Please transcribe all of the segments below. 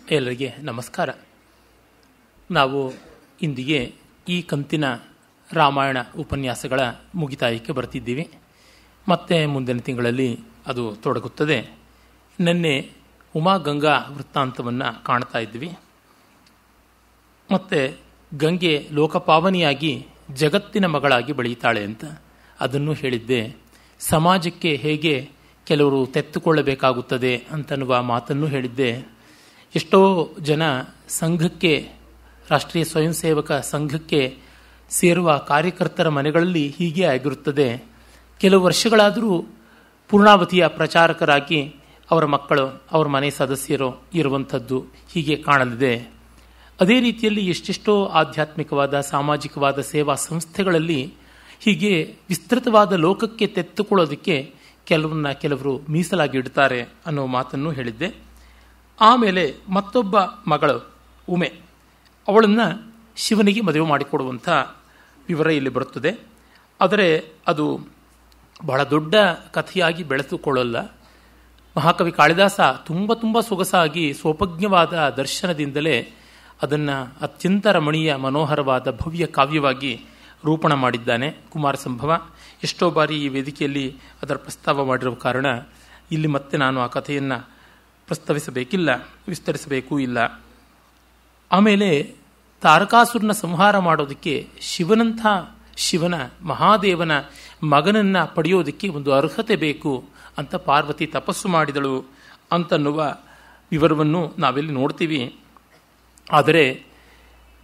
ಎಲ್ಲರಿಗೆ ನಮಸ್ಕಾರ. ನಾವು ಇಂದಿಗೆ ಈ ಕಂತಿನ ರಾಮಾಯಣ ಉಪನ್ಯಾಸಗಳ ಮುಗಿತಾಯಕ್ಕೆ ಬರ್ತಿದ್ದೀವಿ. ಮತ್ತೆ ಮುಂದಿನ ತಿಂಗಳಲ್ಲಿ ಅದು ತೊಡಗುತ್ತದೆ. ನಿನ್ನೆ ಉಮಾಗಂಗಾ ವೃತ್ತಾಂತವನ್ನು ಕಾಣ್ತಾ ಇದ್ವಿ. ಮತ್ತು ಗಂಗೆ ಲೋಕಪಾವನಿಯಾಗಿ ಜಗತ್ತಿನ ಮಗಳಾಗಿ ಬೆಳೀತಾಳೆ ಅಂತ ಅದನ್ನು ಹೇಳಿದ್ದೆ. ಸಮಾಜಕ್ಕೆ ಹೇಗೆ ಕೆಲವರು ತೆತ್ತುಕೊಳ್ಳಬೇಕಾಗುತ್ತದೆ ಅಂತನ್ನುವ ಮಾತನ್ನು ಹೇಳಿದ್ದೆ. ಎಷ್ಟೋ ಜನ ಸಂಘಕ್ಕೆ, ರಾಷ್ಟ್ರೀಯ ಸ್ವಯಂ ಸೇವಕ ಸಂಘಕ್ಕೆ ಸೇರುವ ಕಾರ್ಯಕರ್ತರ ಮನೆಗಳಲ್ಲಿ ಹೀಗೆ ಆಗಿರುತ್ತದೆ. ಕೆಲವು ವರ್ಷಗಳಾದರೂ ಪೂರ್ಣಾವಧಿಯ ಪ್ರಚಾರಕರಾಗಿ ಅವರ ಮಕ್ಕಳು, ಅವರ ಮನೆ ಸದಸ್ಯರು ಇರುವಂಥದ್ದು ಹೀಗೆ ಕಾಣಲಿದೆ. ಅದೇ ರೀತಿಯಲ್ಲಿ ಎಷ್ಟೆಷ್ಟೋ ಆಧ್ಯಾತ್ಮಿಕವಾದ, ಸಾಮಾಜಿಕವಾದ ಸೇವಾ ಸಂಸ್ಥೆಗಳಲ್ಲಿ ಹೀಗೆ ವಿಸ್ತೃತವಾದ ಲೋಕಕ್ಕೆ ತೆತ್ತುಕೊಳ್ಳೋದಕ್ಕೆ ಕೆಲವರು ಮೀಸಲಾಗಿ ಇಡ್ತಾರೆ ಅನ್ನೋ ಮಾತನ್ನು ಹೇಳಿದ್ದೆ. ಆಮೇಲೆ ಮತ್ತೊಬ್ಬ ಮಗಳು ಉಮೆ, ಅವಳನ್ನು ಶಿವನಿಗೆ ಮದುವೆ ಮಾಡಿಕೊಡುವಂಥ ವಿವರ ಇಲ್ಲಿ ಬರುತ್ತದೆ. ಆದರೆ ಅದು ಬಹಳ ದೊಡ್ಡ ಕಥೆಯಾಗಿ ಬೆಳೆದುಕೊಳ್ಳಲ್ಲ. ಮಹಾಕವಿ ಕಾಳಿದಾಸ ತುಂಬ ಸೊಗಸಾಗಿ ಸ್ವೋಪಜ್ಞವಾದ ದರ್ಶನದಿಂದಲೇ ಅದನ್ನು ಅತ್ಯಂತ ರಮಣೀಯ, ಮನೋಹರವಾದ ಭವ್ಯ ಕಾವ್ಯವಾಗಿ ರೂಪಣ ಮಾಡಿದ್ದಾನೆ. ಕುಮಾರ ಸಂಭವ ಎಷ್ಟೋ ಬಾರಿ ಈ ವೇದಿಕೆಯಲ್ಲಿ ಅದರ ಪ್ರಸ್ತಾವ ಮಾಡಿರುವ ಕಾರಣ ಇಲ್ಲಿ ಮತ್ತೆ ನಾನು ಆ ಕಥೆಯನ್ನು ಪ್ರಸ್ತಾವಿಸಬೇಕಿಲ್ಲ, ವಿಸ್ತರಿಸಬೇಕೂ ಇಲ್ಲ. ಆಮೇಲೆ ತಾರಕಾಸುರನ ಸಂಹಾರ ಮಾಡೋದಕ್ಕೆ ಶಿವನ ಮಹಾದೇವನ ಮಗನನ್ನು ಪಡೆಯೋದಕ್ಕೆ ಒಂದು ಅರ್ಹತೆ ಬೇಕು ಅಂತ ಪಾರ್ವತಿ ತಪಸ್ಸು ಮಾಡಿದಳು ಅಂತನ್ನುವ ವಿವರವನ್ನು ನಾವೆಲ್ಲಿ ನೋಡ್ತೀವಿ. ಆದರೆ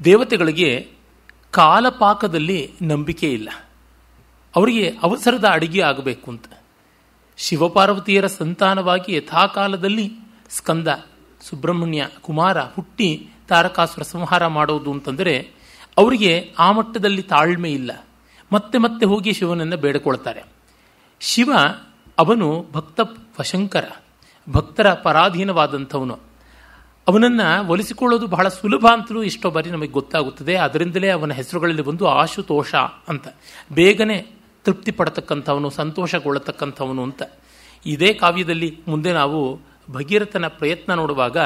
ದೇವತೆಗಳಿಗೆ ಕಾಲಪಾಕದಲ್ಲಿ ನಂಬಿಕೆ ಇಲ್ಲ. ಅವರಿಗೆ ಅವಸರದ ಅಡಿಗೆ ಆಗಬೇಕು ಅಂತ. ಶಿವಪಾರ್ವತಿಯರ ಸಂತಾನವಾಗಿ ಯಥಾಕಾಲದಲ್ಲಿ ಸ್ಕಂದ, ಸುಬ್ರಹ್ಮಣ್ಯ, ಕುಮಾರ ಹುಟ್ಟಿ ತಾರಕಾಸುರ ಸಂಹಾರ ಮಾಡೋದು ಅಂತಂದರೆ ಅವರಿಗೆ ಆ ಮಟ್ಟದಲ್ಲಿ ತಾಳ್ಮೆ ಇಲ್ಲ. ಮತ್ತೆ ಹೋಗಿ ಶಿವನನ್ನು ಬೇಡಿಕೊಳ್ತಾರೆ. ಶಿವ ಅವನು ಭಕ್ತ ವಶಂಕರ, ಭಕ್ತರ ಪರಾಧೀನವಾದಂಥವನು. ಅವನನ್ನು ಒಲಿಸಿಕೊಳ್ಳೋದು ಬಹಳ ಸುಲಭ ಅಂತಲೂ ಎಷ್ಟೋ ಬಾರಿ ನಮಗೆ ಗೊತ್ತಾಗುತ್ತದೆ. ಅದರಿಂದಲೇ ಅವನ ಹೆಸರುಗಳಲ್ಲಿ ಒಂದು ಆಶುತೋಷ ಅಂತ, ಬೇಗನೆ ತೃಪ್ತಿ ಪಡತಕ್ಕಂಥವನು, ಸಂತೋಷಗೊಳ್ಳತಕ್ಕಂಥವನು ಅಂತ. ಇದೇ ಕಾವ್ಯದಲ್ಲಿ ಮುಂದೆ ನಾವು ಭಗೀರಥನ ಪ್ರಯತ್ನ ನೋಡುವಾಗ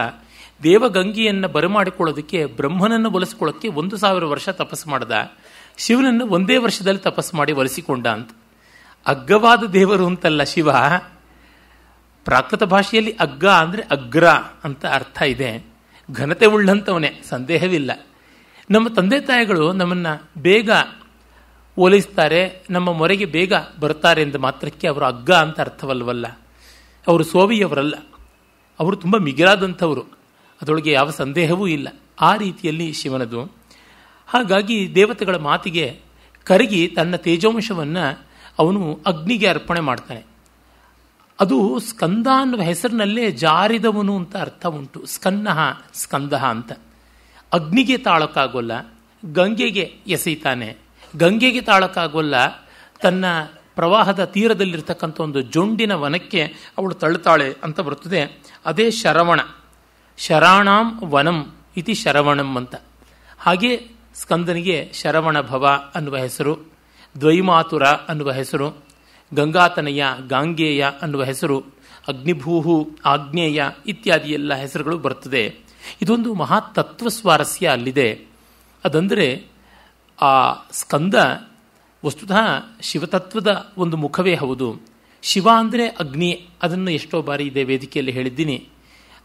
ದೇವಗಂಗೆಯನ್ನು ಬರಮಾಡಿಕೊಳ್ಳೋದಕ್ಕೆ ಬ್ರಹ್ಮನನ್ನು ಒಲಿಸಿಕೊಳ್ಳೋಕ್ಕೆ 1000 ವರ್ಷ ತಪಸ್ಸು ಮಾಡಿದ, ಶಿವನನ್ನು ಒಂದೇ ವರ್ಷದಲ್ಲಿ ತಪಸ್ಸು ಮಾಡಿ ಒಲಿಸಿಕೊಂಡ ಅಂತ. ಅಗ್ಗವಾದ ದೇವರು ಅಂತಲ್ಲ ಶಿವ. ಪ್ರಾಕೃತ ಭಾಷೆಯಲ್ಲಿ ಅಗ್ಗ ಅಂದರೆ ಅಗ್ರ ಅಂತ ಅರ್ಥ ಇದೆ. ಘನತೆ ಉಳ್ಳಂಥವನೇ, ಸಂದೇಹವಿಲ್ಲ. ನಮ್ಮ ತಂದೆ ತಾಯಿಗಳು ನಮ್ಮನ್ನು ಬೇಗ ಓಲೈಸ್ತಾರೆ, ನಮ್ಮ ಮೊರೆಗೆ ಬೇಗ ಬರ್ತಾರೆ ಎಂದ ಮಾತ್ರಕ್ಕೆ ಅವರು ಅಗ್ಗ ಅಂತ ಅರ್ಥವಲ್ವಲ್ಲ. ಅವರು ಸೋವಿಯವರಲ್ಲ, ಅವರು ತುಂಬ ಮಿಗಿಲಾದಂಥವರು, ಅದರೊಳಗೆ ಯಾವ ಸಂದೇಹವೂ ಇಲ್ಲ. ಆ ರೀತಿಯಲ್ಲಿ ಶಿವನದು. ಹಾಗಾಗಿ ದೇವತೆಗಳ ಮಾತಿಗೆ ಕರಗಿ ತನ್ನ ತೇಜೋಂಶವನ್ನು ಅವನು ಅಗ್ನಿಗೆ ಅರ್ಪಣೆ ಮಾಡ್ತಾನೆ. ಅದು ಸ್ಕಂದ ಅನ್ನುವ ಹೆಸರಿನಲ್ಲೇ ಜಾರಿದವನು ಅಂತ ಅರ್ಥ ಉಂಟು. ಸ್ಕಂದ ಅಂತ. ಅಗ್ನಿಗೆ ತಾಳಕ್ಕಾಗೋಲ್ಲ, ಗಂಗೆಗೆ ಎಸೆಯುತ್ತಾನೆ. ಗಂಗೆಗೆ ತಾಳಕ್ಕಾಗೋಲ್ಲ, ತನ್ನ ಪ್ರವಾಹದ ತೀರದಲ್ಲಿರ್ತಕ್ಕಂಥ ಒಂದು ಜೊಂಡಿನ ವನಕ್ಕೆ ಅವಳು ತಳ್ಳುತ್ತಾಳೆ ಅಂತ ಬರುತ್ತದೆ. ಅದೇ ಶರವಣ, ಶರಾಣಾಂ ವನಂ ಇತಿ ಶರವಣಂ ಅಂತ. ಹಾಗೆ ಸ್ಕಂದನಿಗೆ ಶರವಣ ಭವ ಅನ್ನುವ ಹೆಸರು, ದ್ವೈಮಾತುರ ಅನ್ನುವ ಹೆಸರು, ಗಂಗಾತನಯ, ಗಾಂಗೇಯ ಅನ್ನುವ ಹೆಸರು, ಅಗ್ನಿಭೂಹು, ಆಗ್ನೇಯ ಇತ್ಯಾದಿ ಎಲ್ಲ ಹೆಸರುಗಳು ಬರುತ್ತದೆ. ಇದೊಂದು ಮಹಾತತ್ವ ಸ್ವಾರಸ್ಯ ಅಲ್ಲಿದೆ. ಅದಂದರೆ ಆ ಸ್ಕಂದ ವಸ್ತುತಃ ಶಿವತತ್ವದ ಒಂದು ಮುಖವೇ ಹೌದು. ಶಿವ ಅಂದರೆ ಅಗ್ನಿ. ಅದನ್ನು ಎಷ್ಟೋ ಬಾರಿ ಇದೇ ವೇದಿಕೆಯಲ್ಲಿ ಹೇಳಿದ್ದೀನಿ.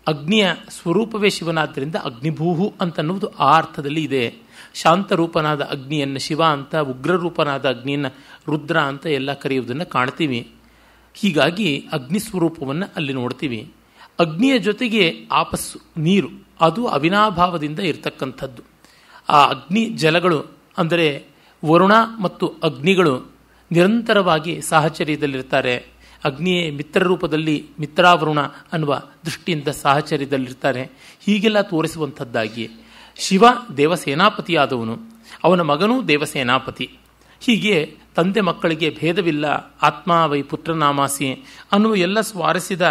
ಅಗ್ನಿಯ ಸ್ವರೂಪವೇ ಶಿವನಾದ್ದರಿಂದ ಅಗ್ನಿಭೂಹು ಅಂತನ್ನುವುದು ಆ ಅರ್ಥದಲ್ಲಿ ಇದೆ. ಶಾಂತರೂಪನಾದ ಅಗ್ನಿಯನ್ನು ಶಿವ ಅಂತ, ಉಗ್ರರೂಪನಾದ ಅಗ್ನಿಯನ್ನು ರುದ್ರ ಅಂತ ಎಲ್ಲ ಕರೆಯುವುದನ್ನು ಕಾಣ್ತೀವಿ. ಹೀಗಾಗಿ ಅಗ್ನಿ ಸ್ವರೂಪವನ್ನು ಅಲ್ಲಿ ನೋಡ್ತೀವಿ. ಅಗ್ನಿಯ ಜೊತೆಗೆ ಆಪಸ್ಸು, ನೀರು, ಅದು ಅವಿನಾಭಾವದಿಂದ ಇರತಕ್ಕಂಥದ್ದು. ಆ ಅಗ್ನಿ ಜಲಗಳು ಅಂದರೆ ವರುಣ ಮತ್ತು ಅಗ್ನಿಗಳು ನಿರಂತರವಾಗಿ ಸಾಹಚರ್ಯದಲ್ಲಿರ್ತಾರೆ. ಅಗ್ನಿಯೇ ಮಿತ್ರ ರೂಪದಲ್ಲಿ ಮಿತ್ರಾವರುಣ ಅನ್ನುವ ದೃಷ್ಟಿಯಿಂದ ಸಾಹಚರ್ಯದಲ್ಲಿರ್ತಾರೆ. ಹೀಗೆಲ್ಲ ತೋರಿಸುವಂಥದ್ದಾಗಿ ಶಿವ ದೇವಸೇನಾಪತಿಯಾದವನು, ಅವನ ಮಗನೂ ದೇವಸೇನಾಪತಿ. ಹೀಗೆ ತಂದೆ ಮಕ್ಕಳಿಗೆ ಭೇದವಿಲ್ಲ, ಆತ್ಮ ವೈ ಪುತ್ರನಾಮಾಸಿ ಅನ್ನುವ ಎಲ್ಲ ಸ್ವಾರಸ್ಯದ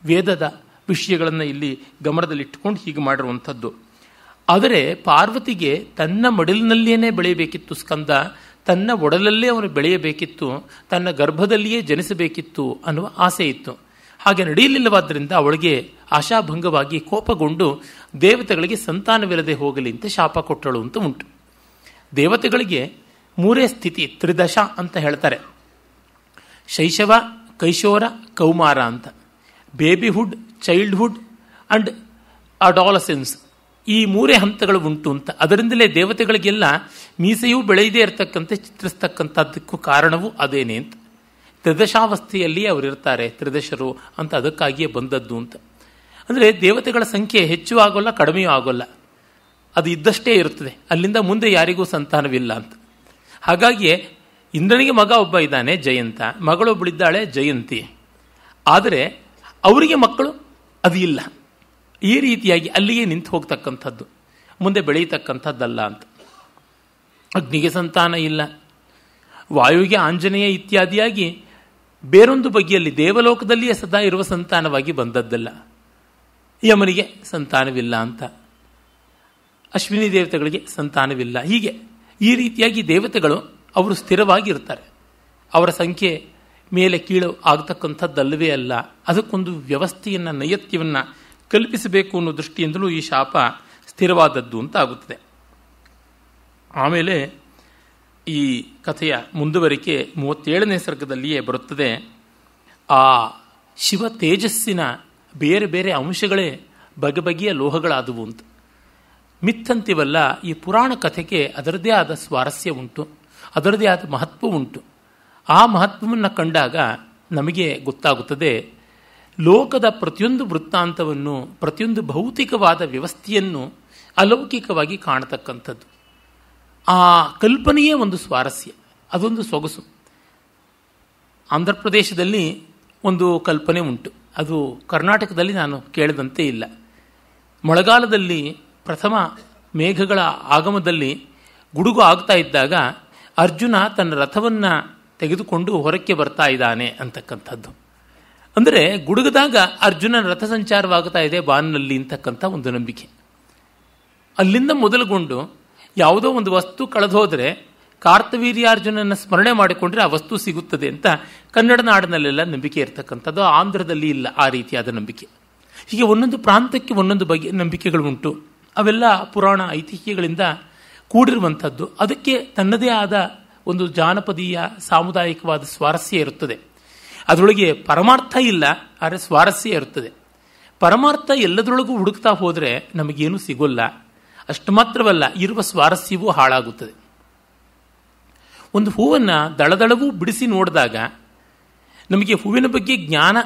ವೇದದ ವಿಷಯಗಳನ್ನು ಇಲ್ಲಿ ಗಮನದಲ್ಲಿಟ್ಟುಕೊಂಡು ಹೀಗೆ ಮಾಡಿರುವಂಥದ್ದು. ಆದರೆ ಪಾರ್ವತಿಗೆ ತನ್ನ ಮಡಿಲಿನಲ್ಲಿಯೇ ಬೆಳೆಯಬೇಕಿತ್ತು ಸ್ಕಂದ, ತನ್ನ ಒಡಲಲ್ಲೇ ಅವನು ಬೆಳೆಯಬೇಕಿತ್ತು, ತನ್ನ ಗರ್ಭದಲ್ಲಿಯೇ ಜನಿಸಬೇಕಿತ್ತು ಅನ್ನುವ ಆಸೆ ಇತ್ತು. ಹಾಗೆ ನಡೆಯಲಿಲ್ಲವಾದ್ದರಿಂದ ಅವಳಿಗೆ ಆಶಾಭಂಗವಾಗಿ ಕೋಪಗೊಂಡು ದೇವತೆಗಳಿಗೆ ಸಂತಾನವಿಲ್ಲದೆ ಹೋಗಲಿ ಅಂತ ಶಾಪ ಕೊಟ್ಟಳು ಅಂತ ಉಂಟು. ದೇವತೆಗಳಿಗೆ ಮೂರೇ ಸ್ಥಿತಿ, ತ್ರಿದಶ ಅಂತ ಹೇಳ್ತಾರೆ. ಶೈಶವ, ಕೈಶೋರ, ಕೌಮಾರ ಅಂತ. ಬೇಬಿಹುಡ್, ಚೈಲ್ಡ್ಹುಡ್ ಅಂಡ್ ಅಡಾಲಸೆನ್ಸ್, ಈ ಮೂರೇ ಹಂತಗಳು ಉಂಟು ಅಂತ. ಅದರಿಂದಲೇ ದೇವತೆಗಳಿಗೆಲ್ಲ ಮೀಸೆಯೂ ಬೆಳೆಯದೇ ಇರತಕ್ಕಂತೆ ಚಿತ್ರಿಸ್ತಕ್ಕಂಥದ್ದಕ್ಕೂ ಕಾರಣವೂ ಅದೇನೆ ಅಂತ. ತ್ರಿದಶಾವಸ್ಥೆಯಲ್ಲಿ ಅವರಿರ್ತಾರೆ, ತ್ರಿದಶರು ಅಂತ ಅದಕ್ಕಾಗಿಯೇ ಬಂದದ್ದು ಅಂತ. ಅಂದರೆ ದೇವತೆಗಳ ಸಂಖ್ಯೆ ಹೆಚ್ಚು ಆಗೋಲ್ಲ, ಕಡಿಮೆಯೂ ಆಗೋಲ್ಲ, ಅದು ಇದ್ದಷ್ಟೇ ಇರುತ್ತದೆ. ಅಲ್ಲಿಂದ ಮುಂದೆ ಯಾರಿಗೂ ಸಂತಾನವಿಲ್ಲ ಅಂತ. ಹಾಗಾಗಿಯೇ ಇಂದ್ರನಿಗೆ ಮಗ ಒಬ್ಬ ಇದ್ದಾನೆ, ಜಯಂತ, ಮಗಳೊಬ್ಬಳಿದ್ದಾಳೆ, ಜಯಂತಿ. ಆದರೆ ಅವರಿಗೆ ಮಕ್ಕಳು ಅದು ಇಲ್ಲ. ಈ ರೀತಿಯಾಗಿ ಅಲ್ಲಿಗೆ ನಿಂತು ಹೋಗ್ತಕ್ಕಂಥದ್ದು, ಮುಂದೆ ಬೆಳೆಯತಕ್ಕಂಥದ್ದಲ್ಲ ಅಂತ. ಅಗ್ನಿಗೆ ಸಂತಾನ ಇಲ್ಲ, ವಾಯುವಿಗೆ ಆಂಜನೇಯ ಇತ್ಯಾದಿಯಾಗಿ ಬೇರೊಂದು ಬಗೆಯಲ್ಲಿ ದೇವಲೋಕದಲ್ಲಿಯೇ ಸದಾ ಇರುವ ಸಂತಾನವಾಗಿ ಬಂದದ್ದಲ್ಲ. ಯಮನಿಗೆ ಸಂತಾನವಿಲ್ಲ ಅಂತ, ಅಶ್ವಿನಿ ದೇವತೆಗಳಿಗೆ ಸಂತಾನವಿಲ್ಲ. ಹೀಗೆ ಈ ರೀತಿಯಾಗಿ ದೇವತೆಗಳು ಅವರು ಸ್ಥಿರವಾಗಿ ಇರ್ತಾರೆ. ಅವರ ಸಂಖ್ಯೆ ಮೇಲೆ ಕೀಳು ಆಗತಕ್ಕಂಥದ್ದಲ್ಲವೇ ಅಲ್ಲ. ಅದಕ್ಕೊಂದು ವ್ಯವಸ್ಥೆಯನ್ನು, ನೈಯತ್ಯವನ್ನು ಕಲ್ಪಿಸಬೇಕು ಅನ್ನೋ ದೃಷ್ಟಿಯಿಂದಲೂ ಈ ಶಾಪ ಸ್ಥಿರವಾದದ್ದು ಅಂತ ಆಗುತ್ತದೆ. ಆಮೇಲೆ ಈ ಕಥೆಯ ಮುಂದುವರಿಕೆ 37ನೇ ಸರ್ಗದಲ್ಲಿಯೇ ಬರುತ್ತದೆ. ಆ ಶಿವ ತೇಜಸ್ಸಿನ ಬೇರೆ ಬೇರೆ ಅಂಶಗಳೇ ಬಗೆ ಬಗೆಯ ಲೋಹಗಳಾದವು ಅಂತ. ಮಿಥಂತಿವಲ್ಲ, ಈ ಪುರಾಣ ಕಥೆಗೆ ಅದರದೇ ಆದ ಸ್ವಾರಸ್ಯ ಉಂಟು, ಅದರದೇ ಆದ ಮಹತ್ವ ಉಂಟು. ಆ ಮಹತ್ವವನ್ನು ಕಂಡಾಗ ನಮಗೆ ಗೊತ್ತಾಗುತ್ತದೆ, ಲೋಕದ ಪ್ರತಿಯೊಂದು ವೃತ್ತಾಂತವನ್ನು, ಪ್ರತಿಯೊಂದು ಭೌತಿಕವಾದ ವ್ಯವಸ್ಥೆಯನ್ನು ಅಲೌಕಿಕವಾಗಿ ಕಾಣತಕ್ಕಂಥದ್ದು. ಆ ಕಲ್ಪನೆಯೇ ಒಂದು ಸ್ವಾರಸ್ಯ, ಅದೊಂದು ಸೊಗಸು. ಆಂಧ್ರ ಪ್ರದೇಶದಲ್ಲಿ ಒಂದು ಕಲ್ಪನೆ ಉಂಟು, ಅದು ಕರ್ನಾಟಕದಲ್ಲಿ ನಾನು ಕೇಳಿದಂತೆ ಇಲ್ಲ. ಮಳೆಗಾಲದಲ್ಲಿ ಪ್ರಥಮ ಮೇಘಗಳ ಆಗಮದಲ್ಲಿ ಗುಡುಗು ಆಗ್ತಾ ಇದ್ದಾಗ ಅರ್ಜುನ ತನ್ನ ರಥವನ್ನು ತೆಗೆದುಕೊಂಡು ಹೊರಕ್ಕೆ ಬರ್ತಾ ಇದ್ದಾನೆ ಅಂತಕ್ಕಂಥದ್ದು. ಅಂದರೆ ಗುಡುಗದಾಗ ಅರ್ಜುನನ ರಥ ಸಂಚಾರವಾಗ್ತಾ ಇದೆ ಬಾನಿನಲ್ಲಿ ಅಂತಕ್ಕಂಥ ಒಂದು ನಂಬಿಕೆ. ಅಲ್ಲಿಂದ ಮೊದಲುಗೊಂಡು ಯಾವುದೋ ಒಂದು ವಸ್ತು ಕಳೆದೋದ್ರೆ ಕಾರ್ತವೀರ್ಯಾರ್ಜುನನ ಸ್ಮರಣೆ ಮಾಡಿಕೊಂಡ್ರೆ ಆ ವಸ್ತು ಸಿಗುತ್ತದೆ ಅಂತ ಕನ್ನಡ ನಾಡಿನಲ್ಲೆಲ್ಲ ನಂಬಿಕೆ ಇರತಕ್ಕಂಥದ್ದು. ಆಂಧ್ರದಲ್ಲಿ ಇಲ್ಲ ಆ ರೀತಿಯಾದ ನಂಬಿಕೆ. ಹೀಗೆ ಒಂದೊಂದು ಪ್ರಾಂತಕ್ಕೆ ಒಂದೊಂದು ಬಗೆಯ ನಂಬಿಕೆಗಳು ಉಂಟು. ಅವೆಲ್ಲ ಪುರಾಣ ಐತಿಹ್ಯಗಳಿಂದ ಕೂಡಿರುವಂಥದ್ದು. ಅದಕ್ಕೆ ತನ್ನದೇ ಆದ ಒಂದು ಜಾನಪದೀಯ ಸಾಮುದಾಯಿಕವಾದ ಸ್ವಾರಸ್ಯ ಇರುತ್ತದೆ. ಅದರೊಳಗೆ ಪರಮಾರ್ಥ ಇಲ್ಲ, ಆದರೆ ಸ್ವಾರಸ್ಯ ಇರುತ್ತದೆ. ಪರಮಾರ್ಥ ಎಲ್ಲದರೊಳಗೂ ಹುಡುಕ್ತಾ ಹೋದರೆ ನಮಗೇನು ಸಿಗೋಲ್ಲ. ಅಷ್ಟು ಮಾತ್ರವಲ್ಲ, ಇರುವ ಸ್ವಾರಸ್ಯವೂ ಹಾಳಾಗುತ್ತದೆ. ಒಂದು ಹೂವನ್ನು ದಳದಳವೂ ಬಿಡಿಸಿ ನೋಡಿದಾಗ ನಮಗೆ ಹೂವಿನ ಬಗ್ಗೆ ಜ್ಞಾನ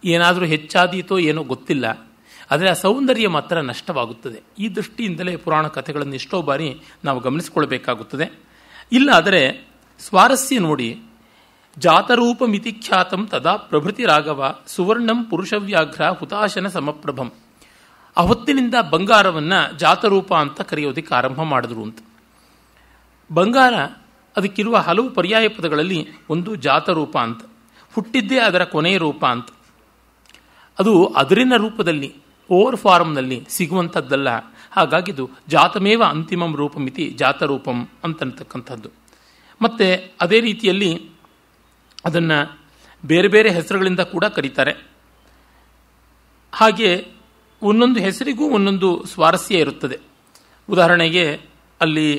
ಏನಾದರೂ ಹೆಚ್ಚಾದೀತೋ ಏನೋ ಗೊತ್ತಿಲ್ಲ, ಆದರೆ ಆ ಸೌಂದರ್ಯ ಮಾತ್ರ ನಷ್ಟವಾಗುತ್ತದೆ. ಈ ದೃಷ್ಟಿಯಿಂದಲೇ ಪುರಾಣ ಕಥೆಗಳನ್ನು ಎಷ್ಟೋ ಬಾರಿ ನಾವು ಗಮನಿಸಿಕೊಳ್ಬೇಕಾಗುತ್ತದೆ. ಇಲ್ಲ ಆದರೆ ಸ್ವಾರಸ್ಯ ನೋಡಿ. ಜಾತರೂಪ ಮಿತಿಖ್ಯಾತಂ ತದಾ ಪ್ರಭೃತಿ ರಾಘವ ಸುವರ್ಣಂ ಪುರುಷವ್ಯಾಘ್ರ ಹುತಾಶನ ಸಮಪ್ರಭಂ. ಆ ಹೊತ್ತಿನಿಂದ ಬಂಗಾರವನ್ನು ಜಾತರೂಪ ಅಂತ ಕರೆಯೋದಕ್ಕೆ ಆರಂಭ ಮಾಡಿದ್ರು ಅಂತ. ಬಂಗಾರ ಅದಕ್ಕಿರುವ ಹಲವು ಪರ್ಯಾಯ ಪದಗಳಲ್ಲಿ ಒಂದು ಜಾತರೂಪ ಅಂತ, ಹುಟ್ಟಿದ್ದೇ ಅದರ ಕೊನೆಯ ರೂಪ ಅಂತ. ಅದು ಅದರಿನ ರೂಪದಲ್ಲಿ, ಓವರ್ ಫಾರ್ಮ್ನಲ್ಲಿ ಸಿಗುವಂಥದ್ದಲ್ಲ. ಹಾಗಾಗಿದು ಜಾತಮೇವ ಅಂತಿಮಂ ರೂಪಮಿತಿ ಜಾತರೂಪಂ ಅಂತಕ್ಕಂಥದ್ದು. ಮತ್ತು ಅದೇ ರೀತಿಯಲ್ಲಿ ಅದನ್ನು ಬೇರೆ ಬೇರೆ ಹೆಸರುಗಳಿಂದ ಕೂಡ ಕರೀತಾರೆ. ಹಾಗೆ ಒಂದೊಂದು ಹೆಸರಿಗೂ ಒಂದೊಂದು ಸ್ವಾರಸ್ಯ ಇರುತ್ತದೆ. ಉದಾಹರಣೆಗೆ ಅಲ್ಲಿ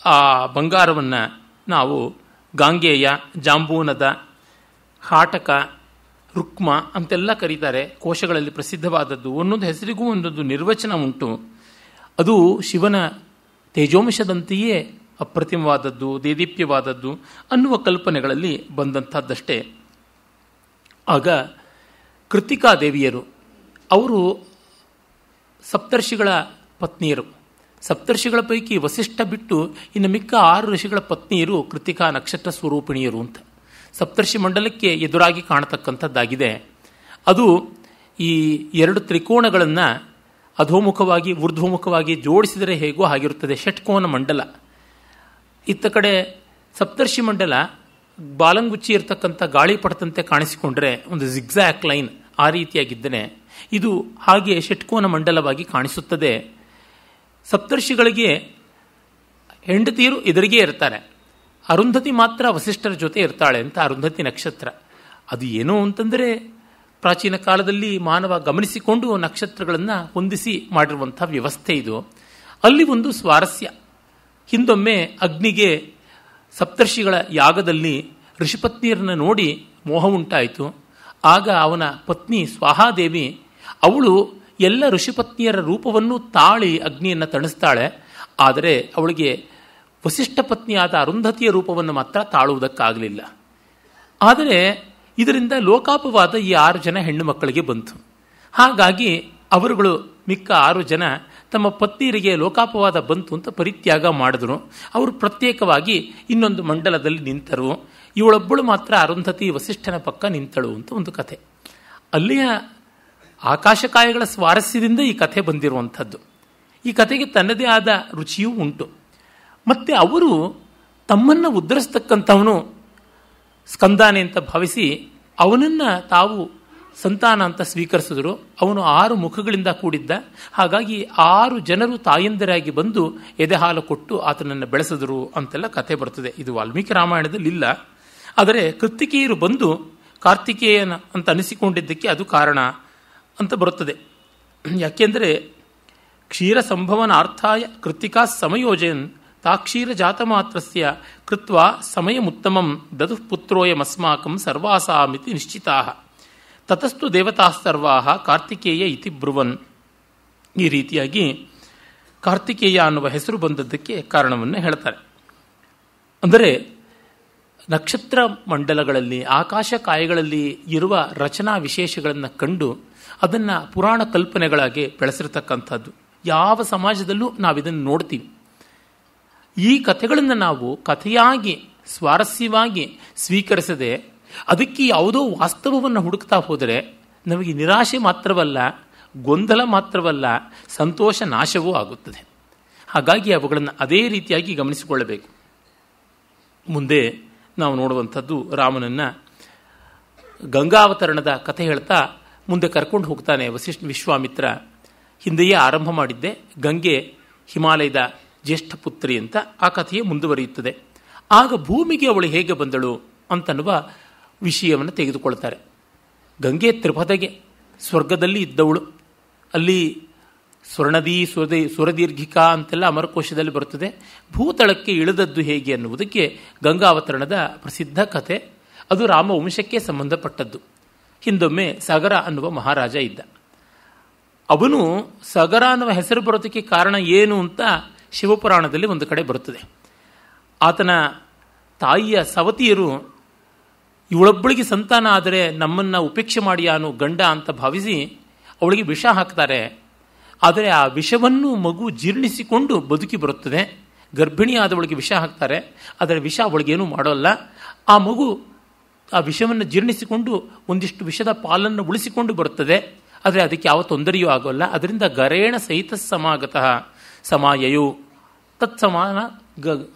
ಆ ಬಂಗಾರವನ್ನು ನಾವು ಗಾಂಗೇಯ, ಜಾಂಬೂನದ, ಹಾಟಕ, ರುಕ್ಮ ಅಂತೆಲ್ಲ ಕರೀತಾರೆ. ಕೋಶಗಳಲ್ಲಿ ಪ್ರಸಿದ್ಧವಾದದ್ದು. ಒಂದೊಂದು ಹೆಸರಿಗೂ ಒಂದೊಂದು ನಿರ್ವಚನ ಉಂಟು. ಅದು ಶಿವನ ತೇಜೋಂಶದಂತೆಯೇ ಅಪ್ರತಿಮವಾದದ್ದು, ದೇದೀಪ್ಯವಾದದ್ದು ಅನ್ನುವ ಕಲ್ಪನೆಗಳಲ್ಲಿ ಬಂದಂಥದ್ದಷ್ಟೇ. ಆಗ ಕೃತಿಕಾದೇವಿಯರು ಅವರು ಸಪ್ತರ್ಷಿಗಳ ಪತ್ನಿಯರು. ಸಪ್ತರ್ಷಿಗಳ ಪೈಕಿ ವಸಿಷ್ಠ ಬಿಟ್ಟು ಇನ್ನು ಮಿಕ್ಕ 6 ಋಷಿಗಳ ಪತ್ನಿಯರು ಕೃತಿಕಾ ನಕ್ಷತ್ರ ಸ್ವರೂಪಿಣಿಯರು ಅಂತ ಸಪ್ತರ್ಷಿ ಮಂಡಲಕ್ಕೆ ಎದುರಾಗಿ ಕಾಣತಕ್ಕಂಥದ್ದಾಗಿದೆ. ಅದು ಈ 2 ತ್ರಿಕೋಣಗಳನ್ನು ಅಧೋಮುಖವಾಗಿ ಊರ್ಧ್ವಮುಖವಾಗಿ ಜೋಡಿಸಿದರೆ ಹೇಗೋ ಆಗಿರುತ್ತದೆ. ಷಟ್ಕೋನ ಮಂಡಲ. ಇತ್ತ ಕಡೆ ಸಪ್ತರ್ಷಿ ಮಂಡಲ ಬಾಲಂಗುಚ್ಚಿ ಇರತಕ್ಕಂಥ ಗಾಳಿಪಟದಂತೆ ಕಾಣಿಸಿಕೊಂಡ್ರೆ ಒಂದು ಜಿಗ್ಜಾಕ್ ಲೈನ್ ಆ ರೀತಿಯಾಗಿದ್ದರೆ ಇದು ಹಾಗೆ ಷಟ್ಕೋನ ಮಂಡಲವಾಗಿ ಕಾಣಿಸುತ್ತದೆ. ಸಪ್ತರ್ಷಿಗಳಿಗೆ ಹೆಂಡತಿಯರು ಎದುರಿಗೆ ಇರ್ತಾರೆ. ಅರುಂಧತಿ ಮಾತ್ರ ವಸಿಷ್ಠರ ಜೊತೆ ಇರ್ತಾಳೆ ಅಂತ ಅರುಂಧತಿ ನಕ್ಷತ್ರ. ಅದು ಏನು ಅಂತಂದರೆ ಪ್ರಾಚೀನ ಕಾಲದಲ್ಲಿ ಮಾನವ ಗಮನಿಸಿಕೊಂಡು ನಕ್ಷತ್ರಗಳನ್ನು ಹೊಂದಿಸಿ ಮಾಡಿರುವಂಥ ವ್ಯವಸ್ಥೆ ಇದು. ಅಲ್ಲಿ ಒಂದು ಸ್ವಾರಸ್ಯ. ಹಿಂದೊಮ್ಮೆ ಅಗ್ನಿಗೆ ಸಪ್ತರ್ಷಿಗಳ ಯಾಗದಲ್ಲಿ ಋಷಿಪತ್ನಿಯರನ್ನು ನೋಡಿ ಮೋಹ ಉಂಟಾಯಿತು. ಆಗ ಅವನ ಪತ್ನಿ ಸ್ವಾಹಾದೇವಿ ಅವಳು ಎಲ್ಲ ಋಷಿಪತ್ನಿಯರ ರೂಪವನ್ನು ತಾಳಿ ಅಗ್ನಿಯನ್ನು ತಣಿಸ್ತಾಳೆ. ಆದರೆ ಅವಳಿಗೆ ವಸಿಷ್ಠ ಪತ್ನಿಯಾದ ಅರುಂಧತಿಯ ರೂಪವನ್ನು ಮಾತ್ರ ತಾಳುವುದಕ್ಕಾಗಲಿಲ್ಲ. ಆದರೆ ಇದರಿಂದ ಲೋಕಾಪವಾದ ಈ 6 ಜನ ಹೆಣ್ಣು ಮಕ್ಕಳಿಗೆ ಬಂತು. ಹಾಗಾಗಿ ಅವರುಗಳು ಮಿಕ್ಕ 6 ಜನ ತಮ್ಮ ಪತ್ನಿಯರಿಗೆ ಲೋಕಾಪವಾದ ಬಂತು ಅಂತ ಪರಿತ್ಯಾಗ ಮಾಡಿದ್ರು. ಅವರು ಪ್ರತ್ಯೇಕವಾಗಿ ಇನ್ನೊಂದು ಮಂಡಲದಲ್ಲಿ ನಿಂತರು. ಇವಳೊಬ್ಬಳು ಮಾತ್ರ ಅರುಂಧತಿ ವಸಿಷ್ಠನ ಪಕ್ಕ ನಿಂತಳು ಅಂತ ಒಂದು ಕಥೆ. ಅಲ್ಲಿಯ ಆಕಾಶಕಾಯಗಳ ಸ್ವಾರಸ್ಯದಿಂದ ಈ ಕಥೆ ಬಂದಿರುವಂಥದ್ದು. ಈ ಕಥೆಗೆ ತನ್ನದೇ ಆದ ರುಚಿಯೂ ಉಂಟು. ಮತ್ತು ಅವರು ತಮ್ಮನ್ನು ಉದ್ಧರಿಸ್ತಕ್ಕಂಥವನು ಸ್ಕಂದಾನೆ ಅಂತ ಭಾವಿಸಿ ಅವನನ್ನು ತಾವು ಸಂತಾನ ಅಂತ ಸ್ವೀಕರಿಸಿದ್ರು. ಅವನು 6 ಮುಖಗಳಿಂದ ಕೂಡಿದ್ದ. ಹಾಗಾಗಿ 6 ಜನರು ತಾಯಂದಿರಾಗಿ ಬಂದು ಎದೆಹಾಲು ಕೊಟ್ಟು ಆತನನ್ನು ಬೆಳೆಸಿದ್ರು ಅಂತೆಲ್ಲ ಕಥೆ ಬರ್ತದೆ. ಇದು ವಾಲ್ಮೀಕಿ ರಾಮಾಯಣದಲ್ಲಿ ಇಲ್ಲ. ಆದರೆ ಕೃತ್ತಿಕೇಯರು ಬಂದು ಕಾರ್ತಿಕೇಯನ ಅಂತ ಅನಿಸಿಕೊಂಡಿದ್ದಕ್ಕೆ ಅದು ಕಾರಣ ಅಂತ ಬರುತ್ತದೆ. ಯಾಕೆಂದರೆ ಕ್ಷೀರ ಸಂಭವನಾರ್ಥಾಯ ಕೃತ್ತಿಕಾ ಸಮಯೋಜಯನ್ ತಾಕ್ಷೀರ ಜಾತಮಾತ್ರಸ್ಯ ಕೃತ್ವ ಸಮಯಮುತ್ತಮಂ ದದುಃ ಪುತ್ರೋಯಮಸ್ಮಾಕಂ ಸರ್ವಾಸಾಮಿತಿ ನಿಶ್ಚಿತಾಃ ತತಸ್ತು ದೇವತಾಃ ಸರ್ವಾಃ ಕಾರ್ತಿಕೇಯ ಇತಿ ಬ್ರುವನ್. ಈ ರೀತಿಯಾಗಿ ಕಾರ್ತಿಕೇಯ ಅನ್ನುವ ಹೆಸರು ಬಂದದ್ದಕ್ಕೆ ಕಾರಣವನ್ನು ಹೇಳ್ತಾರೆ. ಅಂದರೆ ನಕ್ಷತ್ರ ಮಂಡಲಗಳಲ್ಲಿ ಆಕಾಶ ಕಾಯಗಳಲ್ಲಿ ಇರುವ ರಚನಾ ವಿಶೇಷಗಳನ್ನು ಕಂಡು ಅದನ್ನು ಪುರಾಣ ಕಲ್ಪನೆಗಳಾಗಿ ಬೆಳೆಸಿರ್ತಕ್ಕಂಥದ್ದು. ಯಾವ ಸಮಾಜದಲ್ಲೂ ನಾವಿದನ್ನು ನೋಡ್ತೀವಿ. ಈ ಕಥೆಗಳನ್ನು ನಾವು ಕಥೆಯಾಗಿ ಸ್ವಾರಸ್ಯವಾಗಿ ಸ್ವೀಕರಿಸದೆ ಅದಕ್ಕೆ ಯಾವುದೋ ವಾಸ್ತವವನ್ನು ಹುಡುಕ್ತಾ ಹೋದರೆ ನಮಗೆ ನಿರಾಶೆ ಮಾತ್ರವಲ್ಲ, ಗೊಂದಲ ಮಾತ್ರವಲ್ಲ, ಸಂತೋಷ ನಾಶವೂ ಆಗುತ್ತದೆ. ಹಾಗಾಗಿ ಅವುಗಳನ್ನು ಅದೇ ರೀತಿಯಾಗಿ ಗಮನಿಸಿಕೊಳ್ಳಬೇಕು. ಮುಂದೆ ನಾವು ನೋಡುವಂಥದ್ದು ರಾಮನನ್ನು ಗಂಗಾವತರಣದ ಕಥೆ ಹೇಳ್ತಾ ಮುಂದೆ ಕರ್ಕೊಂಡು ಹೋಗ್ತಾನೆ ವಿಶ್ವಾಮಿತ್ರ. ಹಿಂದೆಯೇ ಆರಂಭ ಮಾಡಿದ್ದೆ, ಗಂಗೆ ಹಿಮಾಲಯದ ಜ್ಯೇಷ್ಠ ಪುತ್ರಿ ಅಂತ ಆ ಕಥೆಯೇ ಮುಂದುವರಿಯುತ್ತದೆ. ಆಗ ಭೂಮಿಗೆ ಅವಳು ಹೇಗೆ ಬಂದಳು ಅಂತನ್ನುವ ವಿಷಯವನ್ನು ತೆಗೆದುಕೊಳ್ತಾರೆ. ಗಂಗೆ ತ್ರಿಪದಗೆ ಸ್ವರ್ಗದಲ್ಲಿ ಇದ್ದವಳು. ಅಲ್ಲಿ ಸ್ವರ್ಣದಿ ಸುರದೀರ್ಘಿಕಾ ಅಂತೆಲ್ಲ ಅಮರಕೋಶದಲ್ಲಿ ಬರುತ್ತದೆ. ಭೂತಳಕ್ಕೆ ಇಳಿದದ್ದು ಹೇಗೆ ಅನ್ನುವುದಕ್ಕೆ ಗಂಗಾವತರಣದ ಪ್ರಸಿದ್ಧ ಕಥೆ. ಅದು ರಾಮವಂಶಕ್ಕೆ ಸಂಬಂಧಪಟ್ಟದ್ದು. ಹಿಂದೊಮ್ಮೆ ಸಗರ ಅನ್ನುವ ಮಹಾರಾಜ ಇದ್ದ. ಅವನು ಸಗರ ಅನ್ನುವ ಹೆಸರು ಬರೋದಕ್ಕೆ ಕಾರಣ ಏನು ಅಂತ ಶಿವಪುರಾಣದಲ್ಲಿ ಒಂದು ಕಡೆ ಬರುತ್ತದೆ. ಆತನ ತಾಯಿಯ ಸವತಿಯರು ಇವಳೊಬ್ಬಳಿಗೆ ಸಂತಾನ ಆದರೆ ನಮ್ಮನ್ನು ಉಪೇಕ್ಷೆ ಮಾಡಿಯಾನು ಗಂಡ ಅಂತ ಭಾವಿಸಿ ಅವಳಿಗೆ ವಿಷ ಹಾಕ್ತಾರೆ. ಆದರೆ ಆ ವಿಷವನ್ನು ಮಗು ಜೀರ್ಣಿಸಿಕೊಂಡು ಬದುಕಿ ಬರುತ್ತದೆ. ಗರ್ಭಿಣಿಯಾದವಳಿಗೆ ವಿಷ ಹಾಕ್ತಾರೆ, ಆದರೆ ವಿಷ ಅವಳಿಗೇನೂ ಮಾಡೋಲ್ಲ. ಆ ಮಗು ಆ ವಿಷವನ್ನು ಜೀರ್ಣಿಸಿಕೊಂಡು ಒಂದಿಷ್ಟು ವಿಷದ ಪಾಲನ್ನು ಉಳಿಸಿಕೊಂಡು ಬರುತ್ತದೆ. ಆದರೆ ಅದಕ್ಕೆ ಯಾವ ತೊಂದರೆಯೂ ಆಗೋಲ್ಲ. ಅದರಿಂದ ಗರೇಣ ಸಹಿತ ಸಮಾಗತಃ ಸಮಾಯಯು ತತ್ಸಮಾನ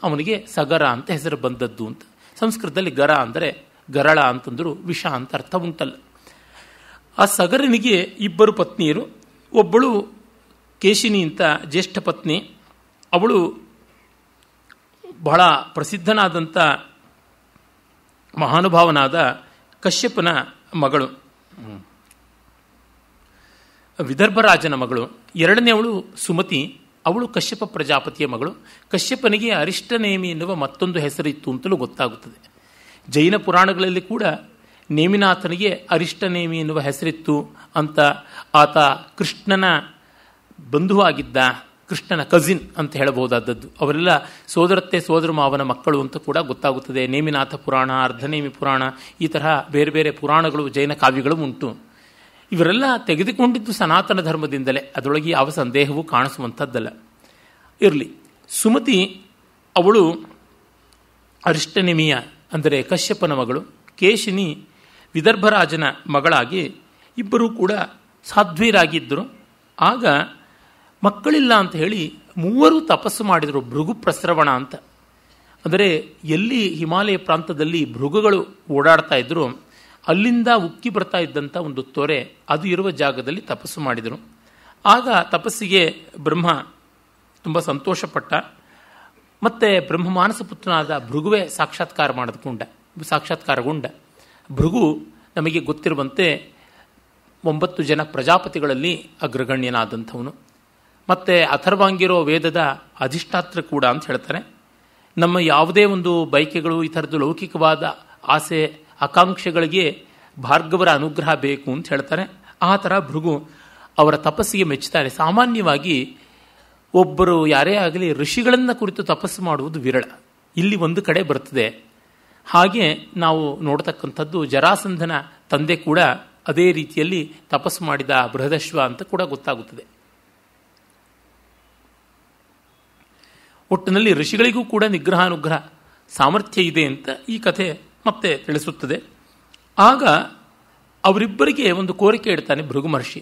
ಅವನಿಗೆ ಸಗರ ಅಂತ ಹೆಸರು ಬಂದದ್ದು ಅಂತ. ಸಂಸ್ಕೃತದಲ್ಲಿ ಗರ ಅಂದರೆ ಗರಳ ಅಂತಂದ್ರು ವಿಷ ಅಂತ ಅರ್ಥ ಉಂಟಲ್ಲ. ಆ ಸಗರನಿಗೆ 2 ಪತ್ನಿಯರು. ಒಬ್ಬಳು ಕೇಶಿನಿ ಅಂತ ಜ್ಯೇಷ್ಠ ಪತ್ನಿ. ಅವಳು ಬಹಳ ಪ್ರಸಿದ್ಧನಾದಂಥ ಮಹಾನುಭಾವನಾದ ಕಶ್ಯಪನ ಮಗಳು, ವಿದರ್ಭರಾಜನ ಮಗಳು. 2ನೇವಳು ಸುಮತಿ, ಅವಳು ಕಶ್ಯಪ ಪ್ರಜಾಪತಿಯ ಮಗಳು. ಕಶ್ಯಪನಿಗೆ ಅರಿಷ್ಟನೇಮಿ ಎನ್ನುವ ಮತ್ತೊಂದು ಹೆಸರಿತ್ತು ಅಂತಲೂ ಗೊತ್ತಾಗುತ್ತದೆ. ಜೈನ ಪುರಾಣಗಳಲ್ಲಿ ಕೂಡ ನೇಮಿನಾಥನಿಗೆ ಅರಿಷ್ಟನೇಮಿ ಎನ್ನುವ ಹೆಸರಿತ್ತು ಅಂತ. ಆತ ಕೃಷ್ಣನ ಬಂಧುವಾಗಿದ್ದ, ಕೃಷ್ಣನ ಕಸಿನ್ ಅಂತ ಹೇಳಬಹುದಾದದ್ದು. ಅವರೆಲ್ಲ ಸೋದರತ್ತೆ ಸೋದರ ಮಾವನ ಮಕ್ಕಳು ಅಂತ ಕೂಡ ಗೊತ್ತಾಗುತ್ತದೆ. ನೇಮಿನಾಥ ಪುರಾಣ, ಅರ್ಧನೇಮಿ ಪುರಾಣ, ಈ ತರಹ ಬೇರೆ ಬೇರೆ ಪುರಾಣಗಳು ಜೈನ ಕಾವ್ಯಗಳು ಉಂಟು. ಇವರೆಲ್ಲ ತೆಗೆದುಕೊಂಡಿದ್ದು ಸನಾತನ ಧರ್ಮದಿಂದಲೇ, ಅದರೊಳಗೆ ಯಾವ ಸಂದೇಹವೂ ಕಾಣಿಸುವಂಥದ್ದಲ್ಲ. ಇರಲಿ, ಸುಮತಿ ಅವಳು ಅರಿಷ್ಟನೇಮಿಯ ಅಂದರೆ ಕಶ್ಯಪನ ಮಗಳು. ಕೇಶಿನಿ ವಿದರ್ಭರಾಜನ ಮಗಳಾಗಿ ಇಬ್ಬರೂ ಕೂಡ ಸಾಧ್ವೀರಾಗಿದ್ದರು. ಆಗ ಮಕ್ಕಳಿಲ್ಲ ಅಂತ ಹೇಳಿ 3 ತಪಸ್ಸು ಮಾಡಿದರು. ಭೃಗು ಪ್ರಸ್ರವಣ ಅಂತ. ಅಂದರೆ ಎಲ್ಲಿ ಹಿಮಾಲಯ ಪ್ರಾಂತದಲ್ಲಿ ಭೃಗುಗಳು ಓಡಾಡ್ತಾ ಇದ್ರು ಅಲ್ಲಿಂದ ಉಕ್ಕಿ ಬರ್ತಾ ಇದ್ದಂಥ ಒಂದು ತೊರೆ, ಅದು ಇರುವ ಜಾಗದಲ್ಲಿ ತಪಸ್ಸು ಮಾಡಿದರು. ಆಗ ತಪಸ್ಸಿಗೆ ಬ್ರಹ್ಮ ತುಂಬ ಸಂತೋಷಪಟ್ಟ. ಮತ್ತು ಬ್ರಹ್ಮ ಮಾನಸ ಪುತ್ರನಾದ ಭೃಗುವೇ ಸಾಕ್ಷಾತ್ಕಾರಗೊಂಡ. ಭೃಗು ನಮಗೆ ಗೊತ್ತಿರುವಂತೆ 9 ಜನ ಪ್ರಜಾಪತಿಗಳಲ್ಲಿ ಅಗ್ರಗಣ್ಯನಾದಂಥವನು. ಮತ್ತು ಅಥರ್ವಾಂಗಿರೋ ವೇದದ ಅಧಿಷ್ಠಾತ್ರ ಕೂಡ ಅಂತ ಹೇಳ್ತಾರೆ. ನಮ್ಮ ಯಾವುದೇ ಒಂದು ಬಯಕೆಗಳು, ಈ ಥರದ್ದು ಲೌಕಿಕವಾದ ಆಸೆ ಆಕಾಂಕ್ಷೆಗಳಿಗೆ ಭಾರ್ಗವರ ಅನುಗ್ರಹ ಬೇಕು ಅಂತ ಹೇಳ್ತಾರೆ. ಆ ಥರ ಭೃಗು ಅವರ ತಪಸ್ಸಿಗೆ ಮೆಚ್ಚುತ್ತಾರೆ. ಸಾಮಾನ್ಯವಾಗಿ ಒಬ್ಬರು ಯಾರೇ ಆಗಲಿ ಋಷಿಗಳನ್ನು ಕುರಿತು ತಪಸ್ಸು ಮಾಡುವುದು ವಿರಳ. ಇಲ್ಲಿ ಒಂದು ಕಡೆ ಬರ್ತದೆ. ಹಾಗೆ ನಾವು ನೋಡ್ತಕ್ಕಂಥದ್ದು ಜರಾಸಂಧನ ತಂದೆ ಕೂಡ ಅದೇ ರೀತಿಯಲ್ಲಿ ತಪಸ್ಸು ಮಾಡಿದ ಬೃಹದಶ್ವ ಅಂತ ಕೂಡ ಗೊತ್ತಾಗುತ್ತದೆ. ಒಟ್ಟಿನಲ್ಲಿ ಋಷಿಗಳಿಗೂ ಕೂಡ ನಿಗ್ರಹಾನುಗ್ರಹ ಸಾಮರ್ಥ್ಯ ಇದೆ ಅಂತ ಈ ಕಥೆ ಮತ್ತೆ ತಿಳಿಸುತ್ತದೆ. ಆಗ ಅವರಿಬ್ಬರಿಗೆ ಒಂದು ಕೋರಿಕೆ ಇಡ್ತಾನೆ ಭೃಗು ಮಹರ್ಷಿ.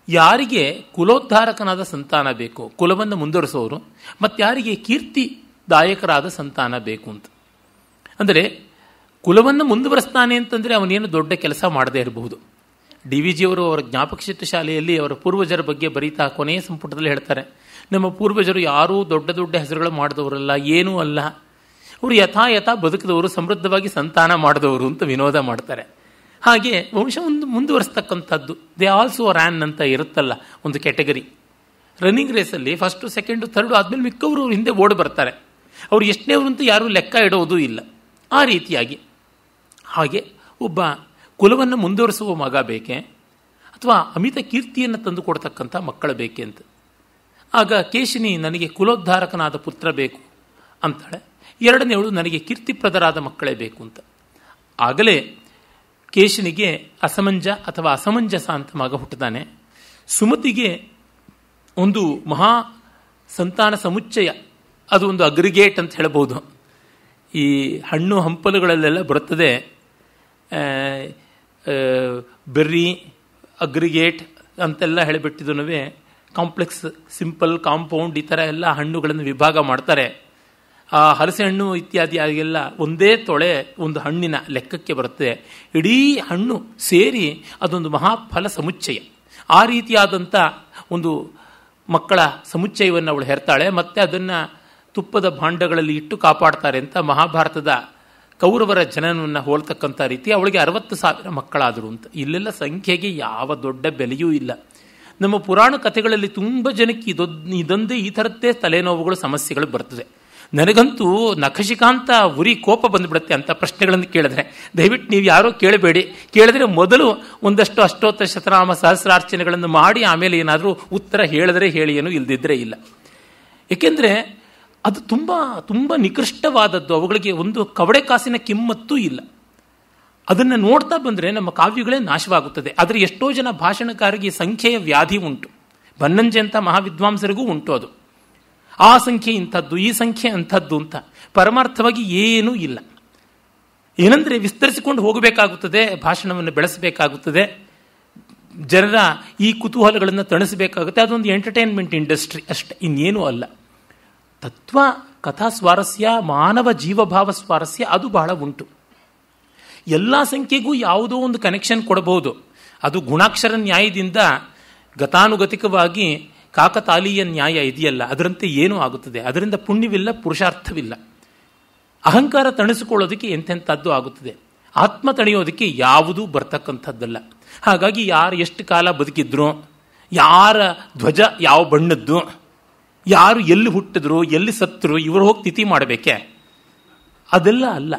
ಯಾರಿಗೆ ಕುಲೋದ್ಧಾರಕನಾದ ಸಂತಾನ ಬೇಕು, ಕುಲವನ್ನು ಮುಂದುವರಿಸೋರು, ಮತ್ತು ಯಾರಿಗೆ ಕೀರ್ತಿದಾಯಕರಾದ ಸಂತಾನ ಬೇಕು ಅಂತ. ಅಂದರೆ ಕುಲವನ್ನು ಮುಂದುವರಿಸ್ತಾನೆ ಅಂತಂದರೆ ಅವನೇನು ದೊಡ್ಡ ಕೆಲಸ ಮಾಡದೇ ಇರಬಹುದು. ಡಿ ವಿ ಜಿಯವರು ಅವರ ಜ್ಞಾಪಕ ಚಿತ್ರ ಶಾಲೆಯಲ್ಲಿ ಅವರ ಪೂರ್ವಜರ ಬಗ್ಗೆ ಬರೀತಾ ಕೊನೆಯ ಸಂಪುಟದಲ್ಲಿ ಹೇಳ್ತಾರೆ, ನಮ್ಮ ಪೂರ್ವಜರು ಯಾರೂ ದೊಡ್ಡ ದೊಡ್ಡ ಹೆಸರುಗಳು ಮಾಡಿದವರಲ್ಲ, ಏನೂ ಅಲ್ಲ, ಅವರು ಯಥಾ ಬದುಕಿದವರು, ಸಮೃದ್ಧವಾಗಿ ಸಂತಾನ ಮಾಡಿದವರು ಅಂತ ವಿನೋದ ಮಾಡ್ತಾರೆ. ಹಾಗೆ ವಂಶ ಮುಂದುವರಿಸ್ತಕ್ಕಂಥದ್ದು. ದೇ ಆಲ್ಸೋ ರ್ಯಾನ್ ಅಂತ ಇರುತ್ತಲ್ಲ ಒಂದು ಕ್ಯಾಟಗರಿ. ರನ್ನಿಂಗ್ ರೇಸಲ್ಲಿ ಫಸ್ಟು, ಸೆಕೆಂಡು, ಥರ್ಡು ಆದಮೇಲೆ ಮಿಕ್ಕವರು ಅವ್ರ ಹಿಂದೆ ಓಡಿ ಬರ್ತಾರೆ. ಅವ್ರು ಎಷ್ಟನೇವರು ಅಂತ ಯಾರೂ ಲೆಕ್ಕ ಇಡೋದು ಇಲ್ಲ. ಆ ರೀತಿಯಾಗಿ ಹಾಗೆ ಒಬ್ಬ ಕುಲವನ್ನು ಮುಂದುವರಿಸುವ ಮಗ ಬೇಕೆ ಅಥವಾ ಅಮಿತ ಕೀರ್ತಿಯನ್ನು ತಂದು ಕೊಡ್ತಕ್ಕಂಥ ಮಕ್ಕಳು ಬೇಕೆ ಅಂತ. ಆಗ ಕೇಶಿನಿ ನನಗೆ ಕುಲೋದ್ಧಾರಕನಾದ ಪುತ್ರ ಬೇಕು ಅಂತಾಳೆ. ಎರಡನೇವಳು ನನಗೆ ಕೀರ್ತಿಪ್ರದರಾದ ಮಕ್ಕಳೇ ಬೇಕು ಅಂತ. ಆಗಲೇ ಕೇಶಿನಿಗೆ ಅಸಮಂಜ ಅಥವಾ ಅಸಮಂಜಸ ಅಂತ ಮಗ ಹುಟ್ಟುತ್ತಾನೆ. ಸುಮತಿಗೆ ಒಂದು ಮಹಾ ಸಂತಾನ ಸಮುಚ್ಚಯ, ಅದು ಒಂದು ಅಗ್ರಿಗೇಟ್ ಅಂತ ಹೇಳಬಹುದು. ಈ ಹಣ್ಣು ಹಂಪಲುಗಳಲ್ಲೆಲ್ಲ ಬರುತ್ತದೆ, ಬೆರ್ರಿ, ಅಗ್ರಿಗೇಟ್ ಅಂತೆಲ್ಲ ಹೇಳಿಬಿಟ್ಟಿದ್ದನುವೆ. ಕಾಂಪ್ಲೆಕ್ಸ್, ಸಿಂಪಲ್, ಕಾಂಪೌಂಡ್, ಈ ಥರ ಎಲ್ಲ ಹಣ್ಣುಗಳನ್ನು ವಿಭಾಗ ಮಾಡ್ತಾರೆ. ಆ ಹಲಸೆ ಹಣ್ಣು ಇತ್ಯಾದಿ ಆಗೆಲ್ಲ ಒಂದೇ ತೊಳೆ ಒಂದು ಹಣ್ಣಿನ ಲೆಕ್ಕಕ್ಕೆ ಬರುತ್ತೆ. ಇಡೀ ಹಣ್ಣು ಸೇರಿ ಅದೊಂದು ಮಹಾಫಲ ಸಮುಚ್ಚಯ. ಆ ರೀತಿಯಾದಂಥ ಒಂದು ಮಕ್ಕಳ ಸಮುಚ್ಚಯವನ್ನು ಅವಳು ಹೆರ್ತಾಳೆ. ಮತ್ತು ಅದನ್ನು ತುಪ್ಪದ ಭಾಂಡಗಳಲ್ಲಿ ಇಟ್ಟು ಕಾಪಾಡ್ತಾರೆ ಅಂತ ಮಹಾಭಾರತದ ಕೌರವರ ಜನನವನ್ನು ಹೋಲ್ತಕ್ಕಂಥ ರೀತಿ ಅವಳಿಗೆ 60,000 ಮಕ್ಕಳಾದರು ಅಂತ. ಇಲ್ಲೆಲ್ಲ ಸಂಖ್ಯೆಗೆ ಯಾವ ದೊಡ್ಡ ಬೆಲೆಯೂ ಇಲ್ಲ. ನಮ್ಮ ಪುರಾಣ ಕಥೆಗಳಲ್ಲಿ ತುಂಬ ಜನಕ್ಕೆ ಇದೊಂದೇ ಈ ಥರದ್ದೇ ತಲೆನೋವುಗಳು, ಸಮಸ್ಯೆಗಳು ಬರ್ತದೆ. ನನಗಂತೂ ನಖಶಿಕಾಂತ ಉರಿ ಕೋಪ ಬಂದುಬಿಡುತ್ತೆ ಅಂತ ಪ್ರಶ್ನೆಗಳನ್ನು ಕೇಳಿದ್ರೆ. ದಯವಿಟ್ಟು ನೀವು ಯಾರೋ ಕೇಳಬೇಡಿ. ಕೇಳಿದ್ರೆ ಮೊದಲು ಒಂದಷ್ಟು ಅಷ್ಟೋತ್ತರ ಶತನಾಮ ಸಹಸ್ರಾರ್ಚನೆಗಳನ್ನು ಮಾಡಿ ಆಮೇಲೆ ಏನಾದರೂ ಉತ್ತರ ಹೇಳಿದ್ರೆ ಹೇಳಿ, ಏನು ಇಲ್ಲದಿದ್ದರೆ ಇಲ್ಲ. ಏಕೆಂದರೆ ಅದು ತುಂಬ ತುಂಬ ನಿಕೃಷ್ಟವಾದದ್ದು. ಅವುಗಳಿಗೆ ಒಂದು ಕವಡೆ ಕಾಸಿನ ಕಿಮ್ಮತ್ತೂ ಇಲ್ಲ. ಅದನ್ನು ನೋಡ್ತಾ ಬಂದರೆ ನಮ್ಮ ಕಾವ್ಯಗಳೇ ನಾಶವಾಗುತ್ತದೆ. ಆದರೆ ಎಷ್ಟೋ ಜನ ಭಾಷಣಕಾರರಿಗೆ ಸಂಖ್ಯೆಯ ವ್ಯಾಧಿ ಉಂಟು. ಬನ್ನಂಜೆ ಅಂತ ಮಹಾವಿದ್ವಾಂಸರಿಗೂ ಉಂಟು ಅದು. ಆ ಸಂಖ್ಯೆ ಇಂಥದ್ದು, ಈ ಸಂಖ್ಯೆ ಅಂಥದ್ದು ಅಂತ. ಪರಮಾರ್ಥವಾಗಿ ಏನೂ ಇಲ್ಲ. ಏನಂದರೆ ವಿಸ್ತರಿಸಿಕೊಂಡು ಹೋಗಬೇಕಾಗುತ್ತದೆ, ಭಾಷಣವನ್ನು ಬೆಳೆಸಬೇಕಾಗುತ್ತದೆ, ಜನರ ಈ ಕುತೂಹಲಗಳನ್ನು ತಣಿಸಬೇಕಾಗುತ್ತೆ. ಅದೊಂದು ಎಂಟರ್ಟೈನ್ಮೆಂಟ್ ಇಂಡಸ್ಟ್ರಿ ಅಷ್ಟೇ, ಇನ್ನೇನೂ ಅಲ್ಲ. ತತ್ವ ಕಥಾ ಸ್ವಾರಸ್ಯ, ಮಾನವ ಜೀವಭಾವ ಸ್ವಾರಸ್ಯ ಅದು ಬಹಳ ಉಂಟು. ಎಲ್ಲ ಸಂಖ್ಯೆಗೂ ಯಾವುದೋ ಒಂದು ಕನೆಕ್ಷನ್ ಕೊಡಬಹುದು. ಅದು ಗುಣಾಕ್ಷರ ನ್ಯಾಯದಿಂದ ಗತಾನುಗತಿಕವಾಗಿ ಕಾಕತಾಲೀಯ ನ್ಯಾಯ ಇದೆಯಲ್ಲ, ಅದರಂತೆ ಏನೂ ಆಗುತ್ತದೆ. ಅದರಿಂದ ಪುಣ್ಯವಿಲ್ಲ, ಪುರುಷಾರ್ಥವಿಲ್ಲ. ಅಹಂಕಾರ ತಣಿಸಿಕೊಳ್ಳೋದಕ್ಕೆ ಎಂತೆಂಥದ್ದು ಆಗುತ್ತದೆ. ಆತ್ಮ ತಣಿಯೋದಕ್ಕೆ ಯಾವುದೂ ಬರ್ತಕ್ಕಂಥದ್ದಲ್ಲ. ಹಾಗಾಗಿ ಯಾರು ಎಷ್ಟು ಕಾಲ ಬದುಕಿದ್ರು, ಯಾರ ಧ್ವಜ ಯಾವ ಬಣ್ಣದ್ದು, ಯಾರು ಎಲ್ಲಿ ಹುಟ್ಟಿದ್ರು, ಎಲ್ಲಿ ಸತ್ತರು, ಇವರು ಹೋಗಿ ತಿಥಿ ಮಾಡಬೇಕೆ? ಅದೆಲ್ಲ ಅಲ್ಲ.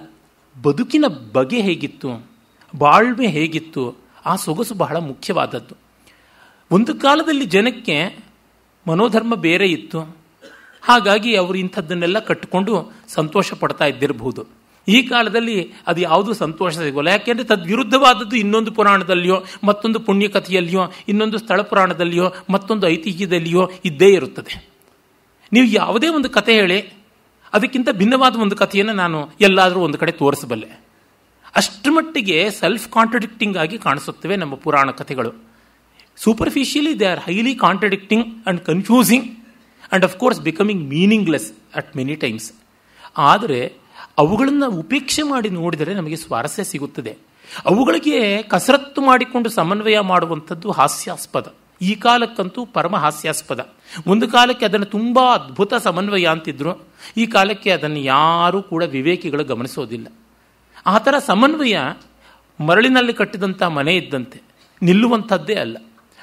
ಬದುಕಿನ ಬಗೆ ಹೇಗಿತ್ತು, ಬಾಳ್ವೆ ಹೇಗಿತ್ತು, ಆ ಸೊಗಸು ಬಹಳ ಮುಖ್ಯವಾದದ್ದು. ಒಂದು ಕಾಲದಲ್ಲಿ ಜನಕ್ಕೆ ಮನೋಧರ್ಮ ಬೇರೆ ಇತ್ತು. ಹಾಗಾಗಿ ಅವರು ಇಂಥದ್ದನ್ನೆಲ್ಲ ಕಟ್ಟಿಕೊಂಡು ಸಂತೋಷ ಪಡ್ತಾ ಇದ್ದಿರಬಹುದು. ಈ ಕಾಲದಲ್ಲಿ ಅದು ಯಾವುದೂ ಸಂತೋಷ ಸಿಗೋಲ್ಲ. ಯಾಕೆಂದರೆ ತದ್ವಿರುದ್ಧವಾದದ್ದು ಇನ್ನೊಂದು ಪುರಾಣದಲ್ಲಿಯೋ, ಮತ್ತೊಂದು ಪುಣ್ಯಕಥೆಯಲ್ಲಿಯೋ, ಇನ್ನೊಂದು ಸ್ಥಳ ಪುರಾಣದಲ್ಲಿಯೋ, ಮತ್ತೊಂದು ಐತಿಹ್ಯದಲ್ಲಿಯೋ ಇದ್ದೇ ಇರುತ್ತದೆ. ನೀವು ಯಾವುದೇ ಒಂದು ಕಥೆ ಹೇಳಿ, ಅದಕ್ಕಿಂತ ಭಿನ್ನವಾದ ಒಂದು ಕಥೆಯನ್ನು ನಾನು ಎಲ್ಲಾದರೂ ಒಂದು ಕಡೆ ತೋರಿಸಬಲ್ಲೆ. ಅಷ್ಟರ ಮಟ್ಟಿಗೆ ಸೆಲ್ಫ್ ಕಾಂಟ್ರಡಿಕ್ಟಿಂಗ್ ಆಗಿ ಕಾಣಿಸುತ್ತವೆ ನಮ್ಮ ಪುರಾಣ ಕಥೆಗಳು. Superficially they are highly contradicting and confusing and of course becoming meaningless at many times. ಆದರೆ ಅವುಗಳನ್ನು ಉಪೇಕ್ಷೆ ಮಾಡಿ ನೋಡಿದರೆ ನಮಗೆ ಸ್ವಾರಸ್ಯ ಸಿಗುತ್ತದೆ. ಅವುಗಳಿಗೆ ಕಸರತ್ತು ಮಾಡಿಕೊಂಡು ಸಮನ್ವಯ ಮಾಡುವಂಥದ್ದು ಹಾಸ್ಯಾಸ್ಪದ. ಈ ಕಾಲಕ್ಕಂತೂ ಪರಮ ಹಾಸ್ಯಾಸ್ಪದ. ಒಂದು ಕಾಲಕ್ಕೆ ಅದನ್ನು ತುಂಬ ಅದ್ಭುತ ಸಮನ್ವಯ ಅಂತಿದ್ರು. ಈ ಕಾಲಕ್ಕೆ ಅದನ್ನು ಯಾರೂ ಕೂಡ ವಿವೇಕಿಗಳು ಗಮನಿಸೋದಿಲ್ಲ. ಆ ಥರ ಸಮನ್ವಯ ಮರಳಿನಲ್ಲಿ ಕಟ್ಟಿದಂಥ ಮನೆ ಇದ್ದಂತೆ. ನಿಲ್ಲುವಂಥದ್ದೇ ಅಲ್ಲ.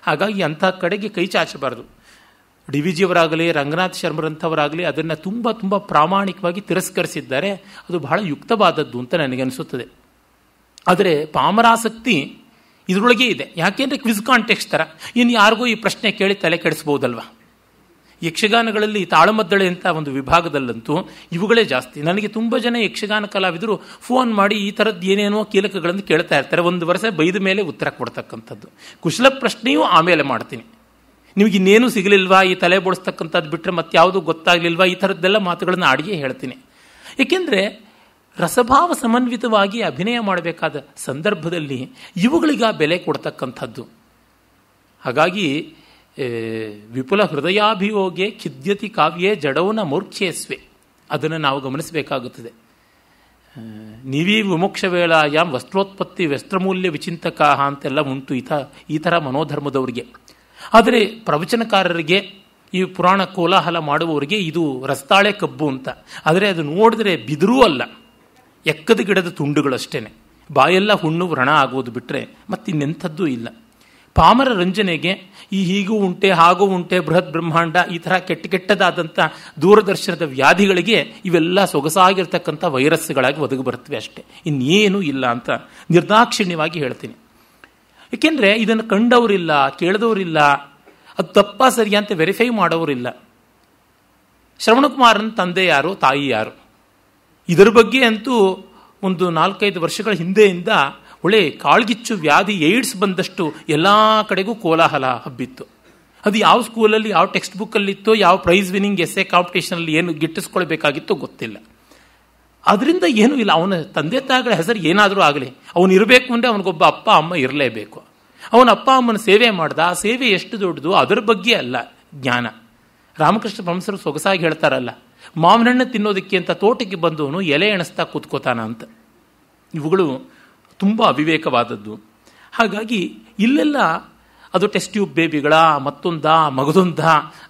ಹಾಗಾಗಿ ಅಂಥ ಕಡೆಗೆ ಕೈ ಚಾಚಬಾರದು. ಡಿ ವಿ ಜಿಯವರಾಗಲಿ, ರಂಗನಾಥ್ ಶರ್ಮರಂಥವರಾಗಲಿ ಅದನ್ನು ತುಂಬ ತುಂಬ ಪ್ರಾಮಾಣಿಕವಾಗಿ ತಿರಸ್ಕರಿಸಿದ್ದಾರೆ. ಅದು ಬಹಳ ಯುಕ್ತವಾದದ್ದು ಅಂತ ನನಗನ್ನಿಸುತ್ತದೆ. ಆದರೆ ಪಾಮರಾಸಕ್ತಿ ಇದರೊಳಗೆ ಇದೆ. ಯಾಕೆಂದರೆ ಕ್ವಿಜ್ ಕಾಂಟೆಕ್ಸ್ಟ್ ಥರ ಇನ್ನು ಯಾರಿಗೂ ಈ ಪ್ರಶ್ನೆ ಕೇಳಿ ತಲೆ ಕೆಡಿಸ್ಬೋದಲ್ವ. ಯಕ್ಷಗಾನಗಳಲ್ಲಿ ತಾಳಮದ್ದಳೆ ಅಂತ ಒಂದು ವಿಭಾಗದಲ್ಲಂತೂ ಇವುಗಳೇ ಜಾಸ್ತಿ. ನನಗೆ ತುಂಬ ಜನ ಯಕ್ಷಗಾನ ಕಲಾವಿದರು ಫೋನ್ ಮಾಡಿ ಈ ಥರದ್ದು ಏನೇನೋ ಕೀಲಕಗಳನ್ನು ಕೇಳ್ತಾ ಇರ್ತಾರೆ. ಒಂದು ವರ್ಷ ಬೈದ ಮೇಲೆ ಉತ್ತರ ಕೊಡ್ತಕ್ಕಂಥದ್ದು. ಕುಶಲ ಪ್ರಶ್ನೆಯೂ ಆಮೇಲೆ ಮಾಡ್ತೀನಿ. ನಿಮಗೆ ಇನ್ನೇನು ಸಿಗಲಿಲ್ವಾ, ಈ ತಲೆ ಬೋಳಿಸ್ತಕ್ಕಂಥದ್ದು ಬಿಟ್ಟರೆ ಮತ್ತೆ ಯಾವುದೂ ಗೊತ್ತಾಗಲಿಲ್ವಾ, ಈ ಥರದ್ದೆಲ್ಲ ಮಾತುಗಳನ್ನು ಅಡಿಗೆ ಹೇಳ್ತೀನಿ. ಏಕೆಂದರೆ ರಸಭಾವ ಸಮನ್ವಿತವಾಗಿ ಅಭಿನಯ ಮಾಡಬೇಕಾದ ಸಂದರ್ಭದಲ್ಲಿ ಇವುಗಳಿಗ ಬೆಲೆ ಕೊಡ್ತಕ್ಕಂಥದ್ದು. ಹಾಗಾಗಿ ವಿಪುಲ ಹೃದಯಾಭಿಯೋಗೆ ಖಿದ್ಯತಿ ಕಾವ್ಯೆ ಜಡೌನ ಮೂರ್ಖ್ಯೇಸ್ವೆ ಅದನ್ನು ನಾವು ಗಮನಿಸಬೇಕಾಗುತ್ತದೆ. ನೀವೀ ವಿಮೋಕ್ಷ ವೇಳಾಯಾಮ್ ವಸ್ತ್ರೋತ್ಪತ್ತಿ ವಸ್ತ್ರಮೂಲ್ಯ ವಿಚಿಂತಕ ಅಂತೆಲ್ಲ ಉಂಟು ಈ ಥರ ಮನೋಧರ್ಮದವರಿಗೆ. ಆದರೆ ಪ್ರವಚನಕಾರರಿಗೆ, ಈ ಪುರಾಣ ಕೋಲಾಹಲ ಮಾಡುವವರಿಗೆ ಇದು ರಸ್ತಾಳೆ ಕಬ್ಬು ಅಂತ. ಆದರೆ ಅದು ನೋಡಿದ್ರೆ ಬಿದಿರೂ ಅಲ್ಲ, ಎಕ್ಕದ ಗಿಡದ ತುಂಡುಗಳಷ್ಟೇ. ಬಾಯೆಲ್ಲ ಹುಣ್ಣು ವ್ರಣ ಆಗೋದು ಬಿಟ್ಟರೆ ಮತ್ತಿನ್ನೆಂಥದ್ದೂ ಇಲ್ಲ. ಪಾಮರ ರಂಜನೆಗೆ ಈ ಹೀಗೂ ಉಂಟೆ ಹಾಗೂ ಉಂಟೆ ಬೃಹತ್ ಬ್ರಹ್ಮಾಂಡ ಈ ಥರ ಕೆಟ್ಟದಾದಂಥ ದೂರದರ್ಶನದ ವ್ಯಾಧಿಗಳಿಗೆ ಇವೆಲ್ಲ ಸೊಗಸಾಗಿರ್ತಕ್ಕಂಥ ವೈರಸ್ಗಳಾಗಿ ಒದಗಿ ಬರ್ತವೆ ಅಷ್ಟೇ, ಇನ್ನೇನೂ ಇಲ್ಲ ಅಂತ ನಿರ್ದಾಕ್ಷಿಣ್ಯವಾಗಿ ಹೇಳ್ತೀನಿ. ಏಕೆಂದರೆ ಇದನ್ನು ಕಂಡವರಿಲ್ಲ, ಕೇಳಿದವರಿಲ್ಲ, ಅದು ತಪ್ಪಾ ಸರಿಯಾ ಅಂತ ವೆರಿಫೈ ಮಾಡೋರಿಲ್ಲ. ಶ್ರವಣಕುಮಾರನ ತಂದೆ ಯಾರು, ತಾಯಿ ಯಾರು, ಇದರ ಬಗ್ಗೆ ಅಂತೂ ಒಂದು 4-5 ವರ್ಷಗಳ ಹಿಂದೆಯಿಂದ ಒಳ್ಳೆ ಕಾಳ್ಗಿಚ್ಚು ವ್ಯಾಧಿ ಏಡ್ಸ್ ಬಂದಷ್ಟು ಎಲ್ಲ ಕಡೆಗೂ ಕೋಲಾಹಲ ಹಬ್ಬಿತ್ತು. ಅದು ಯಾವ ಸ್ಕೂಲಲ್ಲಿ, ಯಾವ ಟೆಕ್ಸ್ಟ್ ಬುಕ್ಕಲ್ಲಿತ್ತೋ, ಯಾವ ಪ್ರೈಸ್ ವಿನಿಂಗ್ ಎಸ್ಸೆ ಕಾಂಪಿಟೇಷನಲ್ಲಿ ಏನು ಗಿಟ್ಟಿಸ್ಕೊಳ್ಬೇಕಾಗಿತ್ತೋ ಗೊತ್ತಿಲ್ಲ. ಅದರಿಂದ ಏನೂ ಇಲ್ಲ. ಅವನ ತಂದೆ ತಾಯಿಗಳ ಹೆಸರು ಏನಾದರೂ ಆಗಲಿ, ಅವನು ಇರಬೇಕು ಅಂದರೆ ಅವನಿಗೊಬ್ಬ ಅಪ್ಪ ಅಮ್ಮ ಇರಲೇಬೇಕು. ಅವನ ಅಪ್ಪ ಅಮ್ಮನ ಸೇವೆ ಮಾಡ್ದ, ಆ ಸೇವೆ ಎಷ್ಟು ದೊಡ್ಡದು ಅದರ ಬಗ್ಗೆ ಅಲ್ಲ ಜ್ಞಾನ. ರಾಮಕೃಷ್ಣ ಪರಮಹಂಸರು ಸೊಗಸಾಗಿ ಹೇಳ್ತಾರಲ್ಲ, ಮಾವಿನ ಹಣ್ಣು ತಿನ್ನೋದಕ್ಕೆ ಅಂತ ತೋಟಕ್ಕೆ ಬಂದವನು ಎಲೆ ಎಣಿಸ್ತಾ ಕೂತ್ಕೋತಾನ ಅಂತ. ಇವುಗಳು ತುಂಬ ಅವಿವೇಕವಾದದ್ದು. ಹಾಗಾಗಿ ಇಲ್ಲೆಲ್ಲ ಅದು ಟೆಸ್ಟ್ ಟ್ಯೂಬ್ ಬೇಬಿಗಳ, ಮತ್ತೊಂದ ಮಗದೊಂದ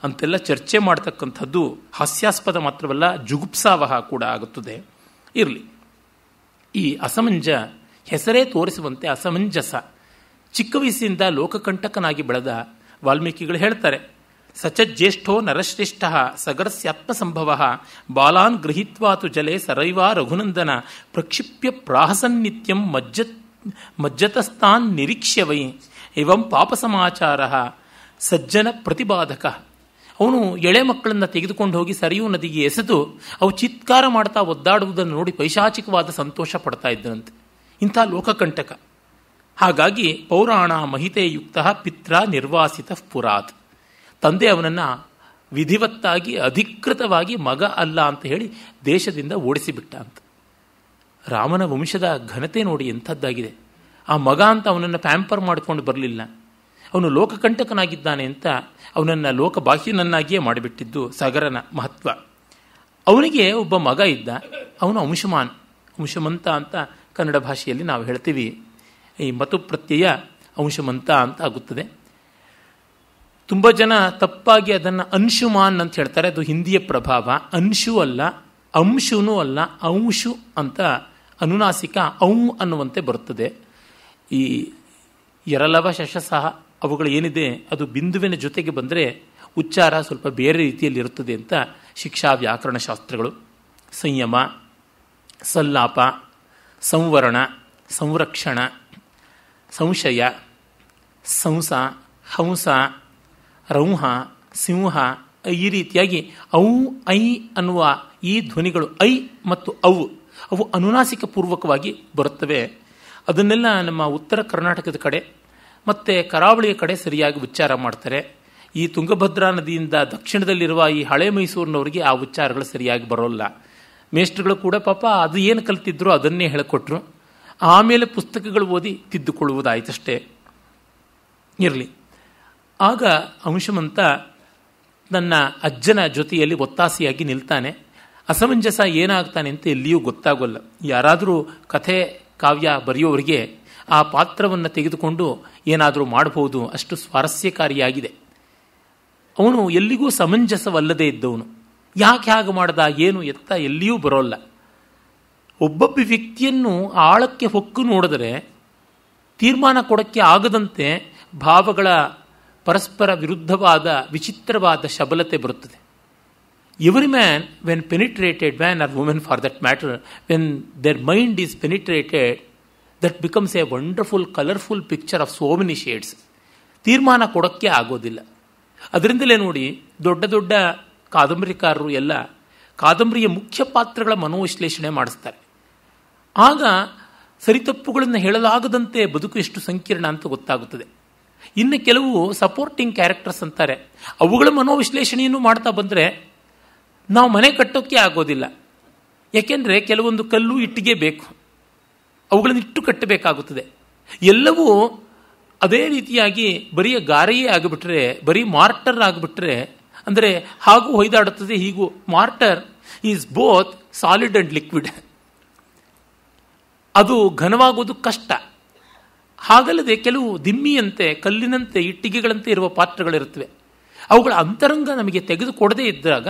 ಅಂತೆಲ್ಲ ಚರ್ಚೆ ಮಾಡ್ತಕ್ಕಂಥದ್ದು ಹಾಸ್ಯಾಸ್ಪದ ಮಾತ್ರವಲ್ಲ, ಜುಗುಪ್ಸಾವಹ ಕೂಡ ಆಗುತ್ತದೆ. ಇರಲಿ, ಈ ಅಸಮಂಜ ಹೆಸರೇ ತೋರಿಸುವಂತೆ ಅಸಮಂಜಸ ಚಿಕ್ಕ ವಯಸ್ಸಿನಿಂದ ಲೋಕಕಂಟಕನಾಗಿ ಬೆಳೆದ ವಾಲ್ಮೀಕಿಗಳು ಹೇಳ್ತಾರೆ, ಸಚ ಜ್ಯೇಷ್ಠೋ ನರಶ್ರೇಷ್ಠ ಸಗರಸ್ಯಾತ್ಮಸಂಭವ ಬಾಲಾನ್ ಗೃಹೀತ್ವಾತು ಜಲೆ ಸರೈವಾ ರಘುನಂದನ ಪ್ರಕ್ಷಿಪ್ಯ ಪ್ರಾಹಸನ್ನಿತ್ಯಂ ಮಜ್ಜತಸ್ತಾನ್ ನಿರೀಕ್ಷ್ಯ ವೈ ಇವಂ ಪಾಪ ಸಮಾಚಾರ ಸಜ್ಜನ ಪ್ರತಿಪಾದಕ. ಅವನು ಎಳೆ ಮಕ್ಕಳನ್ನು ತೆಗೆದುಕೊಂಡು ಹೋಗಿ ಸರಿಯೂ ನದಿಗೆ ಎಸೆದು ಅವು ಚಿತ್ಕಾರ ಮಾಡ್ತಾ ಒದ್ದಾಡುವುದನ್ನು ನೋಡಿ ಪೈಶಾಚಿಕವಾದ ಸಂತೋಷ ಪಡ್ತಾ ಇದ್ದನಂತೆ. ಇಂಥ ಲೋಕಕಂಟಕ. ಹಾಗಾಗಿ ಪೌರಾಣ ಮಹಿತೆ ಯುಕ್ತ ಪಿತ್ರ ನಿರ್ವಾಸಿತ ಪುರಾತ್. ತಂದೆ ಅವನನ್ನು ವಿಧಿವತ್ತಾಗಿ ಅಧಿಕೃತವಾಗಿ ಮಗ ಅಲ್ಲ ಅಂತ ಹೇಳಿ ದೇಶದಿಂದ ಓಡಿಸಿಬಿಟ್ಟ ಅಂತ. ರಾಮನ ವಂಶದ ಘನತೆ ನೋಡಿ ಎಂಥದ್ದಾಗಿದೆ. ಆ ಮಗ ಅಂತ ಅವನನ್ನು ಪ್ಯಾಂಪರ್ ಮಾಡಿಕೊಂಡು ಬರಲಿಲ್ಲ, ಅವನು ಲೋಕಕಂಟಕನಾಗಿದ್ದಾನೆ ಅಂತ ಅವನನ್ನು ಲೋಕಬಾಹ್ಯನನ್ನಾಗಿಯೇ ಮಾಡಿಬಿಟ್ಟಿದ್ದು ಸಗರನ ಮಹತ್ವ. ಅವನಿಗೆ ಒಬ್ಬ ಮಗ ಇದ್ದ, ಅವನು ಅಂಶುಮಂತ ಅಂತ ಕನ್ನಡ ಭಾಷೆಯಲ್ಲಿ ನಾವು ಹೇಳ್ತೀವಿ. ಈ ಮತು ಪ್ರತ್ಯಯ ಅಂಶುಮಂತ ಅಂತ ಆಗುತ್ತದೆ. ತುಂಬ ಜನ ತಪ್ಪಾಗಿ ಅದನ್ನು ಅಂಶುಮಾನ್ ಅಂತ ಹೇಳ್ತಾರೆ. ಅದು ಹಿಂದಿಯ ಪ್ರಭಾವ. ಅಂಶು ಅಲ್ಲ, ಅಂಶುನೂ ಅಲ್ಲ, ಅಂಶು ಅಂತ ಅನುನಾಸಿಕ ಅನ್ನುವಂತೆ ಬರುತ್ತದೆ. ಈ ಎರಲವ ಶಶಸಹ ಅವುಗಳು ಏನಿದೆ ಅದು ಬಿಂದುವಿನ ಜೊತೆಗೆ ಬಂದರೆ ಉಚ್ಚಾರ ಸ್ವಲ್ಪ ಬೇರೆ ರೀತಿಯಲ್ಲಿ ಇರುತ್ತದೆ ಅಂತ ಶಿಕ್ಷಾ ವ್ಯಾಕರಣ ಶಾಸ್ತ್ರಗಳು. ಸಂಯಮ, ಸಲ್ಲಾಪ, ಸಂವರಣ, ಸಂರಕ್ಷಣ, ಸಂಶಯ, ಸಂಸ, ಹಂಸ, ರೌಹ, ಸಿಂಹ, ಈ ರೀತಿಯಾಗಿ ಔ ಐ ಅನ್ನುವ ಈ ಧ್ವನಿಗಳು ಐ ಮತ್ತು ಅವು ಅನುನಾಸಿಕ ಪೂರ್ವಕವಾಗಿ ಬರುತ್ತವೆ. ಅದನ್ನೆಲ್ಲ ನಮ್ಮ ಉತ್ತರ ಕರ್ನಾಟಕದ ಕಡೆ ಮತ್ತು ಕರಾವಳಿಯ ಕಡೆ ಸರಿಯಾಗಿ ಉಚ್ಚಾರ ಮಾಡ್ತಾರೆ. ಈ ತುಂಗಭದ್ರಾ ನದಿಯಿಂದ ದಕ್ಷಿಣದಲ್ಲಿರುವ ಈ ಹಳೆ ಮೈಸೂರಿನವರಿಗೆ ಆ ಉಚ್ಚಾರಗಳು ಸರಿಯಾಗಿ ಬರೋಲ್ಲ. ಮೇಷ್ಟ್ರುಗಳು ಕೂಡ ಪಾಪ ಅದು ಏನು ಕಲ್ತಿದ್ರು ಅದನ್ನೇ ಹೇಳಿಕೊಟ್ರು. ಆಮೇಲೆ ಪುಸ್ತಕಗಳು ಓದಿ ತಿದ್ದುಕೊಳ್ಳುವುದಾಯ್ತಷ್ಟೇ. ಇರಲಿ, ಆಗ ಅಂಶುಮಂತ ನನ್ನ ಅಜ್ಜನ ಜೊತೆಯಲ್ಲಿ ಒತ್ತಾಸೆಯಾಗಿ ನಿಲ್ತಾನೆ. ಅಸಮಂಜಸ ಏನಾಗ್ತಾನೆ ಅಂತ ಎಲ್ಲಿಯೂ ಗೊತ್ತಾಗೋಲ್ಲ. ಯಾರಾದರೂ ಕಥೆ ಕಾವ್ಯ ಬರೆಯೋರಿಗೆ ಆ ಪಾತ್ರವನ್ನು ತೆಗೆದುಕೊಂಡು ಏನಾದರೂ ಮಾಡಬಹುದು, ಅಷ್ಟು ಸ್ವಾರಸ್ಯಕಾರಿಯಾಗಿದೆ. ಅವನು ಎಲ್ಲಿಗೂ ಸಮಂಜಸವಲ್ಲದೆ ಇದ್ದವನು. ಯಾಕೆ ಹಾಗೆ ಮಾಡ್ದ, ಏನು ಎತ್ತ ಎಲ್ಲಿಯೂ ಬರೋಲ್ಲ. ಒಬ್ಬೊಬ್ಬ ವ್ಯಕ್ತಿಯನ್ನು ಆಳಕ್ಕೆ ಹೊಕ್ಕು ನೋಡಿದರೆ ತೀರ್ಮಾನ ಕೊಡೋಕ್ಕೆ ಆಗದಂತೆ ಭಾವಗಳ ಪರಸ್ಪರ ವಿರುದ್ಧವಾದ ವಿಚಿತ್ರವಾದ ಶಬಲತೆ ಬರುತ್ತದೆ. Every man when penetrated, man or women for that matter, when their mind is penetrated, that becomes a wonderful colourful picture of so many shades. ತೀರ್ಮಾನ ಕೊಡೋಕ್ಕೆ ಆಗೋದಿಲ್ಲ. ಅದರಿಂದಲೇ ನೋಡಿ, ದೊಡ್ಡ ದೊಡ್ಡ ಕಾದಂಬರಿಕಾರರು ಎಲ್ಲ ಕಾದಂಬರಿಯ ಮುಖ್ಯ ಪಾತ್ರಗಳ ಮನೋವಿಶ್ಲೇಷಣೆ ಮಾಡಿಸ್ತಾರೆ. ಆಗ ಸರಿತಪ್ಪುಗಳನ್ನು ಹೇಳಲಾಗದಂತೆ ಬದುಕು ಎಷ್ಟು ಸಂಕೀರ್ಣ ಅಂತ ಗೊತ್ತಾಗುತ್ತದೆ. ಇನ್ನು ಕೆಲವು ಸಪೋರ್ಟಿಂಗ್ ಕ್ಯಾರೆಕ್ಟರ್ಸ್ ಅಂತಾರೆ, ಅವುಗಳ ಮನೋವಿಶ್ಲೇಷಣೆಯನ್ನು ಮಾಡ್ತಾ ಬಂದರೆ ನಾವು ಮನೆ ಕಟ್ಟೋಕ್ಕೆ ಆಗೋದಿಲ್ಲ. ಯಾಕೆಂದರೆ ಕೆಲವೊಂದು ಕಲ್ಲು ಇಟ್ಟಿಗೆ ಬೇಕು, ಅವುಗಳನ್ನು ಇಟ್ಟು ಕಟ್ಟಬೇಕಾಗುತ್ತದೆ. ಎಲ್ಲವೂ ಅದೇ ರೀತಿಯಾಗಿ ಬರೀ ಗಾರೆಯೇ ಆಗಿಬಿಟ್ರೆ, ಬರೀ ಮಾರ್ಟರ್ ಆಗಿಬಿಟ್ರೆ, ಅಂದರೆ ಹಾಗೂ ಹೊಯ್ದಾಡುತ್ತದೆ ಹೀಗೂ. Mortar is both solid and liquid. ಅದು ಘನವಾಗೋದು ಕಷ್ಟ. ಹಾಗಲ್ಲದೆ ಕೆಲವು ದಿಮ್ಮಿಯಂತೆ, ಕಲ್ಲಿನಂತೆ, ಇಟ್ಟಿಗೆಗಳಂತೆ ಇರುವ ಪಾತ್ರಗಳಿರುತ್ತವೆ. ಅವುಗಳ ಅಂತರಂಗ ನಮಗೆ ತೆಗೆದುಕೊಡದೇ ಇದ್ದಾಗ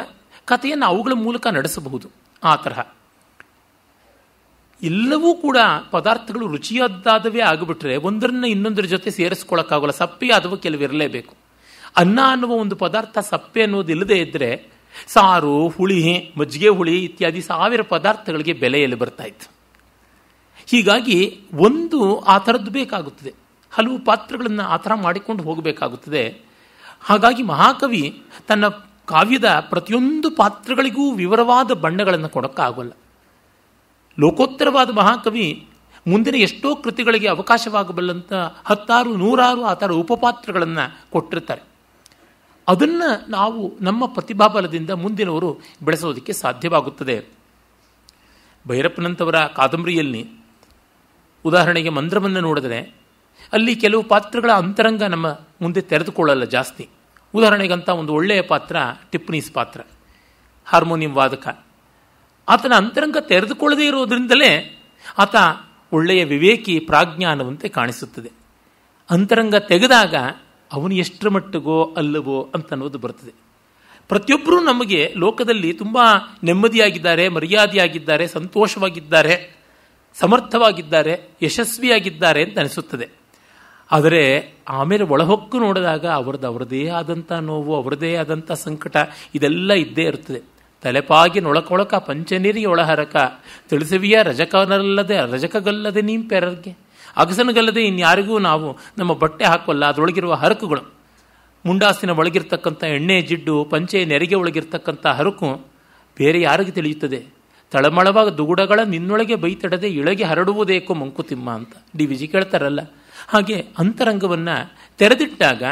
ಕಥೆಯನ್ನು ಅವುಗಳ ಮೂಲಕ ನಡೆಸಬಹುದು. ಆ ತರಹ ಎಲ್ಲವೂ ಕೂಡ ಪದಾರ್ಥಗಳು ರುಚಿಯಾದವೇ ಆಗಿಬಿಟ್ರೆ ಒಂದರನ್ನ ಇನ್ನೊಂದರ ಜೊತೆ ಸೇರಿಸ್ಕೊಳ್ಳೋಕ್ಕಾಗಲ್ಲ. ಸಪ್ಪೆ ಆದವು ಕೆಲವಿರಲೇಬೇಕು. ಅನ್ನ ಅನ್ನುವ ಒಂದು ಪದಾರ್ಥ ಸಪ್ಪೆ ಅನ್ನೋದು ಇಲ್ಲದೆ ಇದ್ದರೆ ಸಾರು, ಹುಳಿ, ಮಜ್ಜಿಗೆ ಹುಳಿ ಇತ್ಯಾದಿ 1000 ಪದಾರ್ಥಗಳಿಗೆ ಬೆಲೆಯಲ್ಲಿ ಬರ್ತಾ ಇತ್ತು. ಹೀಗಾಗಿ ಒಂದು ಆ ಥರದ್ದು ಬೇಕಾಗುತ್ತದೆ. ಹಲವು ಪಾತ್ರಗಳನ್ನು ಆ ಥರ ಮಾಡಿಕೊಂಡು ಹೋಗಬೇಕಾಗುತ್ತದೆ. ಹಾಗಾಗಿ ಮಹಾಕವಿ ತನ್ನ ಕಾವ್ಯದ ಪ್ರತಿಯೊಂದು ಪಾತ್ರಗಳಿಗೂ ವಿವರವಾದ ಬಣ್ಣಗಳನ್ನು ಕೊಡೋಕ್ಕಾಗಲ್ಲ. ಲೋಕೋತ್ತರವಾದ ಮಹಾಕವಿ ಮುಂದಿನ ಎಷ್ಟೋ ಕೃತಿಗಳಿಗೆ ಅವಕಾಶವಾಗಬಲ್ಲಂಥ 10, 100 ಆ ಥರ ಉಪಪಾತ್ರಗಳನ್ನು ಕೊಟ್ಟಿರ್ತಾರೆ. ಅದನ್ನು ನಾವು ನಮ್ಮ ಪ್ರತಿಭಾಬಲದಿಂದ ಮುಂದಿನವರು ಬೆಳೆಸೋದಕ್ಕೆ ಸಾಧ್ಯವಾಗುತ್ತದೆ. ಭೈರಪ್ಪನಂತವರ ಕಾದಂಬರಿಯಲ್ಲಿ ಉದಾಹರಣೆಗೆ ಮಂದ್ರವನ್ನು ನೋಡಿದರೆ ಅಲ್ಲಿ ಕೆಲವು ಪಾತ್ರಗಳ ಅಂತರಂಗ ನಮ್ಮ ಮುಂದೆ ತೆರೆದುಕೊಳ್ಳಲ್ಲ ಜಾಸ್ತಿ. ಉದಾಹರಣೆಗಂತ ಒಂದು ಒಳ್ಳೆಯ ಪಾತ್ರ ಟಿಪ್ಪಣೀಸ್ ಪಾತ್ರ, ಹಾರ್ಮೋನಿಯಂ ವಾದಕ. ಆತನ ಅಂತರಂಗ ತೆರೆದುಕೊಳ್ಳದೇ ಇರೋದ್ರಿಂದಲೇ ಆತ ಒಳ್ಳೆಯ ವಿವೇಕಿ, ಪ್ರಾಜ್ಞಾನವಂತೆ ಕಾಣಿಸುತ್ತದೆ. ಅಂತರಂಗ ತೆಗೆದಾಗ ಅವನು ಎಷ್ಟರ ಮಟ್ಟಿಗೋ ಅಲ್ಲವೋ ಅಂತನ್ನೋದು ಬರ್ತದೆ. ಪ್ರತಿಯೊಬ್ಬರೂ ನಮಗೆ ಲೋಕದಲ್ಲಿ ತುಂಬ ನೆಮ್ಮದಿಯಾಗಿದ್ದಾರೆ, ಮರ್ಯಾದೆಯಾಗಿದ್ದಾರೆ, ಸಂತೋಷವಾಗಿದ್ದಾರೆ, ಸಮರ್ಥವಾಗಿದ್ದಾರೆ, ಯಶಸ್ವಿಯಾಗಿದ್ದಾರೆ ಅಂತ ಅನಿಸುತ್ತದೆ. ಆದರೆ ಆಮೇಲೆ ಒಳಹೊಕ್ಕು ನೋಡಿದಾಗ ಅವರದೇ ಆದಂಥ ನೋವು, ಅವರದೇ ಆದಂಥ ಸಂಕಟ ಇದೆಲ್ಲ ಇದ್ದೇ ಇರ್ತದೆ. ತಲೆಪಾಗಿ ನೊಳಕೊಳಕ ಪಂಚನೀರಿ ಒಳಹರಕ ತಿಳಿಸುವಿಯ ರಜಕಗಲ್ಲದೆ ನೀಂಪೆರರ್ಗೆ, ಅಗಸನಗಲ್ಲದೆ ಇನ್ಯಾರಿಗೂ ನಾವು ನಮ್ಮ ಬಟ್ಟೆ ಹಾಕೋಲ್ಲ. ಅದರೊಳಗಿರುವ ಹರಕುಗಳು, ಮುಂಡಾಸಿನ ಒಳಗಿರ್ತಕ್ಕಂಥ ಎಣ್ಣೆ ಜಿಡ್ಡು, ಪಂಚೆ ನೆರಿಗೆ ಒಳಗಿರ್ತಕ್ಕಂಥ ಹರಕು ಬೇರೆ ಯಾರಿಗೆ ತಿಳಿಯುತ್ತದೆ? ತಳಮಳವಾಗ ದುಗುಡಗಳ ನಿನ್ನೊಳಗೆ ಬೈತಡದೆ ಇಳಗೆ ಹರಡುವುದೇಕೋ ಮಂಕುತಿಮ್ಮ ಅಂತ DVG ಕೇಳ್ತಾರಲ್ಲ. ಹಾಗೆ ಅಂತರಂಗವನ್ನು ತೆರೆದಿಟ್ಟಾಗ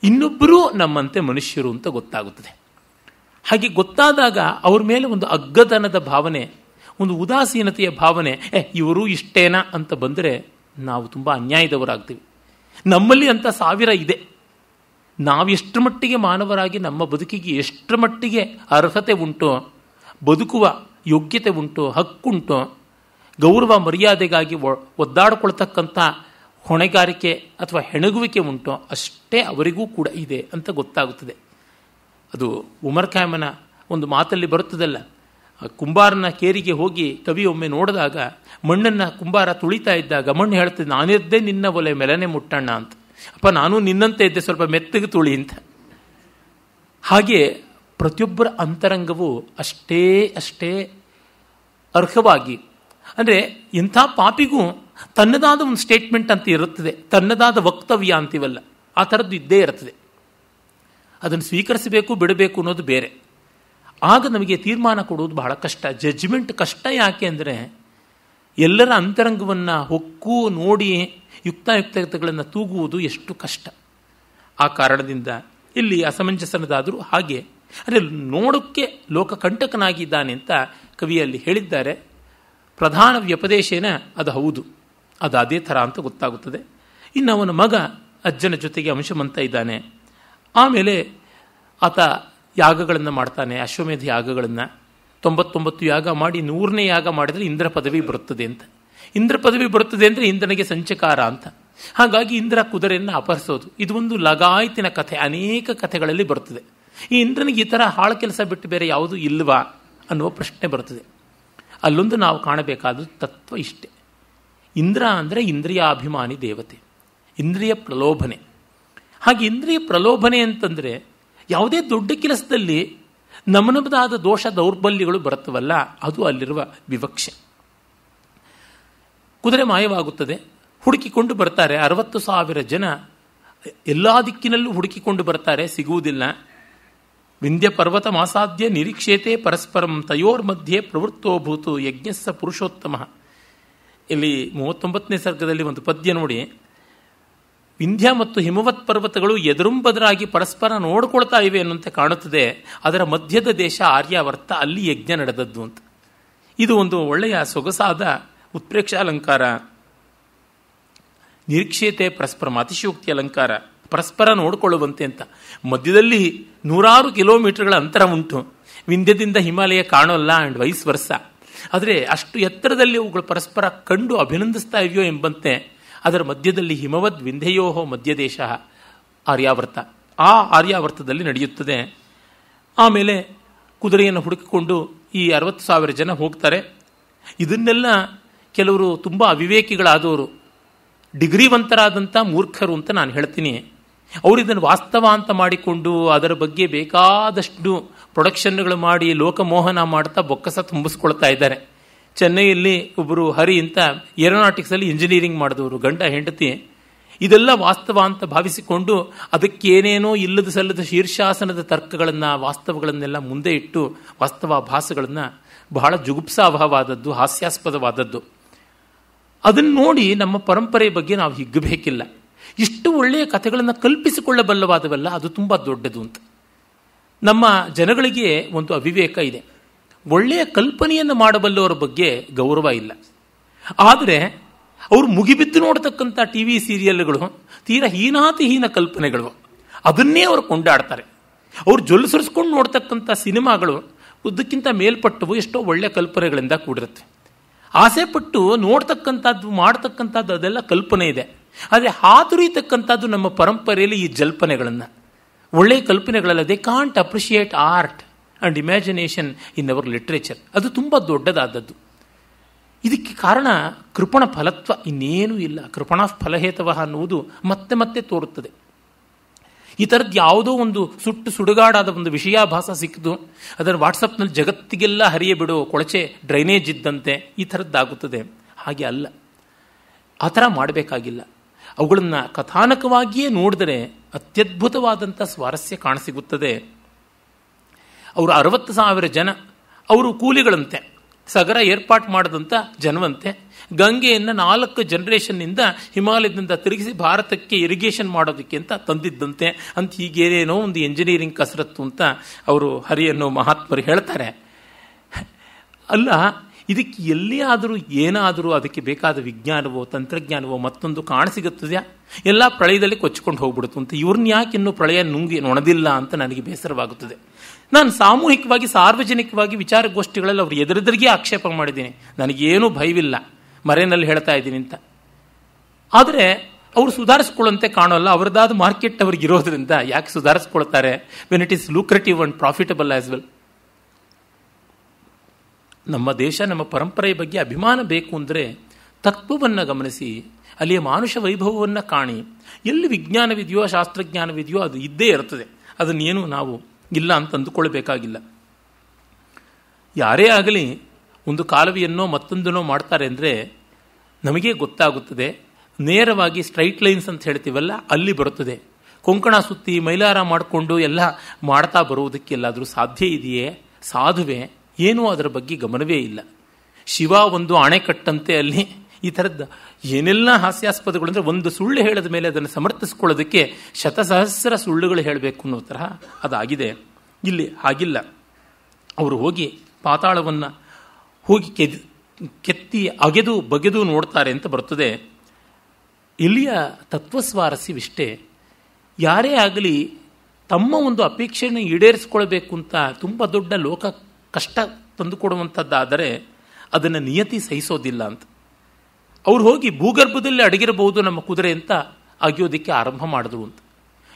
ಇನ್ನೊಬ್ಬರೂ ನಮ್ಮಂತೆ ಮನುಷ್ಯರು ಅಂತ ಗೊತ್ತಾಗುತ್ತದೆ. ಹಾಗೆ ಗೊತ್ತಾದಾಗ ಅವ್ರ ಮೇಲೆ ಒಂದು ಅಗ್ಗತನದ ಭಾವನೆ, ಒಂದು ಉದಾಸೀನತೆಯ ಭಾವನೆ, ಇವರು ಇಷ್ಟೇನಾ ಅಂತ ಬಂದರೆ ನಾವು ತುಂಬ ಅನ್ಯಾಯದವರಾಗ್ತೀವಿ. ನಮ್ಮಲ್ಲಿ ಅಂತ 1000 ಇದೆ. ನಾವು ಎಷ್ಟರ ಮಟ್ಟಿಗೆ ಮಾನವರಾಗಿ ನಮ್ಮ ಬದುಕಿಗೆ ಎಷ್ಟರ ಮಟ್ಟಿಗೆ ಅರ್ಹತೆ ಉಂಟೋ, ಬದುಕುವ ಯೋಗ್ಯತೆ ಉಂಟೋ, ಹಕ್ಕುಂಟೋ, ಗೌರವ ಮರ್ಯಾದೆಗಾಗಿ ಒದ್ದಾಡಿಕೊಳ್ತಕ್ಕಂಥ ಹೊಣೆಗಾರಿಕೆ ಅಥವಾ ಹೆಣಗುವಿಕೆ ಉಂಟೋ ಅಷ್ಟೇ ಅವರಿಗೂ ಕೂಡ ಇದೆ ಅಂತ ಗೊತ್ತಾಗುತ್ತದೆ. ಅದು ಉಮರ್ ಖಾಮನ ಒಂದು ಮಾತಲ್ಲಿ ಬರುತ್ತದಲ್ಲ, ಕುಂಬಾರನ ಕೇರಿಗೆ ಹೋಗಿ ಕವಿ ಒಮ್ಮೆ ನೋಡಿದಾಗ ಮಣ್ಣನ್ನು ಕುಂಬಾರ ತುಳಿತಾ ಇದ್ದಾಗ ಮಣ್ಣು ಹೇಳ್ತದೆ, ನಾನಿದ್ದೇ ನಿನ್ನ ಒಲೆ ಮೆಲನೆ ಮುಟ್ಟಣ್ಣ ಅಂತ. ಅಪ್ಪ, ನಾನು ನಿನ್ನಂತೆ ಇದ್ದೆ, ಸ್ವಲ್ಪ ಮೆತ್ತಗೆ ತುಳಿ ಅಂತ. ಹಾಗೆ ಪ್ರತಿಯೊಬ್ಬರ ಅಂತರಂಗವು ಅಷ್ಟೇ ಅರ್ಹವಾಗಿ, ಅಂದರೆ ಇಂಥ ಪಾಪಿಗೂ ತನ್ನದಾದ ಒಂದು ಸ್ಟೇಟ್ಮೆಂಟ್ ಅಂತ ಇರುತ್ತದೆ, ತನ್ನದಾದ ವಕ್ತವ್ಯ ಅಂತೀವಲ್ಲ, ಆ ಥರದ್ದು ಇದ್ದೇ ಇರ್ತದೆ. ಅದನ್ನು ಸ್ವೀಕರಿಸಬೇಕು ಬಿಡಬೇಕು ಅನ್ನೋದು ಬೇರೆ. ಆಗ ನಮಗೆ ತೀರ್ಮಾನ ಕೊಡುವುದು ಬಹಳ ಕಷ್ಟ. ಜಡ್ಜ್ಮೆಂಟ್ ಕಷ್ಟ. ಯಾಕೆ ಅಂದರೆ ಎಲ್ಲರ ಅಂತರಂಗವನ್ನು ಹೊಕ್ಕು ನೋಡಿ ಯುಕ್ತಾಯುಕ್ತತೆಗಳನ್ನು ತೂಗುವುದು ಎಷ್ಟು ಕಷ್ಟ. ಆ ಕಾರಣದಿಂದ ಇಲ್ಲಿ ಅಸಮಂಜಸನದಾದರೂ ಹಾಗೆ, ಅಂದರೆ ನೋಡೋಕ್ಕೆ ಲೋಕಕಂಟಕನಾಗಿದ್ದಾನೆ ಅಂತ ಕವಿಯಲ್ಲಿ ಹೇಳಿದ್ದಾರೆ. ಪ್ರಧಾನ ವ್ಯಪದೇಶೇನ ಅದು ಹೌದು, ಅದು ಅದೇ ಥರ ಅಂತ ಗೊತ್ತಾಗುತ್ತದೆ. ಇನ್ನು ಅವನ ಮಗ ಅಜ್ಜನ ಜೊತೆಗೆ ಅಂಶಮಂತ ಇದ್ದಾನೆ. ಆಮೇಲೆ ಆತ ಯಾಗಗಳನ್ನು ಮಾಡ್ತಾನೆ, ಅಶ್ವಮೇಧ ಯಾಗಗಳನ್ನು 99 ಯಾಗ ಮಾಡಿ 100ನೇ ಯಾಗ ಮಾಡಿದರೆ ಇಂದ್ರ ಪದವಿ ಬರುತ್ತದೆ ಅಂತ. ಇಂದ್ರ ಪದವಿ ಬರುತ್ತದೆ ಅಂದರೆ ಇಂದ್ರನಿಗೆ ಸಂಚಕಾರ ಅಂತ. ಹಾಗಾಗಿ ಇಂದ್ರ ಕುದುರೆಯನ್ನು ಅಪಹರಿಸೋದು, ಇದು ಒಂದು ಲಗಾಯತಿನ ಕಥೆ, ಅನೇಕ ಕಥೆಗಳಲ್ಲಿ ಬರುತ್ತದೆ. ಈ ಇಂದ್ರನಿಗೆ ಈ ಥರ ಹಾಳು ಕೆಲಸ ಬಿಟ್ಟು ಬೇರೆ ಯಾವುದೂ ಇಲ್ವಾ ಅನ್ನುವ ಪ್ರಶ್ನೆ ಬರುತ್ತದೆ. ಅಲ್ಲೊಂದು ನಾವು ಕಾಣಬೇಕಾದ ತತ್ವ ಇಷ್ಟೆ. ಇಂದ್ರ ಅಂದರೆ ಇಂದ್ರಿಯಾಭಿಮಾನಿ ದೇವತೆ, ಇಂದ್ರಿಯ ಪ್ರಲೋಭನೆ. ಹಾಗೆ ಇಂದ್ರಿಯ ಪ್ರಲೋಭನೆ ಅಂತಂದರೆ ಯಾವುದೇ ದೊಡ್ಡ ಕೆಲಸದಲ್ಲಿ ನಮ್ಮದಾದ ದೋಷ ದೌರ್ಬಲ್ಯಗಳು ಬರುತ್ತವಲ್ಲ, ಅದು ಅಲ್ಲಿರುವ ವಿವಕ್ಷೆ. ಕುದುರೆ ಮಾಯವಾಗುತ್ತದೆ, ಹುಡುಕಿಕೊಂಡು ಬರ್ತಾರೆ. 60,000 ಜನ ಎಲ್ಲ ದಿಕ್ಕಿನಲ್ಲೂ ಹುಡುಕಿಕೊಂಡು ಬರ್ತಾರೆ, ಸಿಗುವುದಿಲ್ಲ. ವಿಂಧ್ಯ ಪರ್ವತ ಮಾಸಾಧ್ಯ ನಿರೀಕ್ಷೇತೆ ಪರಸ್ಪರಂ ತಯೋರ್ ಮಧ್ಯೆ ಪ್ರವೃತ್ತೋಭೂತು ಯಜ್ಞಸ್ಸ ಪುರುಷೋತ್ತಮ. ಇಲ್ಲಿ 39ನೇ ಸರ್ಗದಲ್ಲಿ ಒಂದು ಪದ್ಯ ನೋಡಿ. ವಿಂಧ್ಯ ಮತ್ತು ಹಿಮವತ್ ಪರ್ವತಗಳು ಎದುರುಂಬದರಾಗಿ ಪರಸ್ಪರ ನೋಡ್ಕೊಳ್ತಾ ಇವೆ ಅನ್ನುವಂತೆ ಕಾಣುತ್ತದೆ. ಅದರ ಮಧ್ಯದ ದೇಶ ಆರ್ಯಾವರ್ತ, ಅಲ್ಲಿ ಯಜ್ಞ ನಡೆದದ್ದು ಅಂತ. ಇದು ಒಂದು ಒಳ್ಳೆಯ ಸೊಗಸಾದ ಉತ್ಪ್ರೇಕ್ಷಾಲಂಕಾರ. ನಿರೀಕ್ಷೇತೆ ಪರಸ್ಪರ ಅತಿಶಯೋಕ್ತಿ ಅಲಂಕಾರ, ಪರಸ್ಪರ ನೋಡಿಕೊಳ್ಳುವಂತೆ ಅಂತ. ಮಧ್ಯದಲ್ಲಿ 100 ಕಿಲೋಮೀಟರ್ಗಳ ಅಂತರ ಉಂಟು. ವಿಂಧ್ಯದಿಂದ ಹಿಮಾಲಯ ಕಾಣೋಲ್ಲ ಆ್ಯಂಡ್ ವೈಸ್ ವರ್ಸ. ಆದರೆ ಅಷ್ಟು ಎತ್ತರದಲ್ಲಿ ಅವುಗಳು ಪರಸ್ಪರ ಕಂಡು ಅಭಿನಂದಿಸ್ತಾ ಇವೆಯೋ ಎಂಬಂತೆ ಅದರ ಮಧ್ಯದಲ್ಲಿ ಹಿಮವದ್ ವಿಂಧ್ಯಯೋಹೋ ಮಧ್ಯದೇಶ ಆರ್ಯಾವರ್ತ, ಆ ಆರ್ಯಾವರ್ತದಲ್ಲಿ ನಡೆಯುತ್ತದೆ. ಆಮೇಲೆ ಕುದುರೆಯನ್ನು ಹುಡುಕಿಕೊಂಡು ಈ 60,000 ಜನ ಹೋಗ್ತಾರೆ. ಇದನ್ನೆಲ್ಲ ಕೆಲವರು ತುಂಬ ಅವಿವೇಕಿಗಳಾದವರು, ಡಿಗ್ರಿವಂತರಾದಂಥ ಮೂರ್ಖರು ಅಂತ ನಾನು ಹೇಳ್ತೀನಿ. ಅವರು ಇದನ್ನು ವಾಸ್ತವ ಅಂತ ಮಾಡಿಕೊಂಡು ಅದರ ಬಗ್ಗೆ ಬೇಕಾದಷ್ಟು ಪ್ರೊಡಕ್ಷನ್ಗಳು ಮಾಡಿ ಲೋಕಮೋಹನ ಮಾಡ್ತಾ ಬೊಕ್ಕಸ ತುಂಬಿಸ್ಕೊಳ್ತಾ ಇದ್ದಾರೆ. ಚೆನ್ನೈಯಲ್ಲಿ ಒಬ್ಬರು ಹರಿ ಅಂತ ಏರೋನಾಟಿಕ್ಸಲ್ಲಿ ಇಂಜಿನಿಯರಿಂಗ್ ಮಾಡಿದವರು, ಗಂಡ ಹೆಂಡತಿ, ಇದೆಲ್ಲ ವಾಸ್ತವ ಅಂತ ಭಾವಿಸಿಕೊಂಡು ಅದಕ್ಕೇನೇನೋ ಇಲ್ಲದ ಸಲ್ಲದ ಶೀರ್ಷಾಸನದ ತರ್ಕಗಳನ್ನು ವಾಸ್ತವಗಳನ್ನೆಲ್ಲ ಮುಂದೆ ಇಟ್ಟು ವಾಸ್ತವಾಭಾಸಗಳನ್ನು ಬಹಳ ಜುಗುಪ್ಸಾವಹವಾದದ್ದು, ಹಾಸ್ಯಾಸ್ಪದವಾದದ್ದು. ಅದನ್ನು ನೋಡಿ ನಮ್ಮ ಪರಂಪರೆ ಬಗ್ಗೆ ನಾವು ಹಿಗ್ಗಬೇಕಿಲ್ಲ. ಇಷ್ಟು ಒಳ್ಳೆಯ ಕಥೆಗಳನ್ನು ಕಲ್ಪಿಸಿಕೊಳ್ಳಬಲ್ಲವಾದವಲ್ಲ, ಅದು ತುಂಬ ದೊಡ್ಡದು ಅಂತ. ನಮ್ಮ ಜನಗಳಿಗೆ ಒಂದು ಅವಿವೇಕ ಇದೆ. ಒಳ್ಳೆಯ ಕಲ್ಪನೆಯನ್ನು ಮಾಡಬಲ್ಲವರ ಬಗ್ಗೆ ಗೌರವ ಇಲ್ಲ. ಆದರೆ ಅವರು ಮುಗಿಬಿದ್ದು ನೋಡ್ತಕ್ಕಂಥ ಟಿ ವಿ ಸೀರಿಯಲ್ಗಳು ತೀರಾ ಹೀನಾತಿಹೀನ ಕಲ್ಪನೆಗಳು, ಅದನ್ನೇ ಅವರು ಕೊಂಡಾಡ್ತಾರೆ. ಅವರು ಜೊಲ್ಸುರಿಸ್ಕೊಂಡು ನೋಡ್ತಕ್ಕಂಥ ಸಿನಿಮಾಗಳು ಉದ್ದಕ್ಕಿಂತ ಮೇಲ್ಪಟ್ಟವು, ಎಷ್ಟೋ ಒಳ್ಳೆಯ ಕಲ್ಪನೆಗಳಿಂದ ಕೂಡಿರುತ್ತೆ. ಆಸೆಪಟ್ಟು ನೋಡ್ತಕ್ಕಂಥದ್ದು ಮಾಡ್ತಕ್ಕಂಥದ್ದು ಅದೆಲ್ಲ ಕಲ್ಪನೆ ಇದೆ. ಆದರೆ ಹಾತುರಿಯತಕ್ಕಂಥದ್ದು ನಮ್ಮ ಪರಂಪರೆಯಲ್ಲಿ ಈ ಜಲ್ಪನೆಗಳನ್ನು, ಒಳ್ಳೆಯ ಕಲ್ಪನೆಗಳಲ್ಲ. They can't appreciate art and imagination in our literature. ಅದು ತುಂಬ ದೊಡ್ಡದಾದದ್ದು. ಇದಕ್ಕೆ ಕಾರಣ ಕೃಪಣ ಫಲತ್ವ, ಇನ್ನೇನೂ ಇಲ್ಲ. ಕೃಪಣ ಫಲಹೇತವ ಅನ್ನುವುದು ಮತ್ತೆ ಮತ್ತೆ ತೋರುತ್ತದೆ. ಈ ಥರದ್ದು ಯಾವುದೋ ಒಂದು ಸುಡುಗಾಡಾದ ಒಂದು ವಿಷಯಾಭಾಸ ಸಿಕ್ಕಿತು, ಅದನ್ನು ವಾಟ್ಸಪ್ನಲ್ಲಿ ಜಗತ್ತಿಗೆಲ್ಲ ಹರಿಯ ಬಿಡೋ ಕೊಳಚೆ ಡ್ರೈನೇಜ್ ಇದ್ದಂತೆ ಈ ಥರದ್ದಾಗುತ್ತದೆ. ಹಾಗೆ ಅಲ್ಲ, ಆ ಥರ ಮಾಡಬೇಕಾಗಿಲ್ಲ. ಅವುಗಳನ್ನು ಕಥಾನಕವಾಗಿಯೇ ನೋಡಿದರೆ ಅತ್ಯದ್ಭುತವಾದಂಥ ಸ್ವಾರಸ್ಯ ಕಾಣಸಿಗುತ್ತದೆ. ಅವರು 60,000 ಜನ, ಅವರು ಕೂಲಿಗಳಂತೆ, ಸಗರ ಏರ್ಪಾಟ್ ಮಾಡಿದಂಥ ಜನವಂತೆ. ಗಂಗೆಯನ್ನು 4 ಜನರೇಷನ್ನಿಂದ ಹಿಮಾಲಯದಿಂದ ತಿರುಗಿಸಿ ಭಾರತಕ್ಕೆ ಇರಿಗೇಷನ್ ಮಾಡೋದಕ್ಕೆ ಅಂತ ತಂದಿದ್ದಂತೆ ಅಂತ ಹೀಗೇನೇನೋ ಒಂದು ಎಂಜಿನಿಯರಿಂಗ್ ಕಸರತ್ತು ಅಂತ ಅವರು ಹರಿಯನ್ನು ಮಹಾತ್ಮರು ಹೇಳ್ತಾರೆ. ಅಲ್ಲ, ಇದಕ್ಕೆ ಎಲ್ಲಿ ಆದರೂ ಏನಾದರೂ ಅದಕ್ಕೆ ಬೇಕಾದ ವಿಜ್ಞಾನವೋ ತಂತ್ರಜ್ಞಾನವೋ ಮತ್ತೊಂದು ಕಾಣಸಿಗುತ್ತದೆಯಾ? ಎಲ್ಲ ಪ್ರಳಯದಲ್ಲಿ ಕೊಚ್ಚಿಕೊಂಡು ಹೋಗ್ಬಿಡುತ್ತೆ ಅಂತ. ಇವ್ರನ್ನ ಯಾಕೆ ಇನ್ನೂ ಪ್ರಳಯ ನುಂಗಿ ನೊಣದಿಲ್ಲ ಅಂತ ನನಗೆ ಬೇಸರವಾಗುತ್ತದೆ. ನಾನು ಸಾಮೂಹಿಕವಾಗಿ ಸಾರ್ವಜನಿಕವಾಗಿ ವಿಚಾರಗೋಷ್ಠಿಗಳಲ್ಲಿ ಅವ್ರು ಎದುರೆದುರಿಗೆ ಆಕ್ಷೇಪ ಮಾಡಿದ್ದೀನಿ. ನನಗೇನೂ ಭಯವಿಲ್ಲ, ಮರೆಯಲ್ಲಿ ಹೇಳ್ತಾ ಇದ್ದೀನಿ ಅಂತ. ಆದರೆ ಅವರು ಸುಧಾರಿಸ್ಕೊಳ್ಳುವಂತೆ ಕಾಣೋಲ್ಲ. ಅವರದಾದ ಮಾರ್ಕೆಟ್ ಅವ್ರಿಗಿರೋದ್ರಿಂದ ಯಾಕೆ ಸುಧಾರಿಸ್ಕೊಳ್ತಾರೆ? When it is lucrative and profitable as well. ನಮ್ಮ ದೇಶ, ನಮ್ಮ ಪರಂಪರೆಯ ಬಗ್ಗೆ ಅಭಿಮಾನ ಬೇಕು ಅಂದರೆ ತತ್ವವನ್ನು ಗಮನಿಸಿ, ಅಲ್ಲಿಯ ಮಾನುಷ ವೈಭವವನ್ನು ಕಾಣಿ. ಎಲ್ಲಿ ವಿಜ್ಞಾನವಿದೆಯೋ ಶಾಸ್ತ್ರಜ್ಞಾನವಿದೆಯೋ ಅದು ಇದ್ದೇ ಇರ್ತದೆ. ಅದನ್ನೇನು ನಾವು ಇಲ್ಲ ಅಂತ ಅಂದುಕೊಳ್ಬೇಕಾಗಿಲ್ಲ. ಯಾರೇ ಆಗಲಿ ಒಂದು ಕಾಲುವೆಯನ್ನೋ ಮತ್ತೊಂದನ್ನೋ ಮಾಡ್ತಾರೆ ಅಂದರೆ ನಮಗೇ ಗೊತ್ತಾಗುತ್ತದೆ. ನೇರವಾಗಿ ಸ್ಟ್ರೈಟ್ ಲೈನ್ಸ್ ಅಂತ ಹೇಳ್ತೀವಲ್ಲ, ಅಲ್ಲಿ ಬರುತ್ತದೆ. ಕೊಂಕಣ ಸುತ್ತಿ ಮೈಲಾರ ಮಾಡಿಕೊಂಡು ಎಲ್ಲ ಮಾಡ್ತಾ ಬರುವುದಕ್ಕೆಲ್ಲಾದರೂ ಸಾಧ್ಯ ಇದೆಯೇ? ಸಾಧುವೆ? ಏನೂ ಅದರ ಬಗ್ಗೆ ಗಮನವೇ ಇಲ್ಲ. ಶಿವ ಒಂದು ಅಣೆಕಟ್ಟಂತೆ ಅಲ್ಲಿ ಈ ಥರದ್ದು ಏನೆಲ್ಲ ಹಾಸ್ಯಾಸ್ಪದಗಳು ಅಂದರೆ, ಒಂದು ಸುಳ್ಳು ಹೇಳಿದ ಮೇಲೆ ಅದನ್ನು ಸಮರ್ಥಿಸ್ಕೊಳ್ಳೋದಕ್ಕೆ ಶತಸಹಸ್ರ ಸುಳ್ಳುಗಳು ಹೇಳಬೇಕು ಅನ್ನೋ ತರಹ ಅದಾಗಿದೆ. ಇಲ್ಲಿ ಹಾಗಿಲ್ಲ. ಅವರು ಹೋಗಿ ಪಾತಾಳವನ್ನು ಹೋಗಿ ಕೆತ್ತಿ ಅಗೆದು ಬಗೆದು ನೋಡ್ತಾರೆ ಅಂತ ಬರ್ತದೆ. ಇಲ್ಲಿಯ ತತ್ವಸ್ವಾರಸ್ಯವಿಷ್ಟೇ. ಯಾರೇ ಆಗಲಿ ತಮ್ಮ ಒಂದು ಅಪೇಕ್ಷೆಯನ್ನು ಈಡೇರಿಸಿಕೊಳ್ಬೇಕು ಅಂತ ತುಂಬ ದೊಡ್ಡ ಲೋಕ ಕಷ್ಟ ತಂದುಕೊಡುವಂಥದ್ದಾದರೆ ಅದನ್ನು ನಿಯತಿ ಸಹಿಸೋದಿಲ್ಲ ಅಂತ. ಅವ್ರು ಹೋಗಿ ಭೂಗರ್ಭದಲ್ಲಿ ಅಡಗಿರಬಹುದು ನಮ್ಮ ಕುದುರೆ ಅಂತ ಅಗಿಯೋದಕ್ಕೆ ಆರಂಭ ಮಾಡಿದ್ರು ಅಂತ.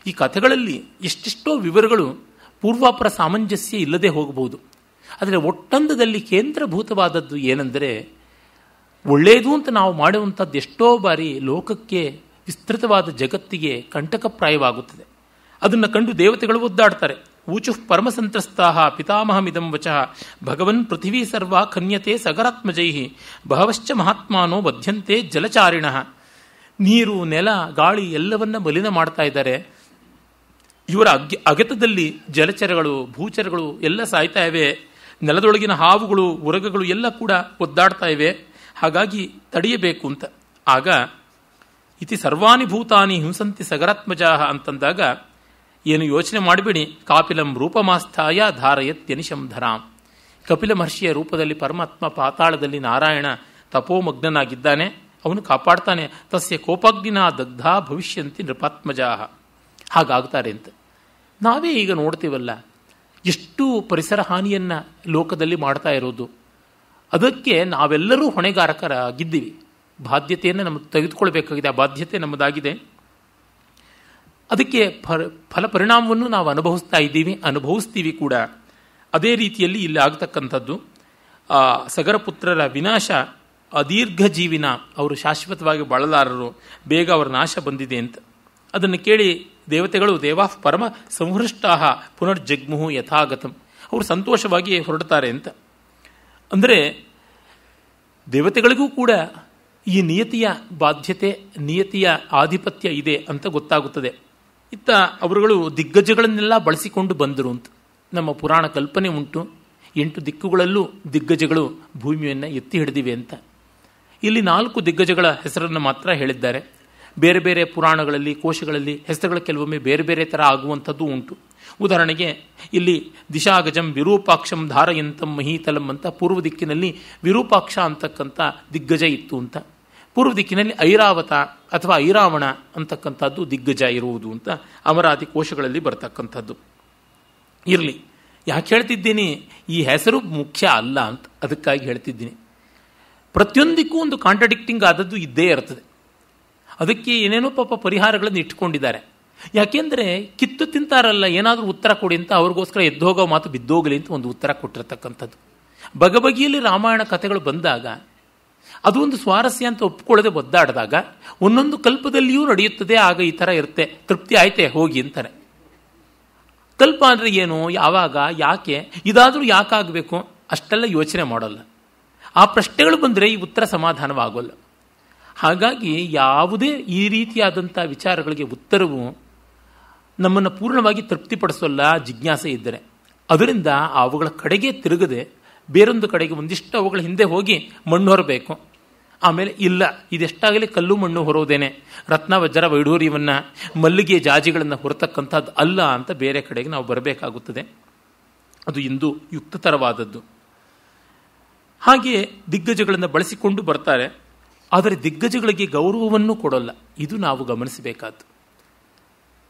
ಈ ಕಥೆಗಳಲ್ಲಿ ಎಷ್ಟೆಷ್ಟೋ ವಿವರಗಳು ಪೂರ್ವಾಪರ ಸಾಮಂಜಸ್ಯ ಇಲ್ಲದೆ ಹೋಗಬಹುದು. ಆದರೆ ಒಟ್ಟಂದದಲ್ಲಿ ಕೇಂದ್ರಭೂತವಾದದ್ದು ಏನೆಂದರೆ, ಒಳ್ಳೆಯದು ಅಂತ ನಾವು ಮಾಡುವಂಥದ್ದು ಎಷ್ಟೋ ಬಾರಿ ಲೋಕಕ್ಕೆ, ವಿಸ್ತೃತವಾದ ಜಗತ್ತಿಗೆ ಕಂಟಕಪ್ರಾಯವಾಗುತ್ತದೆ. ಅದನ್ನು ಕಂಡು ದೇವತೆಗಳು ಒದ್ದಾಡ್ತಾರೆ. ಊಚುಃ ಪರಮಸಂತ್ರಸ್ತಾಹ ಪಿತಾಮಹಮಿದಂ ವಚಃ ಭಗವನ್ ಪೃಥಿವೀ ಸರ್ವ ಖನ್ಯತೆ ಸಗರಾತ್ಮಜೈ ಬಹವಶ್ಚ ಮಹಾತ್ಮಾನೋ ಬಧ್ಯಂತೆ ಜಲಚಾರಿಣಃ. ನೀರು, ನೆಲ, ಗಾಳಿ ಎಲ್ಲವನ್ನ ಮಲಿನ ಮಾಡ್ತಾ ಇದ್ದಾರೆ. ಇವರ ಅಗತದಲ್ಲಿ ಜಲಚರಗಳು, ಭೂಚರಗಳು ಎಲ್ಲ ಸಾಯ್ತಾ ಇವೆ. ನೆಲದೊಳಗಿನ ಹಾವುಗಳು, ಉರಗಗಳು ಎಲ್ಲ ಕೂಡ ಒದ್ದಾಡ್ತಾ ಇವೆ. ಹಾಗಾಗಿ ತಡೆಯಬೇಕು ಅಂತ. ಆಗ ಇತಿ ಸರ್ವಾಣಿ ಭೂತಾನಿ ಹಿಂಸಂತಿ ಸಗರಾತ್ಮಜಾಹ ಅಂತಂದಾಗ ಏನು ಯೋಚನೆ ಮಾಡಬೇಡಿ. ಕಾಪಿಲಂ ರೂಪಮಾಸ್ಥಾಯ ಧಾರಯತ್ಯನಿಶಂ ಧರಾಂ. ಕಪಿಲ ಮಹರ್ಷಿಯ ರೂಪದಲ್ಲಿ ಪರಮಾತ್ಮ ಪಾತಾಳದಲ್ಲಿ ನಾರಾಯಣ ತಪೋಮಗ್ನಾಗಿದ್ದಾನೆ, ಅವನು ಕಾಪಾಡ್ತಾನೆ. ತಸ್ಯ ಕೋಪಾಗ್ನಿನ ದಗ್ಧ ಭವಿಷ್ಯಂತಿ ನೃಪಾತ್ಮಜಾಹ. ಹಾಗಾಗ್ತಾರೆ ಅಂತ ನಾವೇ ಈಗ ನೋಡ್ತೀವಲ್ಲ, ಎಷ್ಟು ಪರಿಸರ ಹಾನಿಯನ್ನು ಲೋಕದಲ್ಲಿ ಮಾಡ್ತಾ ಇರೋದು. ಅದಕ್ಕೆ ನಾವೆಲ್ಲರೂ ಹೊಣೆಗಾರಕರಾಗಿದ್ದೀವಿ. ಬಾಧ್ಯತೆಯನ್ನು ನಮಗೆ ತೆಗೆದುಕೊಳ್ಬೇಕಾಗಿದೆ. ಆ ಬಾಧ್ಯತೆ ನಮ್ಮದಾಗಿದೆ. ಅದಕ್ಕೆ ಫಲ ಪರಿಣಾಮವನ್ನು ನಾವು ಅನುಭವಿಸ್ತೀವಿ ಕೂಡ. ಅದೇ ರೀತಿಯಲ್ಲಿ ಇಲ್ಲಿ ಆಗ್ತಕ್ಕಂಥದ್ದು ಸಗರಪುತ್ರರ ವಿನಾಶ. ಅದೀರ್ಘ ಜೀವಿನ, ಅವರು ಶಾಶ್ವತವಾಗಿ ಬಾಳಲಾರರು, ಬೇಗ ಅವರ ನಾಶ ಬಂದಿದೆ ಅಂತ. ಅದನ್ನು ಕೇಳಿ ದೇವತೆಗಳು ದೇವಾಃ ಪರಮ ಸಂಹೃಷ್ಟಾಹ ಪುನರ್ಜಗ್ಮುಹು ಯಥಾಗತಂ. ಅವರು ಸಂತೋಷವಾಗಿ ಹೊರಡ್ತಾರೆ ಅಂತ. ಅಂದರೆ ದೇವತೆಗಳಿಗೂ ಕೂಡ ಈ ನಿಯತಿಯ ಬಾಧ್ಯತೆ, ನಿಯತಿಯ ಆಧಿಪತ್ಯ ಇದೆ ಅಂತ ಗೊತ್ತಾಗುತ್ತದೆ. ಇತ್ತ ಅವರುಗಳು ದಿಗ್ಗಜಗಳನ್ನೆಲ್ಲ ಬಳಸಿಕೊಂಡು ಬಂದರು ಅಂತ ನಮ್ಮ ಪುರಾಣ ಕಲ್ಪನೆ ಉಂಟು. 8 ದಿಕ್ಕುಗಳಲ್ಲೂ ದಿಗ್ಗಜಗಳು ಭೂಮಿಯನ್ನು ಎತ್ತಿ ಹಿಡಿದಿವೆ ಅಂತ. ಇಲ್ಲಿ 4 ದಿಗ್ಗಜಗಳ ಹೆಸರನ್ನು ಮಾತ್ರ ಹೇಳಿದ್ದಾರೆ. ಬೇರೆ ಬೇರೆ ಪುರಾಣಗಳಲ್ಲಿ, ಕೋಶಗಳಲ್ಲಿ ಹೆಸರುಗಳು ಕೆಲವೊಮ್ಮೆ ಬೇರೆ ಬೇರೆ ಥರ ಆಗುವಂಥದ್ದು ಉಂಟು. ಉದಾಹರಣೆಗೆ ಇಲ್ಲಿ ದಿಶಾಗಜಂ ವಿರೂಪಾಕ್ಷಂ ಧಾರಯಂತಂ ಮಹೀತಲಂ ಅಂತ ಪೂರ್ವ ದಿಕ್ಕಿನಲ್ಲಿ ವಿರೂಪಾಕ್ಷ ಅಂತಕ್ಕಂಥ ದಿಗ್ಗಜ ಇತ್ತು ಅಂತ. ಪೂರ್ವ ದಿಕ್ಕಿನಲ್ಲಿ ಐರಾವತ ಅಥವಾ ಐರಾವಣ ಅಂತಕ್ಕಂಥದ್ದು ದಿಗ್ಗಜ ಇರುವುದು ಅಂತ ಅಮರಾದಿ ಕೋಶಗಳಲ್ಲಿ ಬರ್ತಕ್ಕಂಥದ್ದು. ಇರಲಿ, ಯಾಕೆ ಹೇಳ್ತಿದ್ದೀನಿ, ಈ ಹೆಸರು ಮುಖ್ಯ ಅಲ್ಲ ಅಂತ ಅದಕ್ಕಾಗಿ ಹೇಳ್ತಿದ್ದೀನಿ. ಪ್ರತಿಯೊಂದಕ್ಕೂ ಒಂದು ಕಾಂಟ್ರಡಿಕ್ಟಿಂಗ್ ಆದದ್ದು ಇದ್ದೇ ಇರ್ತದೆ. ಅದಕ್ಕೆ ಏನೇನೋ ಪಾಪ ಪರಿಹಾರಗಳನ್ನು ಇಟ್ಕೊಂಡಿದ್ದಾರೆ. ಯಾಕೆಂದರೆ ಕಿತ್ತು ತಿಂತಾರಲ್ಲ, ಏನಾದರೂ ಉತ್ತರ ಕೊಡಿ ಅಂತ ಅವ್ರಿಗೋಸ್ಕರ ಎದ್ದೋಗೋ ಮಾತು ಬಿದ್ದೋಗಲಿ ಅಂತ ಒಂದು ಉತ್ತರ ಕೊಟ್ಟಿರತಕ್ಕಂಥದ್ದು. ಬಗೆಬಗೆಯಲ್ಲಿ ರಾಮಾಯಣ ಕಥೆಗಳು ಬಂದಾಗ ಅದು ಒಂದು ಸ್ವಾರಸ್ಯ ಅಂತ ಒಪ್ಕೊಳ್ಳದೆ ಒದ್ದಾಡಿದಾಗ ಒಂದೊಂದು ಕಲ್ಪದಲ್ಲಿಯೂ ನಡೆಯುತ್ತದೆ. ಆಗ ಈ ಥರ ಇರುತ್ತೆ, ತೃಪ್ತಿ ಆಯ್ತೆ ಹೋಗಿ ಅಂತಾರೆ. ಕಲ್ಪ ಅಂದರೆ ಏನು, ಯಾವಾಗ, ಯಾಕೆ, ಇದಾದರೂ ಯಾಕಾಗಬೇಕು ಅಷ್ಟೆಲ್ಲ ಯೋಚನೆ ಮಾಡೋಲ್ಲ. ಆ ಪ್ರಶ್ನೆಗಳು ಬಂದರೆ ಈ ಉತ್ತರ ಸಮಾಧಾನವಾಗೋಲ್ಲ. ಹಾಗಾಗಿ ಯಾವುದೇ ಈ ರೀತಿಯಾದಂಥ ವಿಚಾರಗಳಿಗೆ ಉತ್ತರವು ನಮ್ಮನ್ನು ಪೂರ್ಣವಾಗಿ ತೃಪ್ತಿಪಡಿಸೋಲ್ಲ ಜಿಜ್ಞಾಸೆ ಇದ್ದರೆ. ಅದರಿಂದ ಅವುಗಳ ಕಡೆಗೆ ತಿರುಗದೆ ಬೇರೊಂದು ಕಡೆಗೆ ಒಂದಿಷ್ಟು ಅವುಗಳ ಹಿಂದೆ ಹೋಗಿ ಮಣ್ಣು ಹೊರಬೇಕು. ಆಮೇಲೆ ಇಲ್ಲ, ಇದೆಷ್ಟಾಗಲಿ ಕಲ್ಲು ಮಣ್ಣು ಹೊರೋದೇನೆ, ರತ್ನ ವಜ್ರ ವೈಢೂರ್ಯವನ್ನು, ಮಲ್ಲಿಗೆ ಜಾಜಿಗಳನ್ನು ಹೊರತಕ್ಕಂಥದ್ದು ಅಲ್ಲ ಅಂತ ಬೇರೆ ಕಡೆಗೆ ನಾವು ಬರಬೇಕಾಗುತ್ತದೆ. ಅದು ಇಂದು ಯುಕ್ತತರವಾದದ್ದು. ಹಾಗೆ ದಿಗ್ಗಜಗಳನ್ನು ಬಳಸಿಕೊಂಡು ಬರ್ತಾರೆ. ಆದರೆ ದಿಗ್ಗಜಗಳಿಗೆ ಗೌರವವನ್ನು ಕೊಡೋಲ್ಲ. ಇದು ನಾವು ಗಮನಿಸಬೇಕಾದ್ದು.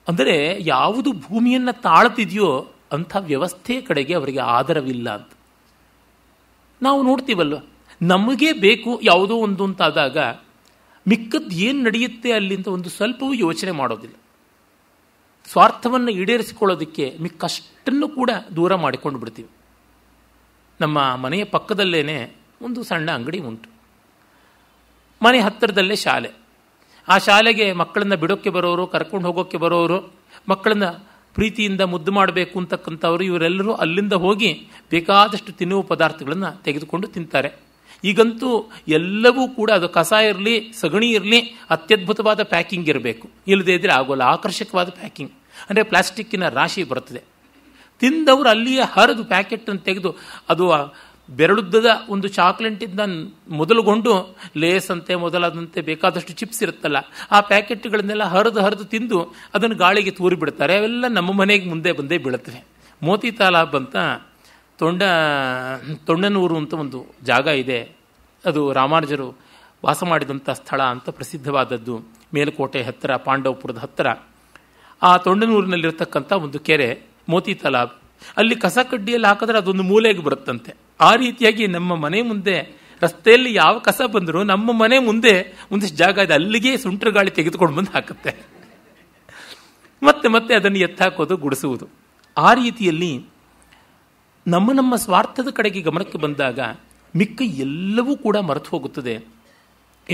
ಅಂದರೆ ಯಾವುದು ಭೂಮಿಯನ್ನು ತಾಳ್ತಿದೆಯೋ ಅಂಥ ವ್ಯವಸ್ಥೆ ಕಡೆಗೆ ಅವರಿಗೆ ಆದರವಿಲ್ಲ ಅಂತ ನಾವು ನೋಡ್ತೀವಲ್ವ. ನಮಗೇ ಬೇಕು ಯಾವುದೋ ಒಂದು ಅಂತಾದಾಗ ಮಿಕ್ಕದ್ದು ಏನು ನಡೆಯುತ್ತೆ ಅಲ್ಲಿಂದ ಒಂದು ಸ್ವಲ್ಪವೂ ಯೋಚನೆ ಮಾಡೋದಿಲ್ಲ. ಸ್ವಾರ್ಥವನ್ನು ಈಡೇರಿಸಿಕೊಳ್ಳೋದಕ್ಕೆ ಮಿಕ್ಕಷ್ಟನ್ನು ಕೂಡ ದೂರ ಮಾಡಿಕೊಂಡು ಬಿಡ್ತೀವಿ. ನಮ್ಮ ಮನೆಯ ಪಕ್ಕದಲ್ಲೇನೆ ಒಂದು ಸಣ್ಣ ಅಂಗಡಿ ಉಂಟು. ಮನೆ ಹತ್ತಿರದಲ್ಲೇ ಶಾಲೆ. ಆ ಶಾಲೆಗೆ ಮಕ್ಕಳನ್ನು ಬಿಡೋಕ್ಕೆ ಬರೋರು, ಕರ್ಕೊಂಡು ಹೋಗೋಕ್ಕೆ ಬರೋರು, ಮಕ್ಕಳನ್ನ ಪ್ರೀತಿಯಿಂದ ಮುದ್ದು ಮಾಡಬೇಕು ಅಂತಕ್ಕಂಥವ್ರು ಇವರೆಲ್ಲರೂ ಅಲ್ಲಿಂದ ಹೋಗಿ ಬೇಕಾದಷ್ಟು ತಿನ್ನುವ ಪದಾರ್ಥಗಳನ್ನು ತೆಗೆದುಕೊಂಡು ತಿಂತಾರೆ. ಈಗಂತೂ ಎಲ್ಲವೂ ಕೂಡ ಅದು ಕಸ ಇರಲಿ, ಸಗಣಿ ಇರಲಿ, ಅತ್ಯದ್ಭುತವಾದ ಪ್ಯಾಕಿಂಗ್ ಇರಬೇಕು. ಇಲ್ಲದೇ ಇದ್ರೆ ಆಗೋಲ್ಲ. ಆಕರ್ಷಕವಾದ ಪ್ಯಾಕಿಂಗ್ ಅಂದರೆ ಪ್ಲಾಸ್ಟಿಕ್ಕಿನ ರಾಶಿ ಬರುತ್ತದೆ. ತಿಂದವರು ಅಲ್ಲಿಯೇ ಹರಿದು ಪ್ಯಾಕೆಟನ್ನು ತೆಗೆದು ಅದು ಬೆರಳುದ್ದದ ಒಂದು ಚಾಕ್ಲೇಟಿಂದ ಮೊದಲುಗೊಂಡು ಲೇಸ್ ಅಂತೆ ಮೊದಲಾದಂತೆ ಬೇಕಾದಷ್ಟು ಚಿಪ್ಸ್ ಇರುತ್ತಲ್ಲ, ಆ ಪ್ಯಾಕೆಟ್ಗಳನ್ನೆಲ್ಲ ಹರಿದು ತಿಂದು ಅದನ್ನು ಗಾಳಿಗೆ ತೂರಿ ಬಿಡ್ತಾರೆ. ಅವೆಲ್ಲ ನಮ್ಮ ಮನೆಗೆ ಮುಂದೆ ಬಂದೇ ಬೀಳುತ್ತವೆ. ಮೋತಿ ತಾಲಾಬ್ ಅಂತ ತೊಂಡನೂರು ಅಂತ ಒಂದು ಜಾಗ ಇದೆ. ಅದು ರಾಮಾನುಜರು ವಾಸ ಮಾಡಿದಂಥ ಸ್ಥಳ ಅಂತ ಪ್ರಸಿದ್ಧವಾದದ್ದು. ಮೇಲುಕೋಟೆ ಹತ್ತಿರ, ಪಾಂಡವಪುರದ ಹತ್ತಿರ ಆ ತೊಂಡನೂರಿನಲ್ಲಿರ್ತಕ್ಕಂಥ ಒಂದು ಕೆರೆ ಮೋತಿ ತಾಲಾಬ್. ಅಲ್ಲಿ ಕಸ ಕಡ್ಡಿಯಲ್ಲಿ ಹಾಕಿದ್ರೆ ಅದೊಂದು ಮೂಲೆಗೆ ಬರುತ್ತಂತೆ. ಆ ರೀತಿಯಾಗಿ ನಮ್ಮ ಮನೆ ಮುಂದೆ ರಸ್ತೆಯಲ್ಲಿ ಯಾವ ಕಸ ಬಂದರೂ ನಮ್ಮ ಮನೆ ಮುಂದೆ ಒಂದಿಷ್ಟು ಜಾಗ ಇದೆ, ಅಲ್ಲಿಗೆ ಸುಂಟರ ಗಾಳಿ ತೆಗೆದುಕೊಂಡು ಬಂದು ಹಾಕುತ್ತೆ. ಮತ್ತೆ ಅದನ್ನು ಎತ್ತಾಕೋದು, ಗುಡಿಸುವುದು. ಆ ರೀತಿಯಲ್ಲಿ ನಮ್ಮ ಸ್ವಾರ್ಥದ ಕಡೆಗೆ ಗಮನಕ್ಕೆ ಬಂದಾಗ ಮಿಕ್ಕ ಎಲ್ಲವೂ ಕೂಡ ಮರೆತು ಹೋಗುತ್ತದೆ.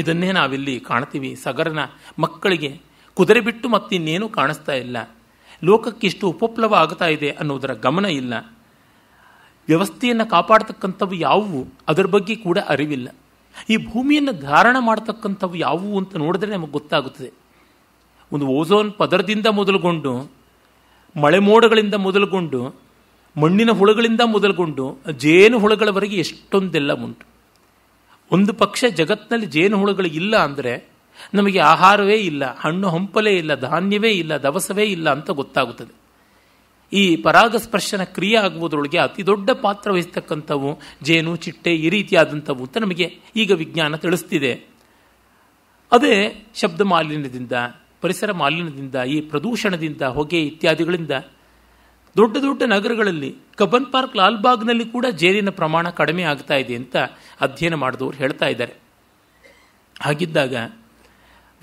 ಇದನ್ನೇ ನಾವಿಲ್ಲಿ ಕಾಣ್ತೀವಿ. ಸಗರನ ಮಕ್ಕಳಿಗೆ ಕುದುರೆ ಬಿಟ್ಟು ಮತ್ತಿನ್ನೇನೂ ಕಾಣಿಸ್ತಾ ಇಲ್ಲ. ಲೋಕಕ್ಕಿಷ್ಟು ಉಪಪ್ಲವ ಆಗ್ತಾ ಇದೆ ಅನ್ನೋದರ ಗಮನ ಇಲ್ಲ. ವ್ಯವಸ್ಥೆಯನ್ನು ಕಾಪಾಡ್ತಕ್ಕಂಥವು ಯಾವುವು ಅದರ ಬಗ್ಗೆ ಕೂಡ ಅರಿವಿಲ್ಲ. ಈ ಭೂಮಿಯನ್ನು ಧಾರಣ ಮಾಡ್ತಕ್ಕಂಥವು ಯಾವುವು ಅಂತ ನೋಡಿದ್ರೆ ನಮಗೆ ಗೊತ್ತಾಗುತ್ತದೆ. ಒಂದು ಓಝೋನ್ ಪದರದಿಂದ ಮೊದಲುಗೊಂಡು, ಮಳೆ ಮೋಡಗಳಿಂದ ಮೊದಲುಗೊಂಡು, ಮಣ್ಣಿನ ಹುಳುಗಳಿಂದ ಮೊದಲುಗೊಂಡು ಜೇನು ಹುಳುಗಳವರೆಗೆ ಎಷ್ಟೊಂದೆಲ್ಲ ಉಂಟು. ಒಂದು ಪಕ್ಷ ಜಗತ್ತಿನಲ್ಲಿ ಜೇನು ಹುಳುಗಳು ಇಲ್ಲ ಅಂದರೆ ನಮಗೆ ಆಹಾರವೇ ಇಲ್ಲ, ಹಣ್ಣು ಹಂಪಲೇ ಇಲ್ಲ, ಧಾನ್ಯವೇ ಇಲ್ಲ, ದವಸವೇ ಇಲ್ಲ ಅಂತ ಗೊತ್ತಾಗುತ್ತದೆ. ಈ ಪರಾಗಸ್ಪರ್ಶನ ಕ್ರಿಯೆ ಆಗುವುದರೊಳಗೆ ಅತಿ ದೊಡ್ಡ ಪಾತ್ರ ವಹಿಸ್ತಕ್ಕಂಥವು ಜೇನು, ಚಿಟ್ಟೆ ಈ ರೀತಿಯಾದಂಥವು ಅಂತ ನಮಗೆ ಈಗ ವಿಜ್ಞಾನ ತಿಳಿಸ್ತಿದೆ. ಅದೇ ಶಬ್ದ ಮಾಲಿನ್ಯದಿಂದ, ಪರಿಸರ ಮಾಲಿನ್ಯದಿಂದ, ಈ ಪ್ರದೂಷಣದಿಂದ, ಹೊಗೆ ಇತ್ಯಾದಿಗಳಿಂದ ದೊಡ್ಡ ದೊಡ್ಡ ನಗರಗಳಲ್ಲಿ, ಕಬ್ಬನ್ ಪಾರ್ಕ್, ಲಾಲ್ಬಾಗ್ನಲ್ಲಿ ಕೂಡ ಜೇನಿನ ಪ್ರಮಾಣ ಕಡಿಮೆ ಆಗ್ತಾ ಇದೆ ಅಂತ ಅಧ್ಯಯನ ಮಾಡಿದವರು ಹೇಳ್ತಾ ಇದ್ದಾರೆ. ಹಾಗಿದ್ದಾಗ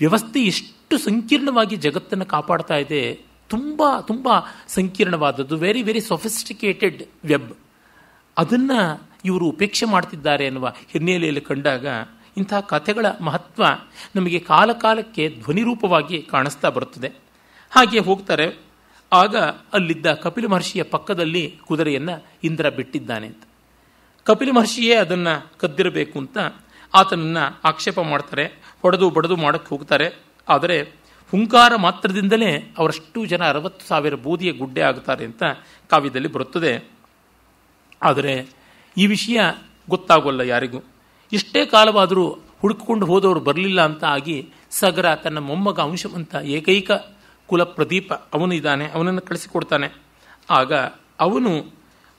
ವ್ಯವಸ್ಥೆ ಎಷ್ಟು ಸಂಕೀರ್ಣವಾಗಿ ಜಗತ್ತನ್ನು ಕಾಪಾಡ್ತಾ ಇದೆ. ತುಂಬ ತುಂಬ ಸಂಕೀರ್ಣವಾದದ್ದು, ವೆರಿ ವೆರಿ ಸೊಫಿಸ್ಟಿಕೇಟೆಡ್ ವೆಬ್. ಅದನ್ನು ಇವರು ಉಪೇಕ್ಷೆ ಮಾಡ್ತಿದ್ದಾರೆ ಎನ್ನುವ ಹಿನ್ನೆಲೆಯಲ್ಲಿ ಕಂಡಾಗ ಇಂತಹ ಕಥೆಗಳ ಮಹತ್ವ ನಮಗೆ ಕಾಲಕಾಲಕ್ಕೆ ಧ್ವನಿರೂಪವಾಗಿ ಕಾಣಿಸ್ತಾ ಬರುತ್ತದೆ. ಹಾಗೆ ಹೋಗ್ತಾರೆ. ಆಗ ಅಲ್ಲಿದ್ದ ಕಪಿಲ ಮಹರ್ಷಿಯ ಪಕ್ಕದಲ್ಲಿ ಕುದುರೆಯನ್ನು ಇಂದ್ರ ಬಿಟ್ಟಿದ್ದಾನೆ ಅಂತ. ಕಪಿಲ ಮಹರ್ಷಿಯೇ ಅದನ್ನು ಕದ್ದಿರಬೇಕು ಅಂತ ಆತನನ್ನು ಆಕ್ಷೇಪ ಮಾಡ್ತಾರೆ. ಹೊಡೆದು ಬಡದು ಮಾಡೋಕ್ಕೆ ಹೋಗ್ತಾರೆ. ಆದರೆ ಹುಂಕಾರ ಮಾತ್ರದಿಂದಲೇ ಅವರಷ್ಟು ಜನ 60,000 ಬೂದಿಯ ಗುಡ್ಡೆ ಆಗುತ್ತಾರೆ ಅಂತ ಕಾವ್ಯದಲ್ಲಿ ಬರುತ್ತದೆ. ಆದರೆ ಈ ವಿಷಯ ಗೊತ್ತಾಗೋಲ್ಲ ಯಾರಿಗೂ. ಎಷ್ಟೇ ಕಾಲವಾದರೂ ಹುಡುಕಿಕೊಂಡು ಹೋದವರು ಬರಲಿಲ್ಲ ಅಂತ ಆಗಿ ಸಗರ ತನ್ನ ಮೊಮ್ಮಗ ಅಂಶವಂತ ಏಕೈಕ ಕುಲ ಪ್ರದೀಪ ಅವನು ಇದ್ದಾನೆ, ಅವನನ್ನು ಕಳಿಸಿಕೊಡ್ತಾನೆ. ಆಗ ಅವನು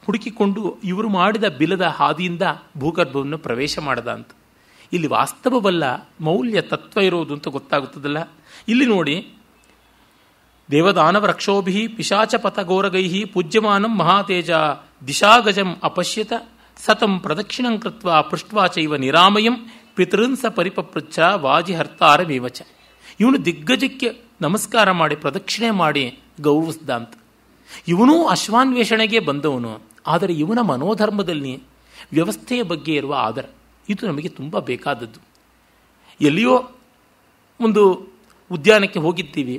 ಹುಡುಕಿಕೊಂಡು ಇವರು ಮಾಡಿದ ಬಿಲದ ಹಾದಿಯಿಂದ ಭೂಗರ್ಭವನ್ನು ಪ್ರವೇಶ ಮಾಡದ ಅಂತ. ಇಲ್ಲಿ ವಾಸ್ತವವಲ್ಲ, ಮೌಲ್ಯ ತತ್ವ ಇರೋದು ಅಂತ ಗೊತ್ತಾಗುತ್ತದಲ್ಲ. ಇಲ್ಲಿ ನೋಡಿ, ದೇವದಾನವ ರಕ್ಷೋಭಿ ಪಿಶಾಚ ಪಥಗೋರಗೈ ಪೂಜ್ಯಮಾನಂ ಮಹಾತೇಜ ದಿಶಾಗಜಂ ಅಪಶ್ಯತ ಸತಂ ಪ್ರದಕ್ಷಿಣಂ ಕೃತ್ವ ಪೃಷ್ಟ್ವಾಚೈವ ನಿರಾಮಯಂ ಪಿತೃನ್ಸ ಪರಿಪಪೃಚ್ಛ ವಾಜಿಹರ್ತಾರಮೇವಚ. ಇವನು ದಿಗ್ಗಜಕ್ಕೆ ನಮಸ್ಕಾರ ಮಾಡಿ ಪ್ರದಕ್ಷಿಣೆ ಮಾಡಿ ಗೌರವಿಸ್ದ ಅಂತ. ಇವನೂ ಅಶ್ವಾನ್ವೇಷಣೆಗೆ ಬಂದವನು. ಆದರೆ ಇವನ ಮನೋಧರ್ಮದಲ್ಲಿ ವ್ಯವಸ್ಥೆಯ ಬಗ್ಗೆ ಇರುವ ಆದರ ಇದು ನಮಗೆ ತುಂಬ ಬೇಕಾದದ್ದು. ಎಲ್ಲಿಯೋ ಒಂದು ಉದ್ಯಾನಕ್ಕೆ ಹೋಗಿರ್ತೀವಿ,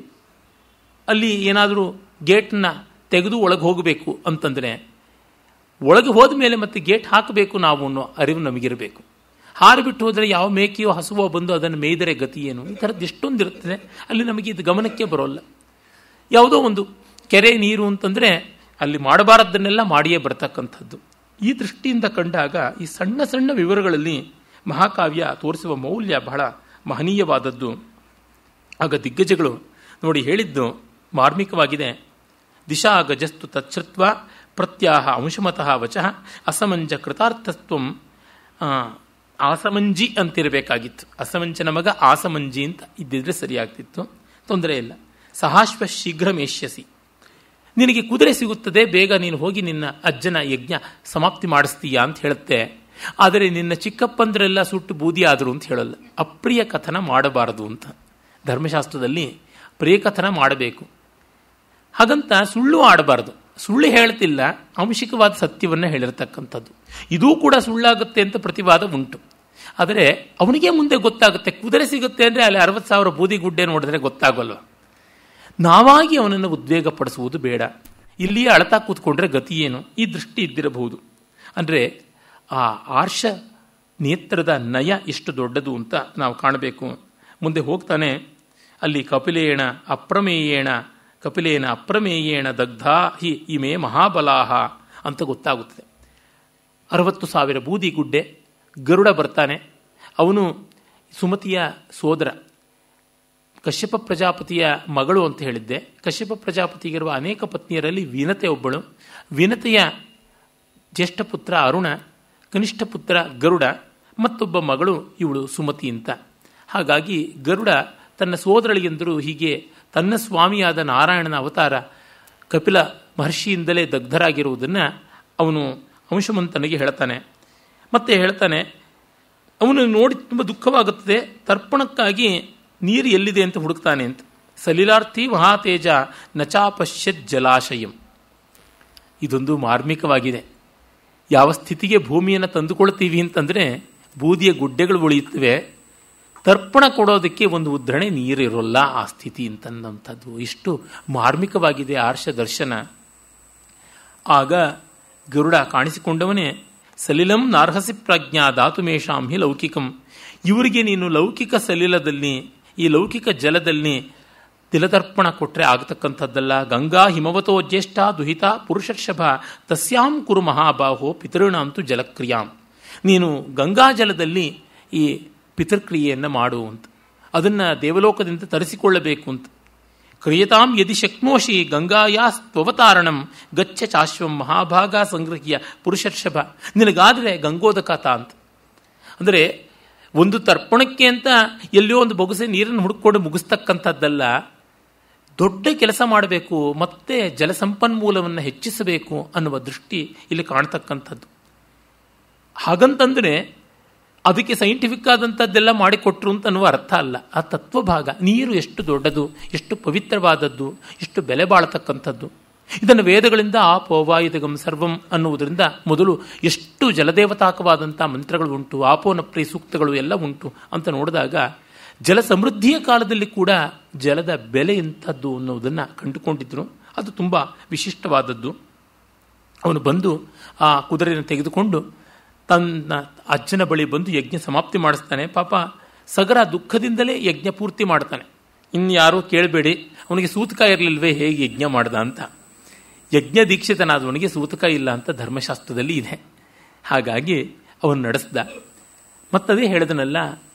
ಅಲ್ಲಿ ಏನಾದರೂ ಗೇಟನ್ನು ತೆಗೆದು ಒಳಗೆ ಹೋಗಬೇಕು ಅಂತಂದರೆ ಒಳಗೆ ಹೋದ ಮೇಲೆ ಮತ್ತೆ ಗೇಟ್ ಹಾಕಬೇಕು ನಾವು ಅನ್ನೋ ಅರಿವು ನಮಗಿರಬೇಕು. ಹಾರಿಬಿಟ್ಟು ಹೋದರೆ ಯಾವ ಮೇಕೆಯೋ ಹಸುವೋ ಬಂದು ಅದನ್ನು ಮೇಯ್ದರೆ ಗತಿ ಏನು, ಈ ಥರದ್ದು ಎಷ್ಟೊಂದಿರುತ್ತದೆ. ಅಲ್ಲಿ ನಮಗೆ ಇದು ಗಮನಕ್ಕೆ ಬರೋಲ್ಲ. ಯಾವುದೋ ಒಂದು ಕೆರೆ ನೀರು ಅಂತಂದರೆ ಅಲ್ಲಿ ಮಾಡಬಾರದನ್ನೆಲ್ಲ ಮಾಡಿಯೇ ಬರ್ತಕ್ಕಂಥದ್ದು. ಈ ದೃಷ್ಟಿಯಿಂದ ಕಂಡಾಗ ಈ ಸಣ್ಣ ಸಣ್ಣ ವಿವರಗಳಲ್ಲಿ ಮಹಾಕಾವ್ಯ ತೋರಿಸುವ ಮೌಲ್ಯ ಬಹಳ ಮಹನೀಯವಾದದ್ದು. ಆಗ ದಿಗ್ಗಜಗಳು ನೋಡಿ ಹೇಳಿದ್ದು ಮಾರ್ಮಿಕವಾಗಿದೆ. ದಿಶಾ ಗಜಸ್ತು ತಚ್ಛೃತ್ವ ಪ್ರತ್ಯಾಹ ಅಂಶಮತಃ ವಚಃ ಅಸಮಂಜ ಕೃತಾರ್ಥತ್ವಂ. ಆಸಮಂಜಿ ಅಂತಿರಬೇಕಾಗಿತ್ತು, ಅಸಮಂಚನ ಮಗ ಆಸಮಂಜಿ ಅಂತ ಇದ್ದಿದ್ರೆ ಸರಿಯಾಗ್ತಿತ್ತು. ತೊಂದರೆ ಇಲ್ಲ. ಸಹಾಶ್ವ ಶೀಘ್ರ ಮೇಷ್ಯಸಿ, ನಿನಗೆ ಕುದುರೆ ಸಿಗುತ್ತದೆ, ಬೇಗ ನೀನು ಹೋಗಿ ನಿನ್ನ ಅಜ್ಜನ ಯಜ್ಞ ಸಮಾಪ್ತಿ ಮಾಡಿಸ್ತೀಯಾ ಅಂತ ಹೇಳುತ್ತೆ. ಆದರೆ ನಿನ್ನ ಚಿಕ್ಕಪ್ಪಂದ್ರೆಲ್ಲ ಸುಟ್ಟು ಬೂದಿ ಆದರು ಅಂತ ಹೇಳಲ್ಲ. ಅಪ್ರಿಯ ಕಥನ ಮಾಡಬಾರದು ಅಂತ ಧರ್ಮಶಾಸ್ತ್ರದಲ್ಲಿ ಪ್ರಿಯಕಥನ ಮಾಡಬೇಕು. ಹಾಗಂತ ಸುಳ್ಳು ಆಡಬಾರದು. ಸುಳ್ಳು ಹೇಳ್ತಿಲ್ಲ, ಆಂಶಿಕವಾದ ಸತ್ಯವನ್ನು ಹೇಳಿರ್ತಕ್ಕಂಥದ್ದು. ಇದೂ ಕೂಡ ಸುಳ್ಳಾಗುತ್ತೆ ಅಂತ ಪ್ರತಿವಾದ ಉಂಟು. ಆದರೆ ಅವನಿಗೆ ಮುಂದೆ ಗೊತ್ತಾಗುತ್ತೆ. ಕುದುರೆ ಸಿಗುತ್ತೆ ಅಂದರೆ ಅಲ್ಲಿ 60,000 ಬೂದಿ ಗುಡ್ಡೆ ನೋಡಿದ್ರೆ ಗೊತ್ತಾಗಲ್ವ. ನಾವಾಗಿ ಅವನನ್ನು ಉದ್ವೇಗ ಪಡಿಸುವುದು ಬೇಡ. ಇಲ್ಲಿಯೇ ಅಳತಾ ಕೂತ್ಕೊಂಡ್ರೆ ಗತಿ ಏನು, ಈ ದೃಷ್ಟಿ ಇದ್ದಿರಬಹುದು. ಅಂದರೆ ಆ ಆರ್ಷ ನೇತ್ರದ ನಯ ಎಷ್ಟು ದೊಡ್ಡದು ಅಂತ ನಾವು ಕಾಣಬೇಕು. ಮುಂದೆ ಹೋಗ್ತಾನೆ. ಅಲ್ಲಿ ಕಪಿಲೇನ ಅಪ್ರಮೇಯೇಣ ದಗ್ಧಾ ಹಿ ಇಮೇ ಮಹಾಬಲಾಹ ಅಂತ ಗೊತ್ತಾಗುತ್ತದೆ. 60,000 ಬೂದಿ ಗುಡ್ಡೆ. ಗರುಡ ಬರ್ತಾನೆ. ಅವನು ಸುಮತಿಯ ಸೋದರ, ಕಶ್ಯಪ ಪ್ರಜಾಪತಿಯ ಮಗಳು ಅಂತ ಹೇಳಿದ್ದೆ. ಕಶ್ಯಪ ಪ್ರಜಾಪತಿಗಿರುವ ಅನೇಕ ಪತ್ನಿಯರಲ್ಲಿ ವಿನತೆ ಒಬ್ಬಳು. ವಿನತೆಯ ಜ್ಯೇಷ್ಠ ಪುತ್ರ ಅರುಣ, ಕನಿಷ್ಠ ಪುತ್ರ ಗರುಡ, ಮತ್ತೊಬ್ಬ ಮಗಳು ಇವಳು ಸುಮತಿ ಅಂತ. ಹಾಗಾಗಿ ಗರುಡ ತನ್ನ ಸೋದರಳಿಗೆಂದರು ಹೀಗೆ ತನ್ನ ಸ್ವಾಮಿಯಾದ ನಾರಾಯಣನ ಅವತಾರ ಕಪಿಲ ಮಹರ್ಷಿಯಿಂದಲೇ ದಗ್ಧರಾಗಿರುವುದನ್ನು ಅವನು ಅಂಶಮಂತನಿಗೆ ಹೇಳ್ತಾನೆ. ಮತ್ತೆ ಹೇಳ್ತಾನೆ, ಅವನು ನೋಡಿ ತುಂಬ ದುಃಖವಾಗುತ್ತದೆ. ತರ್ಪಣಕ್ಕಾಗಿ ನೀರು ಎಲ್ಲಿದೆ ಅಂತ ಹುಡುಕ್ತಾನೆ ಅಂತ. ಸಲಿಲಾರ್ಥಿ ಮಹಾತೇಜ ನಚಾಪಶ್ಯತ್ ಜಲಾಶಯಂ. ಇದೊಂದು ಮಾರ್ಮಿಕವಾಗಿದೆ. ಯಾವ ಸ್ಥಿತಿಗೆ ಭೂಮಿಯನ್ನು ತಂದುಕೊಳ್ತೀವಿ ಅಂತಂದರೆ ಬೂದಿಯ ಗುಡ್ಡೆಗಳು ಉಳಿಯುತ್ತವೆ, ತರ್ಪಣ ಕೊಡೋದಕ್ಕೆ ಒಂದು ಉದ್ಧರಣೆ ನೀರಿರೋಲ್ಲ ಆ ಸ್ಥಿತಿ ಅಂತನ್ನಂಥದ್ದು. ಇಷ್ಟು ಮಾರ್ಮಿಕವಾಗಿದೆ ಆರ್ಷ ದರ್ಶನ. ಆಗ ಗರುಡ ಕಾಣಿಸಿಕೊಂಡವನೇ ಸಲಿಲಂ ನಾರ್ಹಸಿ ಪ್ರಜ್ಞಾ ಧಾತುಮೇಷಾಂ ಹಿ ಲೌಕಿಕಂ. ಇವರಿಗೆ ನೀನು ಲೌಕಿಕ ಸಲಿಲದಲ್ಲಿ, ಈ ಲೌಕಿಕ ಜಲದಲ್ಲಿ ತಿಲತರ್ಪಣ ಕೊಟ್ಟರೆ ಆಗತಕ್ಕಂಥದ್ದಲ್ಲ. ಗಂಗಾ ಹಿಮವತೋ ಜ್ಯೇಷ್ಠ ದುಹಿತ ಪುರುಷರ್ಷಭ ತಸ್ಯಾಂ ಕುರು ಮಹಾಬಾಹೋ ಪಿತೃಣಾಂತು ಜಲಕ್ರಿಯಾಂ. ನೀನು ಗಂಗಾ ಜಲದಲ್ಲಿ ಈ ಪಿತೃಕ್ರಿಯೆಯನ್ನು ಮಾಡು ಅಂತ, ಅದನ್ನು ದೇವಲೋಕದಿಂದ ತರಿಸಿಕೊಳ್ಳಬೇಕು ಅಂತ. ಕ್ರಿಯತಾಂ ಯದಿ ಶಕ್ನೋಷಿ ಗಂಗಾಯಾ ತ್ವವತಾರಣಂ ಗಚ್ಚ ಚಾಶ್ವಂ ಮಹಾಭಾಗ ಸಂಗ್ರಹ್ಯ ಪುರುಷರ್ಷಭ. ನಿನಗಾದರೆ ಗಂಗೋದಕಾತ ಅಂತ. ಅಂದರೆ ಒಂದು ತರ್ಪಣಕ್ಕೆ ಅಂತ ಎಲ್ಲಿಯೋ ಒಂದು ಬೊಗಸೆ ನೀರನ್ನು ಹುಡುಕೊಂಡು ಮುಗಿಸ್ತಕ್ಕಂಥದ್ದಲ್ಲ, ದೊಡ್ಡ ಕೆಲಸ ಮಾಡಬೇಕು, ಮತ್ತೆ ಜಲಸಂಪನ್ಮೂಲವನ್ನು ಹೆಚ್ಚಿಸಬೇಕು ಅನ್ನುವ ದೃಷ್ಟಿ ಇಲ್ಲಿ ಕಾಣ್ತಕ್ಕಂಥದ್ದು. ಹಾಗಂತಂದರೆ ಅದಕ್ಕೆ ಸೈಂಟಿಫಿಕ್ ಆದಂಥದ್ದೆಲ್ಲ ಮಾಡಿಕೊಟ್ರು ಅಂತ ಅನ್ನುವ ಅರ್ಥ ಅಲ್ಲ. ಆ ತತ್ವಭಾಗ, ನೀರು ಎಷ್ಟು ದೊಡ್ಡದು, ಎಷ್ಟು ಪವಿತ್ರವಾದದ್ದು, ಎಷ್ಟು ಬೆಲೆ ಬಾಳತಕ್ಕಂಥದ್ದು. ಇದನ್ನು ವೇದಗಳಿಂದ ಆಪೋವಾಯುಧಗಂ ಸರ್ವಂ ಅನ್ನುವುದರಿಂದ ಮೊದಲು ಎಷ್ಟು ಜಲದೇವತಾಕವಾದಂಥ ಮಂತ್ರಗಳು ಉಂಟು, ಆಪೋನಪ್ರಿ ಸೂಕ್ತಗಳು ಎಲ್ಲ ಉಂಟು ಅಂತ ನೋಡಿದಾಗ ಜಲ ಸಮೃದ್ಧಿಯ ಕಾಲದಲ್ಲಿ ಕೂಡ ಜಲದ ಬೆಲೆ ಎಂಥದ್ದು ಅನ್ನೋದನ್ನು ಕಂಡುಕೊಂಡಿದ್ರು. ಅದು ತುಂಬ ವಿಶಿಷ್ಟವಾದದ್ದು. ಅವನು ಬಂದು ಆ ಕುದುರೆಯನ್ನು ತೆಗೆದುಕೊಂಡು ತನ್ನ ಅಜ್ಜನ ಬಳಿ ಬಂದು ಯಜ್ಞ ಸಮಾಪ್ತಿ ಮಾಡಿಸ್ತಾನೆ. ಪಾಪ ಸಗರ ದುಃಖದಿಂದಲೇ ಯಜ್ಞ ಪೂರ್ತಿ ಮಾಡ್ತಾನೆ. ಇನ್ಯಾರೂ ಕೇಳಬೇಡಿ, ಅವನಿಗೆ ಸೂತಕ ಇರಲಿಲ್ವೇ ಹೇಗೆ ಯಜ್ಞ ಮಾಡ್ದ ಅಂತ. ಯಜ್ಞ ದೀಕ್ಷಿತನಾದವನಿಗೆ ಸೂತಕ ಇಲ್ಲ ಅಂತ ಧರ್ಮಶಾಸ್ತ್ರದಲ್ಲಿ ಇದೆ. ಹಾಗಾಗಿ ಅವನು ನಡೆಸ್ದ. ಮತ್ತದೇ ಹೇಳಿದನಲ್ಲ,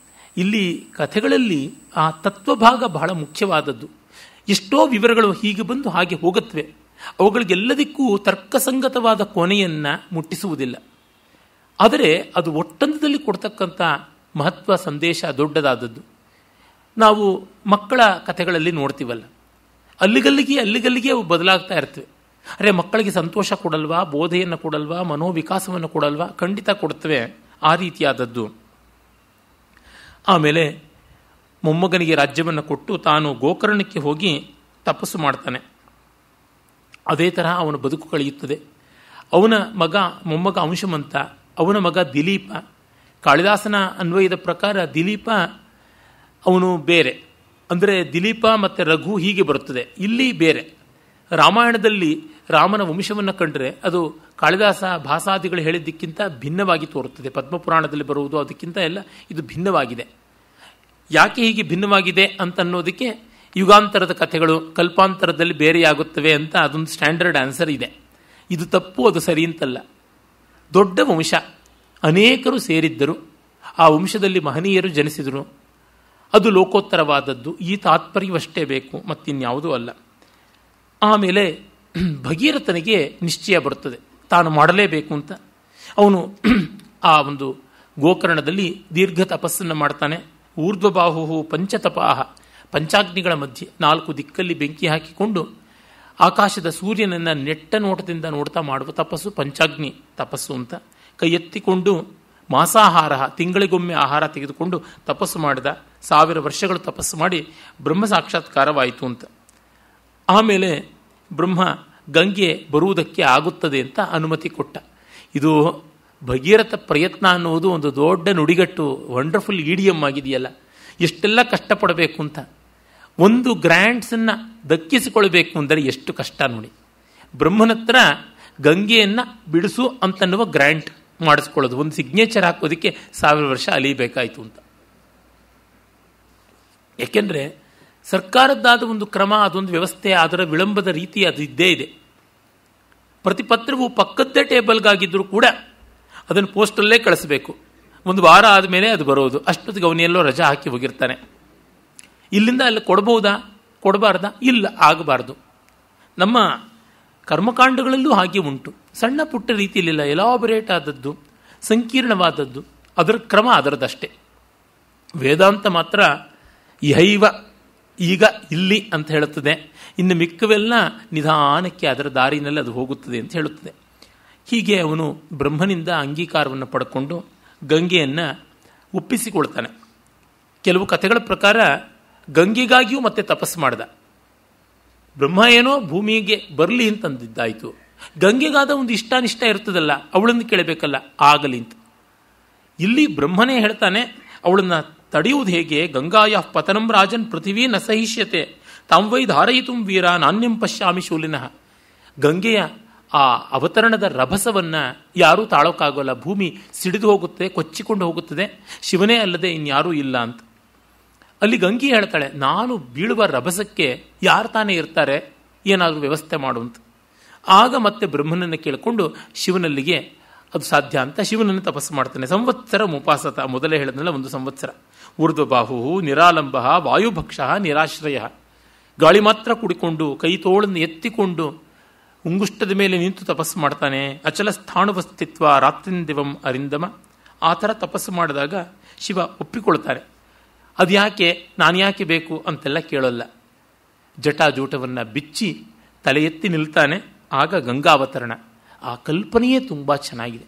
ಇಲ್ಲಿ ಕಥೆಗಳಲ್ಲಿ ಆ ತತ್ವಭಾಗ ಬಹಳ ಮುಖ್ಯವಾದದ್ದು. ಎಷ್ಟೋ ವಿವರಗಳು ಹೀಗೆ ಬಂದು ಹಾಗೆ ಹೋಗುತ್ತವೆ. ಅವುಗಳಿಗೆಲ್ಲದಕ್ಕೂ ತರ್ಕಸಂಗತವಾದ ಕೊನೆಯನ್ನು ಮುಟ್ಟಿಸುವುದಿಲ್ಲ. ಆದರೆ ಅದು ಒಟ್ಟಂತದಲ್ಲಿ ಕೊಡ್ತಕ್ಕಂಥ ಮಹತ್ವ ಸಂದೇಶ ದೊಡ್ಡದಾದದ್ದು. ನಾವು ಮಕ್ಕಳ ಕಥೆಗಳಲ್ಲಿ ನೋಡ್ತೀವಲ್ಲ, ಅಲ್ಲಿಗಲ್ಲಿಗೆ ಅವು ಬದಲಾಗ್ತಾ ಇರ್ತವೆ. ಅರೆ, ಮಕ್ಕಳಿಗೆ ಸಂತೋಷ ಕೊಡಲ್ವಾ, ಬೋಧೆಯನ್ನು ಕೊಡಲ್ವಾ, ಮನೋವಿಕಾಸವನ್ನು ಕೊಡಲ್ವಾ? ಖಂಡಿತ ಕೊಡ್ತವೆ. ಆ ರೀತಿಯಾದದ್ದು. ಆಮೇಲೆ ಮೊಮ್ಮಗನಿಗೆ ರಾಜ್ಯವನ್ನು ಕೊಟ್ಟು ತಾನು ಗೋಕರ್ಣಕ್ಕೆ ಹೋಗಿ ತಪಸ್ಸು ಮಾಡ್ತಾನೆ. ಅದೇ ತರಹ ಅವನ ಬದುಕು ಕಳೆಯುತ್ತದೆ. ಅವನ ಮೊಮ್ಮಗ ಅಂಶುಮಂತ, ಅವನ ಮಗ ದಿಲೀಪ. ಕಾಳಿದಾಸನ ಅನ್ವಯದ ಪ್ರಕಾರ ದಿಲೀಪ ಅವನು ಬೇರೆ, ಅಂದರೆ ದಿಲೀಪ ಮತ್ತು ರಘು ಹೀಗೆ ಬರುತ್ತದೆ. ಇಲ್ಲಿ ಬೇರೆ. ರಾಮಾಯಣದಲ್ಲಿ ರಾಮನ ವಂಶವನ್ನು ಕಂಡರೆ ಅದು ಕಾಳಿದಾಸ ಭಾಸಾದಿಗಳು ಹೇಳಿದ್ದಕ್ಕಿಂತ ಭಿನ್ನವಾಗಿ ತೋರುತ್ತದೆ. ಪದ್ಮಪುರಾಣದಲ್ಲಿ ಬರುವುದು ಅದಕ್ಕಿಂತ ಎಲ್ಲ ಇದು ಭಿನ್ನವಾಗಿದೆ. ಯಾಕೆ ಹೀಗೆ ಭಿನ್ನವಾಗಿದೆ ಅಂತ ಅನ್ನೋದಕ್ಕೆ ಯುಗಾಂತರದ ಕಥೆಗಳು ಕಲ್ಪಾಂತರದಲ್ಲಿ ಬೇರೆಯಾಗುತ್ತವೆ ಅಂತ ಅದೊಂದು ಸ್ಟ್ಯಾಂಡರ್ಡ್ ಆನ್ಸರ್ ಇದೆ. ಇದು ತಪ್ಪು, ಅದು ಸರಿ ಅಂತಲ್ಲ. ದೊಡ್ಡ ವಂಶ, ಅನೇಕರು ಸೇರಿದ್ದರು, ಆ ವಂಶದಲ್ಲಿ ಮಹನೀಯರು ಜನಿಸಿದರು. ಅದು ಲೋಕೋತ್ತರವಾದದ್ದು. ಈ ತಾತ್ಪರ್ಯವಷ್ಟೇ ಬೇಕು, ಮತ್ತಿನ್ಯಾವುದೂ ಅಲ್ಲ. ಆಮೇಲೆ ಭಗೀರಥನಿಗೆ ನಿಶ್ಚಯ ಬರುತ್ತದೆ ತಾನು ಮಾಡಲೇಬೇಕು ಅಂತ. ಅವನು ಆ ಒಂದು ಗೋಕರ್ಣದಲ್ಲಿ ದೀರ್ಘ ತಪಸ್ಸನ್ನು ಮಾಡ್ತಾನೆ. ಊರ್ಧ್ವಬಾಹು ಪಂಚತಪಾಹ, ಪಂಚಾಗ್ನಿಗಳ ಮಧ್ಯೆ 4 ದಿಕ್ಕಲ್ಲಿ ಬೆಂಕಿ ಹಾಕಿಕೊಂಡು ಆಕಾಶದ ಸೂರ್ಯನನ್ನು ನೆಟ್ಟ ನೋಟದಿಂದ ನೋಡ್ತಾ ಮಾಡುವ ತಪಸ್ಸು ಪಂಚಾಗ್ನಿ ತಪಸ್ಸು ಅಂತ. ಕೈ ಎತ್ತಿಕೊಂಡು ಮಾಸಾಹಾರ, ತಿಂಗಳಿಗೊಮ್ಮೆ ಆಹಾರ ತೆಗೆದುಕೊಂಡು ತಪಸ್ಸು ಮಾಡಿದ. 1000 ವರ್ಷಗಳು ತಪಸ್ಸು ಮಾಡಿ ಬ್ರಹ್ಮ ಸಾಕ್ಷಾತ್ಕಾರವಾಯಿತು ಅಂತ. ಆಮೇಲೆ ಬ್ರಹ್ಮ ಗಂಗೆ ಬರುವುದಕ್ಕೆ ಆಗುತ್ತದೆ ಅಂತ ಅನುಮತಿ ಕೊಟ್ಟ. ಇದು ಭಗೀರಥ ಪ್ರಯತ್ನ ಅನ್ನುವುದು ಒಂದು ದೊಡ್ಡ ನುಡಿಗಟ್ಟು, ವಂಡರ್ಫುಲ್ ಈಡಿಯಮ್ ಆಗಿದೆಯಲ್ಲ. ಎಷ್ಟೆಲ್ಲ ಕಷ್ಟಪಡಬೇಕು ಅಂತ. ಒಂದು ಗ್ರ್ಯಾಂಟ್ಸನ್ನು ದಕ್ಕಿಸಿಕೊಳ್ಬೇಕು ಅಂದರೆ ಎಷ್ಟು ಕಷ್ಟ ನೋಡಿ. ಬ್ರಹ್ಮನತ್ರ ಗಂಗೆಯನ್ನು ಬಿಡಿಸು ಅಂತನ್ನುವ ಗ್ರ್ಯಾಂಟ್ ಮಾಡಿಸ್ಕೊಳ್ಳೋದು, ಒಂದು ಸಿಗ್ನೇಚರ್ ಹಾಕೋದಕ್ಕೆ 1000 ವರ್ಷ ಅಲಿಬೇಕಾಯಿತು ಅಂತ. ಏಕೆಂದರೆ ಸರ್ಕಾರದ್ದಾದ ಒಂದು ಕ್ರಮ, ಅದೊಂದು ವ್ಯವಸ್ಥೆ, ಅದರ ವಿಳಂಬದ ರೀತಿ ಅದು ಇದ್ದೇ ಇದೆ. ಪ್ರತಿ ಪತ್ರವು ಪಕ್ಕದ್ದೇ ಟೇಬಲ್ಗಾಗಿದ್ದರೂ ಕೂಡ ಅದನ್ನು ಪೋಸ್ಟಲ್ಲೇ ಕಳಿಸಬೇಕು. 1 ವಾರ ಆದಮೇಲೆ ಅದು ಬರೋದು. ಅಷ್ಟೊತ್ತಿಗೆ ಅವನೆಲ್ಲೋ ರಜಾ ಹಾಕಿ ಹೋಗಿರ್ತಾನೆ. ಇಲ್ಲಿಂದ ಅಲ್ಲಿ ಕೊಡಬಹುದಾ, ಕೊಡಬಾರ್ದಾ? ಇಲ್ಲ, ಆಗಬಾರ್ದು. ನಮ್ಮ ಕರ್ಮಕಾಂಡಗಳಲ್ಲೂ ಹಾಗೆ ಉಂಟು. ಸಣ್ಣ ಪುಟ್ಟ ರೀತಿಯಲ್ಲಿಲ್ಲ, ಎಲಾಬರೇಟ್ ಆದದ್ದು, ಸಂಕೀರ್ಣವಾದದ್ದು, ಅದರ ಕ್ರಮ ಅದರದಷ್ಟೇ. ವೇದಾಂತ ಮಾತ್ರ ಇಹೈವ, ಈಗ ಇಲ್ಲಿ ಅಂತ ಹೇಳುತ್ತದೆ. ಇನ್ನು ಮಿಕ್ಕವೆಲ್ಲ ನಿಧಾನಕ್ಕೆ ಅದರ ದಾರಿನಲ್ಲಿ ಅದು ಹೋಗುತ್ತದೆ ಅಂತ ಹೇಳುತ್ತದೆ. ಹೀಗೆ ಅವನು ಬ್ರಹ್ಮನಿಂದ ಅಂಗೀಕಾರವನ್ನು ಪಡ್ಕೊಂಡು ಗಂಗೆಯನ್ನು ಒಪ್ಪಿಸಿಕೊಳ್ತಾನೆ. ಕೆಲವು ಕಥೆಗಳ ಪ್ರಕಾರ ಗಂಗೆಗಾಗಿಯೂ ಮತ್ತೆ ತಪಸ್ಸು ಮಾಡ್ದ. ಬ್ರಹ್ಮ ಏನೋ ಭೂಮಿಗೆ ಬರಲಿ ಅಂತಂದಿದ್ದಾಯಿತು. ಗಂಗೆಗಾದ ಒಂದು ಇಷ್ಟಾನಿಷ್ಟ ಇರ್ತದಲ್ಲ, ಅವಳನ್ನು ಕೇಳಬೇಕಲ್ಲ, ಆಗಲಿ ಅಂತ. ಇಲ್ಲಿ ಬ್ರಹ್ಮನೇ ಹೇಳ್ತಾನೆ ಅವಳನ್ನು ತಡೆಯುವುದು ಹೇಗೆ? ಗಂಗಾಯ ಪತನಂ ರಾಜನ್ ಪೃಥಿವೀ ನ ಸಹಿಷ್ಯತೆ ತಾಂ ವೈ ಧಾರಯಿತು ವೀರ ನಾಣ್ಯಂ ಪಶ್ಯಾಮಿ ಶೂಲಿನಃ. ಗಂಗೆಯ ಆ ಅವತರಣದ ರಭಸವನ್ನು ಯಾರೂ ತಾಳೋಕ್ಕಾಗೋಲ್ಲ. ಭೂಮಿ ಸಿಡಿದು ಹೋಗುತ್ತೆ, ಕೊಚ್ಚಿಕೊಂಡು ಹೋಗುತ್ತದೆ, ಶಿವನೇ ಅಲ್ಲದೆ ಇನ್ಯಾರೂ ಇಲ್ಲ ಅಂತ. ಅಲ್ಲಿ ಗಂಗೆ ಹೇಳ್ತಾಳೆ, ನಾನು ಬೀಳುವ ರಭಸಕ್ಕೆ ಯಾರು ತಾನೇ ಇರ್ತಾರೆ, ಏನಾದರೂ ವ್ಯವಸ್ಥೆ ಮಾಡುವಂತ. ಆಗ ಮತ್ತೆ ಬ್ರಹ್ಮನನ್ನು ಕೇಳಿಕೊಂಡು ಶಿವನಲ್ಲಿಗೆ ಅದು ಸಾಧ್ಯ ಅಂತ ಶಿವನನ್ನು ತಪಸ್ಸು ಮಾಡ್ತಾನೆ. ಸಂವತ್ಸರ ಉಪಾಸತ, ಮೊದಲೇ ಹೇಳಿದ್ನಲ್ಲ, ಒಂದು ಸಂವತ್ಸರ. ಊರ್ಧ್ವಬಾಹು ನಿರಾಲಂಬ ವಾಯುಭಕ್ಷ ನಿರಾಶ್ರಯ. ಗಾಳಿ ಮಾತ್ರ ಕುಡಿಕೊಂಡು ಕೈ ತೋಳನ್ನು ಎತ್ತಿಕೊಂಡು ಉಂಗುಷ್ಟದ ಮೇಲೆ ನಿಂತು ತಪಸ್ಸು ಮಾಡ್ತಾನೆ. ಅಚಲ ಸ್ಥಾಣುವಸ್ಥಿತ್ವ ರಾತ್ರಿಂದಿವಂ ಅರಿಂದಮ. ಆ ಥರ ತಪಸ್ಸು ಮಾಡಿದಾಗ ಶಿವ ಒಪ್ಪಿಕೊಳ್ತಾರೆ. ಅದು ಯಾಕೆ, ನಾನು ಯಾಕೆ ಬೇಕು ಅಂತೆಲ್ಲ ಕೇಳೋಲ್ಲ. ಜಟಾಜೂಟವನ್ನು ಬಿಚ್ಚಿ ತಲೆ ಎತ್ತಿ ನಿಲ್ತಾನೆ. ಆಗ ಗಂಗಾವತರಣ. ಆ ಕಲ್ಪನೆಯೇ ತುಂಬ ಚೆನ್ನಾಗಿದೆ.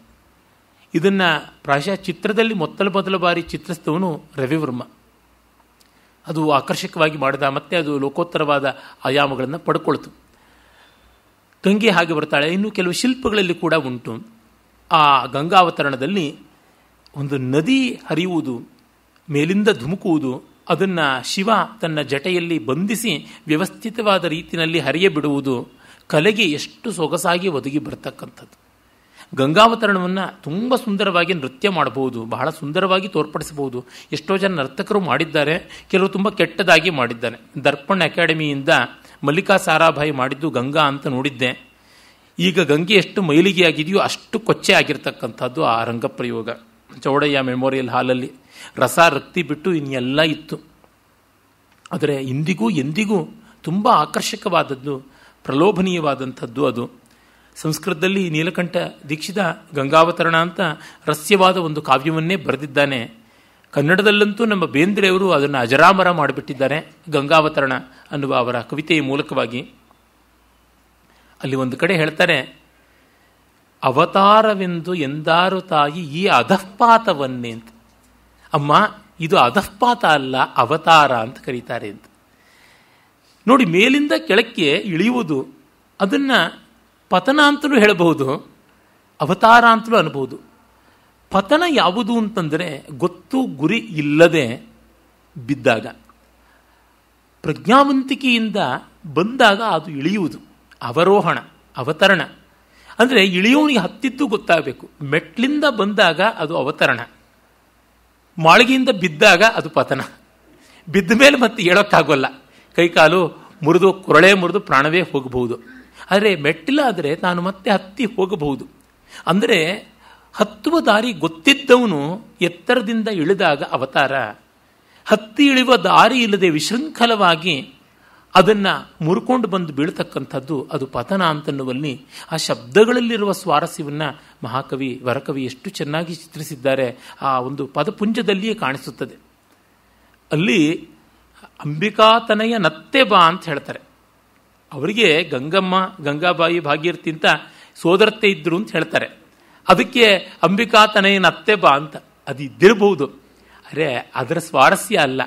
ಇದನ್ನು ಪ್ರಾಯಶಃ ಚಿತ್ರದಲ್ಲಿ ಮೊದಲ ಬಾರಿ ಚಿತ್ರಿಸಿದವನು ರವಿವರ್ಮ. ಅದು ಆಕರ್ಷಕವಾಗಿ ಮಾಡಿದ, ಮತ್ತೆ ಅದು ಲೋಕೋತ್ತರವಾದ ಆಯಾಮಗಳನ್ನು ಪಡ್ಕೊಳ್ತು. ಗಂಗೆ ಹಾಗೆ ಬರ್ತಾಳೆ. ಇನ್ನು ಕೆಲವು ಶಿಲ್ಪಗಳಲ್ಲಿ ಕೂಡ ಉಂಟು. ಆ ಗಂಗಾವತರಣದಲ್ಲಿ ಒಂದು ನದಿ ಹರಿಯುವುದು, ಮೇಲಿಂದ ಧುಮುಕುವುದು, ಅದನ್ನು ಶಿವ ತನ್ನ ಜಟೆಯಲ್ಲಿ ಬಂಧಿಸಿ ವ್ಯವಸ್ಥಿತವಾದ ರೀತಿಯಲ್ಲಿ ಹರಿಯ ಬಿಡುವುದು ಕಲೆಗೆ ಎಷ್ಟು ಸೊಗಸಾಗಿ ಒದಗಿ ಬರ್ತಕ್ಕಂಥದ್ದು. ಗಂಗಾವತರಣವನ್ನು ತುಂಬ ಸುಂದರವಾಗಿ ನೃತ್ಯ ಮಾಡಬಹುದು, ಬಹಳ ಸುಂದರವಾಗಿ ತೋರ್ಪಡಿಸಬಹುದು. ಎಷ್ಟೋ ಜನ ನರ್ತಕರು ಮಾಡಿದ್ದಾರೆ, ಕೆಲವರು ತುಂಬ ಕೆಟ್ಟದಾಗಿ ಮಾಡಿದ್ದಾರೆ. ದರ್ಪಣ್ ಅಕಾಡೆಮಿಯಿಂದ ಮಲ್ಲಿಕಾ ಸಾರಾಭಾಯಿ ಮಾಡಿದ್ದು ಗಂಗಾ ಅಂತ ನೋಡಿದ್ದೆ. ಈಗ ಗಂಗೆ ಎಷ್ಟು ಮೈಲಿಗೆ ಆಗಿದೆಯೋ ಅಷ್ಟು ಕೊಚ್ಚೆ ಆಗಿರ್ತಕ್ಕಂಥದ್ದು ಆ ರಂಗಪ್ರಯೋಗ. ಚೌಡಯ್ಯ ಮೆಮೋರಿಯಲ್ ಹಾಲಲ್ಲಿ ರಸ ರಕ್ತಿ ಬಿಟ್ಟು ಇನ್ನೆಲ್ಲ ಇತ್ತು. ಆದರೆ ಇಂದಿಗೂ ಎಂದಿಗೂ ತುಂಬ ಆಕರ್ಷಕವಾದದ್ದು, ಪ್ರಲೋಭನೀಯವಾದಂಥದ್ದು ಅದು. ಸಂಸ್ಕೃತದಲ್ಲಿ ನೀಲಕಂಠ ದೀಕ್ಷಿತ ಗಂಗಾವತರಣ ಅಂತ ರಸ್ಯವಾದ ಒಂದು ಕಾವ್ಯವನ್ನೇ ಬರೆದಿದ್ದಾನೆ. ಕನ್ನಡದಲ್ಲಂತೂ ನಮ್ಮ ಬೇಂದ್ರೆಯವರು ಅದನ್ನು ಅಜರಾಮರ ಮಾಡಿಬಿಟ್ಟಿದ್ದಾರೆ, ಗಂಗಾವತರಣ ಅನ್ನುವ ಅವರ ಕವಿತೆಯ ಮೂಲಕವಾಗಿ. ಅಲ್ಲಿ ಒಂದು ಕಡೆ ಹೇಳ್ತಾರೆ, ಅವತಾರವೆಂದು ಎಂದಾರು ತಾಯಿ ಈ ಅಧಃಪಾತವನ್ನೇ ಅಂತ. ಅಮ್ಮ, ಇದು ಅಧಃಪಾತ ಅಲ್ಲ, ಅವತಾರ ಅಂತ ಕರೀತಾರೆ ಅಂತ. ನೋಡಿ, ಮೇಲಿಂದ ಕೆಳಕ್ಕೆ ಇಳಿಯುವುದು, ಅದನ್ನು ಪತನ ಅಂತಲೂ ಹೇಳಬಹುದು, ಅವತಾರ ಅಂತಲೂ ಅನ್ಬಹುದು. ಪತನ ಯಾವುದು ಅಂತಂದರೆ ಗೊತ್ತು ಗುರಿ ಇಲ್ಲದೆ ಬಿದ್ದಾಗ, ಪ್ರಜ್ಞಾವಂತಿಕೆಯಿಂದ ಬಂದಾಗ ಅದು ಇಳಿಯುವುದು. ಅವರೋಹಣ, ಅವತರಣ ಅಂದರೆ ಇಳಿಯೋನಿಗೆ ಹತ್ತಿದ್ದು ಗೊತ್ತಾಗಬೇಕು. ಮೆಟ್ಲಿಂದ ಬಂದಾಗ ಅದು ಅವತರಣ, ಮಾಳಿಗೆಯಿಂದ ಬಿದ್ದಾಗ ಅದು ಪತನ. ಬಿದ್ದ ಮೇಲೆ ಮತ್ತೆ ಹೇಳೋಕ್ಕಾಗೋಲ್ಲ, ಕೈಕಾಲು ಮುರಿದು ಕೊರಳೆ ಮುರಿದು ಪ್ರಾಣವೇ ಹೋಗಬಹುದು. ಆದರೆ ಮೆಟ್ಟಿಲಾದರೆ ನಾನು ಮತ್ತೆ ಹತ್ತಿ ಹೋಗಬಹುದು. ಅಂದರೆ ಹತ್ತುವ ದಾರಿ ಗೊತ್ತಿದ್ದವನು ಎತ್ತರದಿಂದ ಇಳಿದಾಗ ಅವತಾರ, ಹತ್ತಿ ಇಳಿಯುವ ದಾರಿ ಇಲ್ಲದೆ ವಿಶೃಂಖಲವಾಗಿ ಅದನ್ನು ಮುರ್ಕೊಂಡು ಬಂದು ಬೀಳ್ತಕ್ಕಂಥದ್ದು ಅದು ಪತನ ಅಂತನ್ನುವಲ್ಲಿ ಆ ಶಬ್ದಗಳಲ್ಲಿರುವ ಸ್ವಾರಸ್ಯವನ್ನು ಮಹಾಕವಿ ವರಕವಿ ಎಷ್ಟು ಚೆನ್ನಾಗಿ ಚಿತ್ರಿಸಿದ್ದಾರೆ. ಆ ಒಂದು ಪದಪುಂಜದಲ್ಲಿಯೇ ಕಾಣಿಸುತ್ತದೆ. ಅಲ್ಲಿ ಅಂಬಿಕಾತನಯ ನತ್ತೆ ಬಾ ಅಂತ ಹೇಳ್ತಾರೆ. ಅವರಿಗೆ ಗಂಗಮ್ಮ, ಗಂಗಾಬಾಯಿ, ಭಾಗೀರಥಿ ಅಂತ ಸೋದರತ್ತೆ ಇದ್ರು ಅಂತ ಹೇಳ್ತಾರೆ. ಅದಕ್ಕೆ ಅಂಬಿಕಾತನಯ ನತ್ತೆ ಬಾ ಅಂತ ಅದು ಇದ್ದಿರಬಹುದು. ಅರೆ, ಅದರ ಸ್ವಾರಸ್ಯ ಅಲ್ಲ.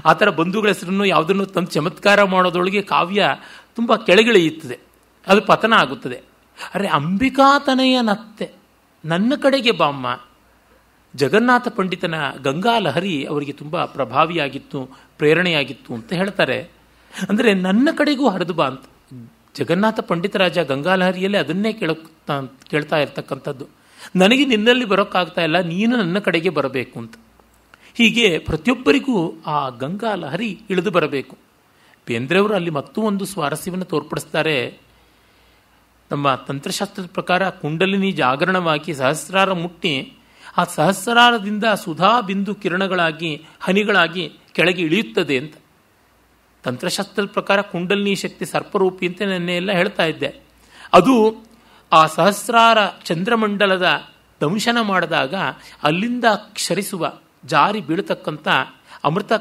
ಆ ಥರ ಬಂಧುಗಳ ಹೆಸರನ್ನು ಯಾವುದನ್ನು ತಂದು ಚಮತ್ಕಾರ ಮಾಡೋದ್ರೊಳಗೆ ಕಾವ್ಯ ತುಂಬ ಕೆಳಗಿಳಿಯುತ್ತದೆ, ಅದು ಪತನ ಆಗುತ್ತದೆ. ಅರೆ, ಅಂಬಿಕಾತನಯ ನತ್ತೆ, ನನ್ನ ಕಡೆಗೆ ಬಾಮ್ಮ. ಜಗನ್ನಾಥ ಪಂಡಿತನ ಗಂಗಾ ಲಹರಿ ಅವರಿಗೆ ತುಂಬ ಪ್ರಭಾವಿಯಾಗಿತ್ತು, ಪ್ರೇರಣೆಯಾಗಿತ್ತು ಅಂತ ಹೇಳ್ತಾರೆ. ಅಂದರೆ ನನ್ನ ಕಡೆಗೂ ಹರಿದು ಬಾ ಅಂತ. ಜಗನ್ನಾಥ ಪಂಡಿತರಾಜ ಗಂಗಾ ಲಹರಿಯಲ್ಲೇ ಅದನ್ನೇ ಕೇಳ್ತಾ ಇರ್ತಕ್ಕಂಥದ್ದು. ನನಗೆ ನಿನ್ನಲ್ಲಿ ಬರೋಕ್ಕಾಗ್ತಾ ಇಲ್ಲ, ನೀನು ನನ್ನ ಕಡೆಗೆ ಬರಬೇಕು ಅಂತ. ಹೀಗೆ ಪ್ರತಿಯೊಬ್ಬರಿಗೂ ಆ ಗಂಗಾ ಲಹರಿ ಇಳಿದು ಬರಬೇಕು. ಬೇಂದ್ರೆಯವರು ಅಲ್ಲಿ ಮತ್ತೂ ಒಂದು ಸ್ವಾರಸ್ಯವನ್ನು ತೋರ್ಪಡಿಸ್ತಾರೆ. ನಮ್ಮ ತಂತ್ರಶಾಸ್ತ್ರದ ಪ್ರಕಾರ ಕುಂಡಲಿನಿ ಜಾಗರಣವಾಗಿ ಸಹಸ್ರಾರ ಮುಟ್ಟಿ ಆ ಸಹಸ್ರಾರದಿಂದ ಸುಧಾ ಬಿಂದು ಕಿರಣಗಳಾಗಿ ಹನಿಗಳಾಗಿ ಕೆಳಗೆ ಇಳಿಯುತ್ತದೆ ಅಂತ. ತಂತ್ರಶಾಸ್ತ್ರದ ಪ್ರಕಾರ ಕುಂಡಲಿನಿ ಶಕ್ತಿ ಸರ್ಪರೂಪಿ ಅಂತ ನೆನ್ನೆ ಎಲ್ಲ ಹೇಳ್ತಾ ಇದ್ದೆ. ಅದು ಆ ಸಹಸ್ರಾರ ಚಂದ್ರಮಂಡಲದ ದಂಶನ ಮಾಡಿದಾಗ ಅಲ್ಲಿಂದ ಕ್ಷರಿಸುವ ಜಾರಿ ಬೀಳತಕ್ಕಂಥ ಅಮೃತ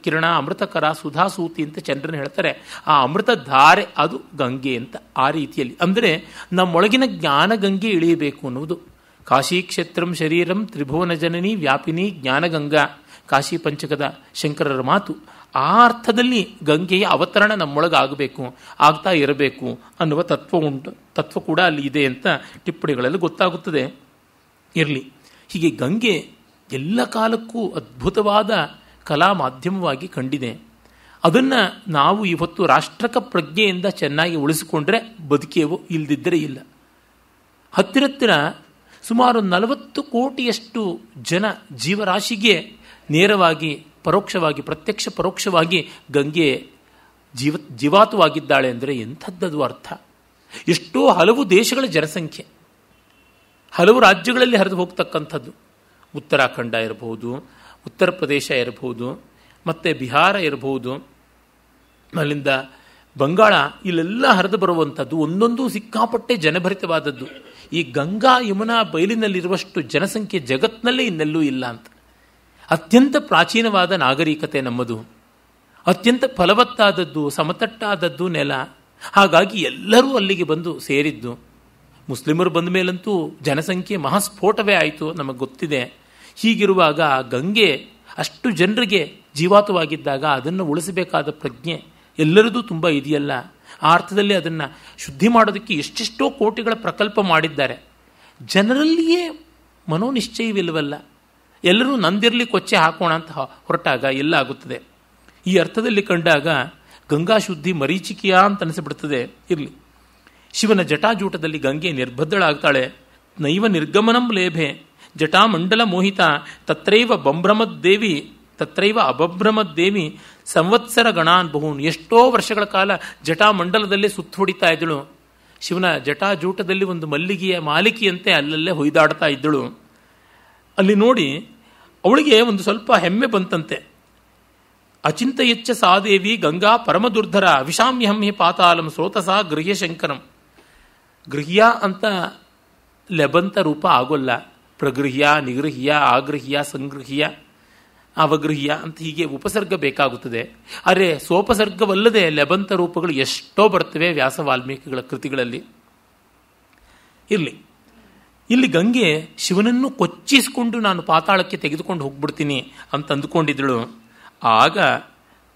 ಕಿರಣ, ಅಮೃತಕರ, ಸುಧಾಸೂತಿ ಅಂತ ಚಂದ್ರನ ಹೇಳ್ತಾರೆ. ಆ ಅಮೃತ ಧಾರೆ ಅದು ಗಂಗೆ ಅಂತ. ಆ ರೀತಿಯಲ್ಲಿ ಅಂದರೆ ನಮ್ಮೊಳಗಿನ ಜ್ಞಾನ ಗಂಗೆ ಇಳಿಯಬೇಕು ಅನ್ನುವುದು. ಕಾಶಿ ಕ್ಷೇತ್ರಂ ಶರೀರಂ ತ್ರಿಭುವನ ಜನನಿ ವ್ಯಾಪಿನಿ ಜ್ಞಾನಗಂಗಾ, ಕಾಶಿ ಪಂಚಕದ ಶಂಕರರ ಮಾತು. ಆ ಅರ್ಥದಲ್ಲಿ ಗಂಗೆಯ ಅವತರಣ ನಮ್ಮೊಳಗಾಗಬೇಕು, ಆಗ್ತಾ ಇರಬೇಕು ಅನ್ನುವ ತತ್ವ ಕೂಡ ಅಲ್ಲಿ ಇದೆ ಅಂತ ಟಿಪ್ಪಣಿಗಳಲ್ಲಿ ಗೊತ್ತಾಗುತ್ತದೆ. ಇರಲಿ, ಹೀಗೆ ಗಂಗೆ ಎಲ್ಲ ಕಾಲಕ್ಕೂ ಅದ್ಭುತವಾದ ಕಲಾ ಮಾಧ್ಯಮವಾಗಿ ಕಂಡಿದೆ. ಅದನ್ನು ನಾವು ಇವತ್ತು ರಾಷ್ಟ್ರಕ ಪ್ರಜ್ಞೆಯಿಂದ ಚೆನ್ನಾಗಿ ಉಳಿಸಿಕೊಂಡ್ರೆ ಬದುಕಿಯವು, ಇಲ್ಲದಿದ್ದರೆ ಇಲ್ಲ. ಹತ್ತಿರ ಸುಮಾರು 40 ಕೋಟಿಯಷ್ಟು ಜನ ಜೀವರಾಶಿಗೆ ನೇರವಾಗಿ ಪರೋಕ್ಷವಾಗಿ, ಪ್ರತ್ಯಕ್ಷ ಪರೋಕ್ಷವಾಗಿ ಗಂಗೆ ಜೀವಾತವಾಗಿದ್ದಾಳೆ ಅಂದರೆ ಎಂಥದ್ದದು ಅರ್ಥ. ಎಷ್ಟೋ ಹಲವು ದೇಶಗಳ ಜನಸಂಖ್ಯೆ, ಹಲವು ರಾಜ್ಯಗಳಲ್ಲಿ ಹರಿದು ಹೋಗ್ತಕ್ಕಂಥದ್ದು. ಉತ್ತರಾಖಂಡ ಇರಬಹುದು, ಉತ್ತರ ಪ್ರದೇಶ ಇರಬಹುದು, ಮತ್ತು ಬಿಹಾರ ಇರಬಹುದು, ಅಲ್ಲಿಂದ ಬಂಗಾಳ, ಇಲ್ಲೆಲ್ಲ ಹರಿದು ಬರುವಂಥದ್ದು. ಒಂದೊಂದು ಸಿಕ್ಕಾಪಟ್ಟೆ ಜನಭರಿತವಾದದ್ದು. ಈ ಗಂಗಾ ಯಮುನಾ ಬಯಲಿನಲ್ಲಿರುವಷ್ಟು ಜನಸಂಖ್ಯೆ ಜಗತ್ತಿನಲ್ಲೇ ಇನ್ನೆಲ್ಲೂ ಇಲ್ಲ ಅಂತ. ಅತ್ಯಂತ ಪ್ರಾಚೀನವಾದ ನಾಗರಿಕತೆ ನಮ್ಮದು, ಅತ್ಯಂತ ಫಲವತ್ತಾದದ್ದು, ಸಮತಟ್ಟಾದದ್ದು ನೆಲ. ಹಾಗಾಗಿ ಎಲ್ಲರೂ ಅಲ್ಲಿಗೆ ಬಂದು ಸೇರಿದ್ದು. ಮುಸ್ಲಿಮರು ಬಂದ ಮೇಲಂತೂ ಜನಸಂಖ್ಯೆ ಮಹಾಸ್ಫೋಟವೇ ಆಯಿತು, ನಮಗೆ ಗೊತ್ತಿದೆ. ಹೀಗಿರುವಾಗ ಆ ಗಂಗೆ ಅಷ್ಟು ಜನರಿಗೆ ಜೀವಾತವಾಗಿದ್ದಾಗ ಅದನ್ನು ಉಳಿಸಬೇಕಾದ ಪ್ರಜ್ಞೆ ಎಲ್ಲರದೂ ತುಂಬ ಇದೆಯಲ್ಲ. ಆ ಅರ್ಥದಲ್ಲಿ ಅದನ್ನು ಶುದ್ಧಿ ಮಾಡೋದಕ್ಕೆ ಎಷ್ಟೆಷ್ಟೋ ಕೋಟಿಗಳ ಪ್ರಕಲ್ಪ ಮಾಡಿದ್ದಾರೆ. ಜನರಲ್ಲಿಯೇ ಮನೋನಿಶ್ಚಯವಿಲ್ಲವಲ್ಲ. ಎಲ್ಲರೂ ನಂದಿರಲಿ ಕೊಚ್ಚೆ ಹಾಕೋಣ ಅಂತ ಹೊರಟಾಗ ಎಲ್ಲ ಆಗುತ್ತದೆ. ಈ ಅರ್ಥದಲ್ಲಿ ಕಂಡಾಗ ಗಂಗಾ ಶುದ್ಧಿ ಮರೀಚಿಕೆಯ ಅಂತ ಅನಿಸಿಬಿಡ್ತದೆ. ಇರಲಿ, ಶಿವನ ಜಟಾಜೂಟದಲ್ಲಿ ಗಂಗೆ ನಿರ್ಬದ್ಧಳಾಗ್ತಾಳೆ. ನೈವ ನಿರ್ಗಮನಂ ಲೇಭೆ ಜಟಾಮಂಡಲ ಮೋಹಿತ ತತ್ರೈವ ಬಂಭ್ರಮದ್ದೇವಿ ತತ್ರೈವ ಅಬಭ್ರಮದ್ದೇವಿ ಸಂವತ್ಸರ ಗಣಾನ್ ಬಹುನ್. ಎಷ್ಟೋ ವರ್ಷಗಳ ಕಾಲ ಜಟಾಮಂಡಲದಲ್ಲೇ ಸುತ್ತ ಹೊಡಿತಾ ಇದ್ದಳು. ಶಿವನ ಜಟಾಜೂಟದಲ್ಲಿ ಒಂದು ಮಲ್ಲಿಗೆಯ ಮಾಲಿಕೆಯಂತೆ ಅಲ್ಲಲ್ಲೇ ಹೊಯ್ದಾಡ್ತಾ ಇದ್ದಳು. ಅಲ್ಲಿ ನೋಡಿ ಅವಳಿಗೆ ಒಂದು ಸ್ವಲ್ಪ ಹೆಮ್ಮೆ ಬಂತಂತೆ. ಅಚಿಂತಯಚ್ಚ ಸಾದೇವಿ ಗಂಗಾ ಪರಮದುರ್ಧರ ವಿಷಾಮ್ಯಹಂ ಹಿ ಪಾತಾಲಂ ಸ್ರೋತಸ ಗೃಹ್ಯ ಶಂಕರಂ. ಗೃಹ್ಯ ಅಂತ ಲೆಬಂತ ರೂಪ ಆಗೋಲ್ಲ. ಪ್ರಗೃಹ್ಯ, ನಿಗೃಹ್ಯ, ಆಗೃಹ್ಯ, ಸಂಗೃಹ್ಯ, ಅವಗೃಹ್ಯ ಅಂತ ಹೀಗೆ ಉಪಸರ್ಗ ಬೇಕಾಗುತ್ತದೆ. ಆದರೆ ಸೋಪಸರ್ಗವಲ್ಲದೆ ಲೆಬಂತ ರೂಪಗಳು ಎಷ್ಟೋ ಬರ್ತವೆ ವ್ಯಾಸ ವಾಲ್ಮೀಕಿಗಳ ಕೃತಿಗಳಲ್ಲಿ. ಇರಲಿ, ಇಲ್ಲಿ ಗಂಗೆ ಶಿವನನ್ನು ಕೊಚ್ಚಿಸಿಕೊಂಡು ನಾನು ಪಾತಾಳಕ್ಕೆ ತೆಗೆದುಕೊಂಡು ಹೋಗ್ಬಿಡ್ತೀನಿ ಅಂತ ಅಂದುಕೊಂಡಿದ್ದಳು. ಆಗ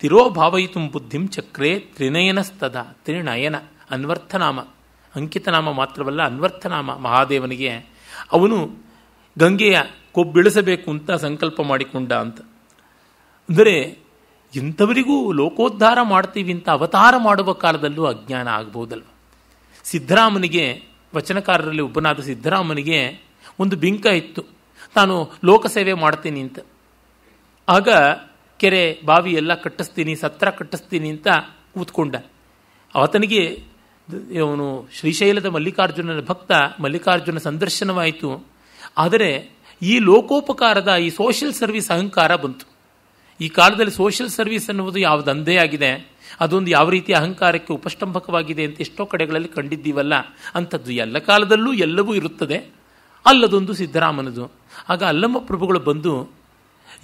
ತಿರೋಭಾವಯಿತು ಬುದ್ಧಿಂ ಚಕ್ರೇ ತ್ರಿನಯನಸ್ತದ. ತ್ರಿನಯನ ಅನ್ವರ್ಥನಾಮ, ಅಂಕಿತನಾಮ ಮಾತ್ರವಲ್ಲ, ಅನ್ವರ್ಥನಾಮ ಮಹಾದೇವನಿಗೆ. ಅವನು ಗಂಗೆಯ ಕೊಬ್ಬಿಳಿಸಬೇಕು ಅಂತ ಸಂಕಲ್ಪ ಮಾಡಿಕೊಂಡ ಅಂತ. ಅಂದರೆ ಇಂಥವರಿಗೂ ಲೋಕೋದ್ಧಾರ ಮಾಡ್ತೀವಿ ಅಂತ ಅವತಾರ ಮಾಡುವ ಕಾಲದಲ್ಲೂ ಅಜ್ಞಾನ ಆಗ್ಬೋದಲ್ವ. ಸಿದ್ದರಾಮನಿಗೆ, ವಚನಕಾರರಲ್ಲಿ ಒಬ್ಬನಾದ ಸಿದ್ದರಾಮನಿಗೆ ಒಂದು ಬಿಂಕ ಇತ್ತು, ನಾನು ಲೋಕಸೇವೆ ಮಾಡ್ತೀನಿ ಅಂತ. ಆಗ ಕೆರೆ ಬಾವಿ ಎಲ್ಲ ಕಟ್ಟಿಸ್ತೀನಿ, ಸತ್ರ ಕಟ್ಟಿಸ್ತೀನಿ ಅಂತ ಕೂತ್ಕೊಂಡ. ಆತನಿಗೆ ಅವನು ಶ್ರೀಶೈಲದ ಮಲ್ಲಿಕಾರ್ಜುನನ ಭಕ್ತ, ಮಲ್ಲಿಕಾರ್ಜುನ ಸಂದರ್ಶನವಾಯಿತು. ಆದರೆ ಈ ಲೋಕೋಪಕಾರದ ಈ ಸೋಷಿಯಲ್ ಸರ್ವಿಸ್ ಅಹಂಕಾರ ಬಂತು. ಈ ಕಾಲದಲ್ಲಿ ಸೋಷಿಯಲ್ ಸರ್ವಿಸ್ ಅನ್ನುವುದು ಯಾವ ದಂಧೆ ಆಗಿದೆ, ಅದೊಂದು ಯಾವ ರೀತಿ ಅಹಂಕಾರಕ್ಕೆ ಉಪಷ್ಟಂಭಕವಾಗಿದೆ ಅಂತ ಎಷ್ಟೋ ಕಡೆಗಳಲ್ಲಿ ಕಂಡಿದ್ದೀವಲ್ಲ. ಅಂಥದ್ದು ಎಲ್ಲ ಕಾಲದಲ್ಲೂ ಎಲ್ಲವೂ ಇರುತ್ತದೆ. ಅಲ್ಲದೊಂದು ಸಿದ್ದರಾಮನದು. ಆಗ ಅಲ್ಲಮ್ಮ ಪ್ರಭುಗಳು ಬಂದು,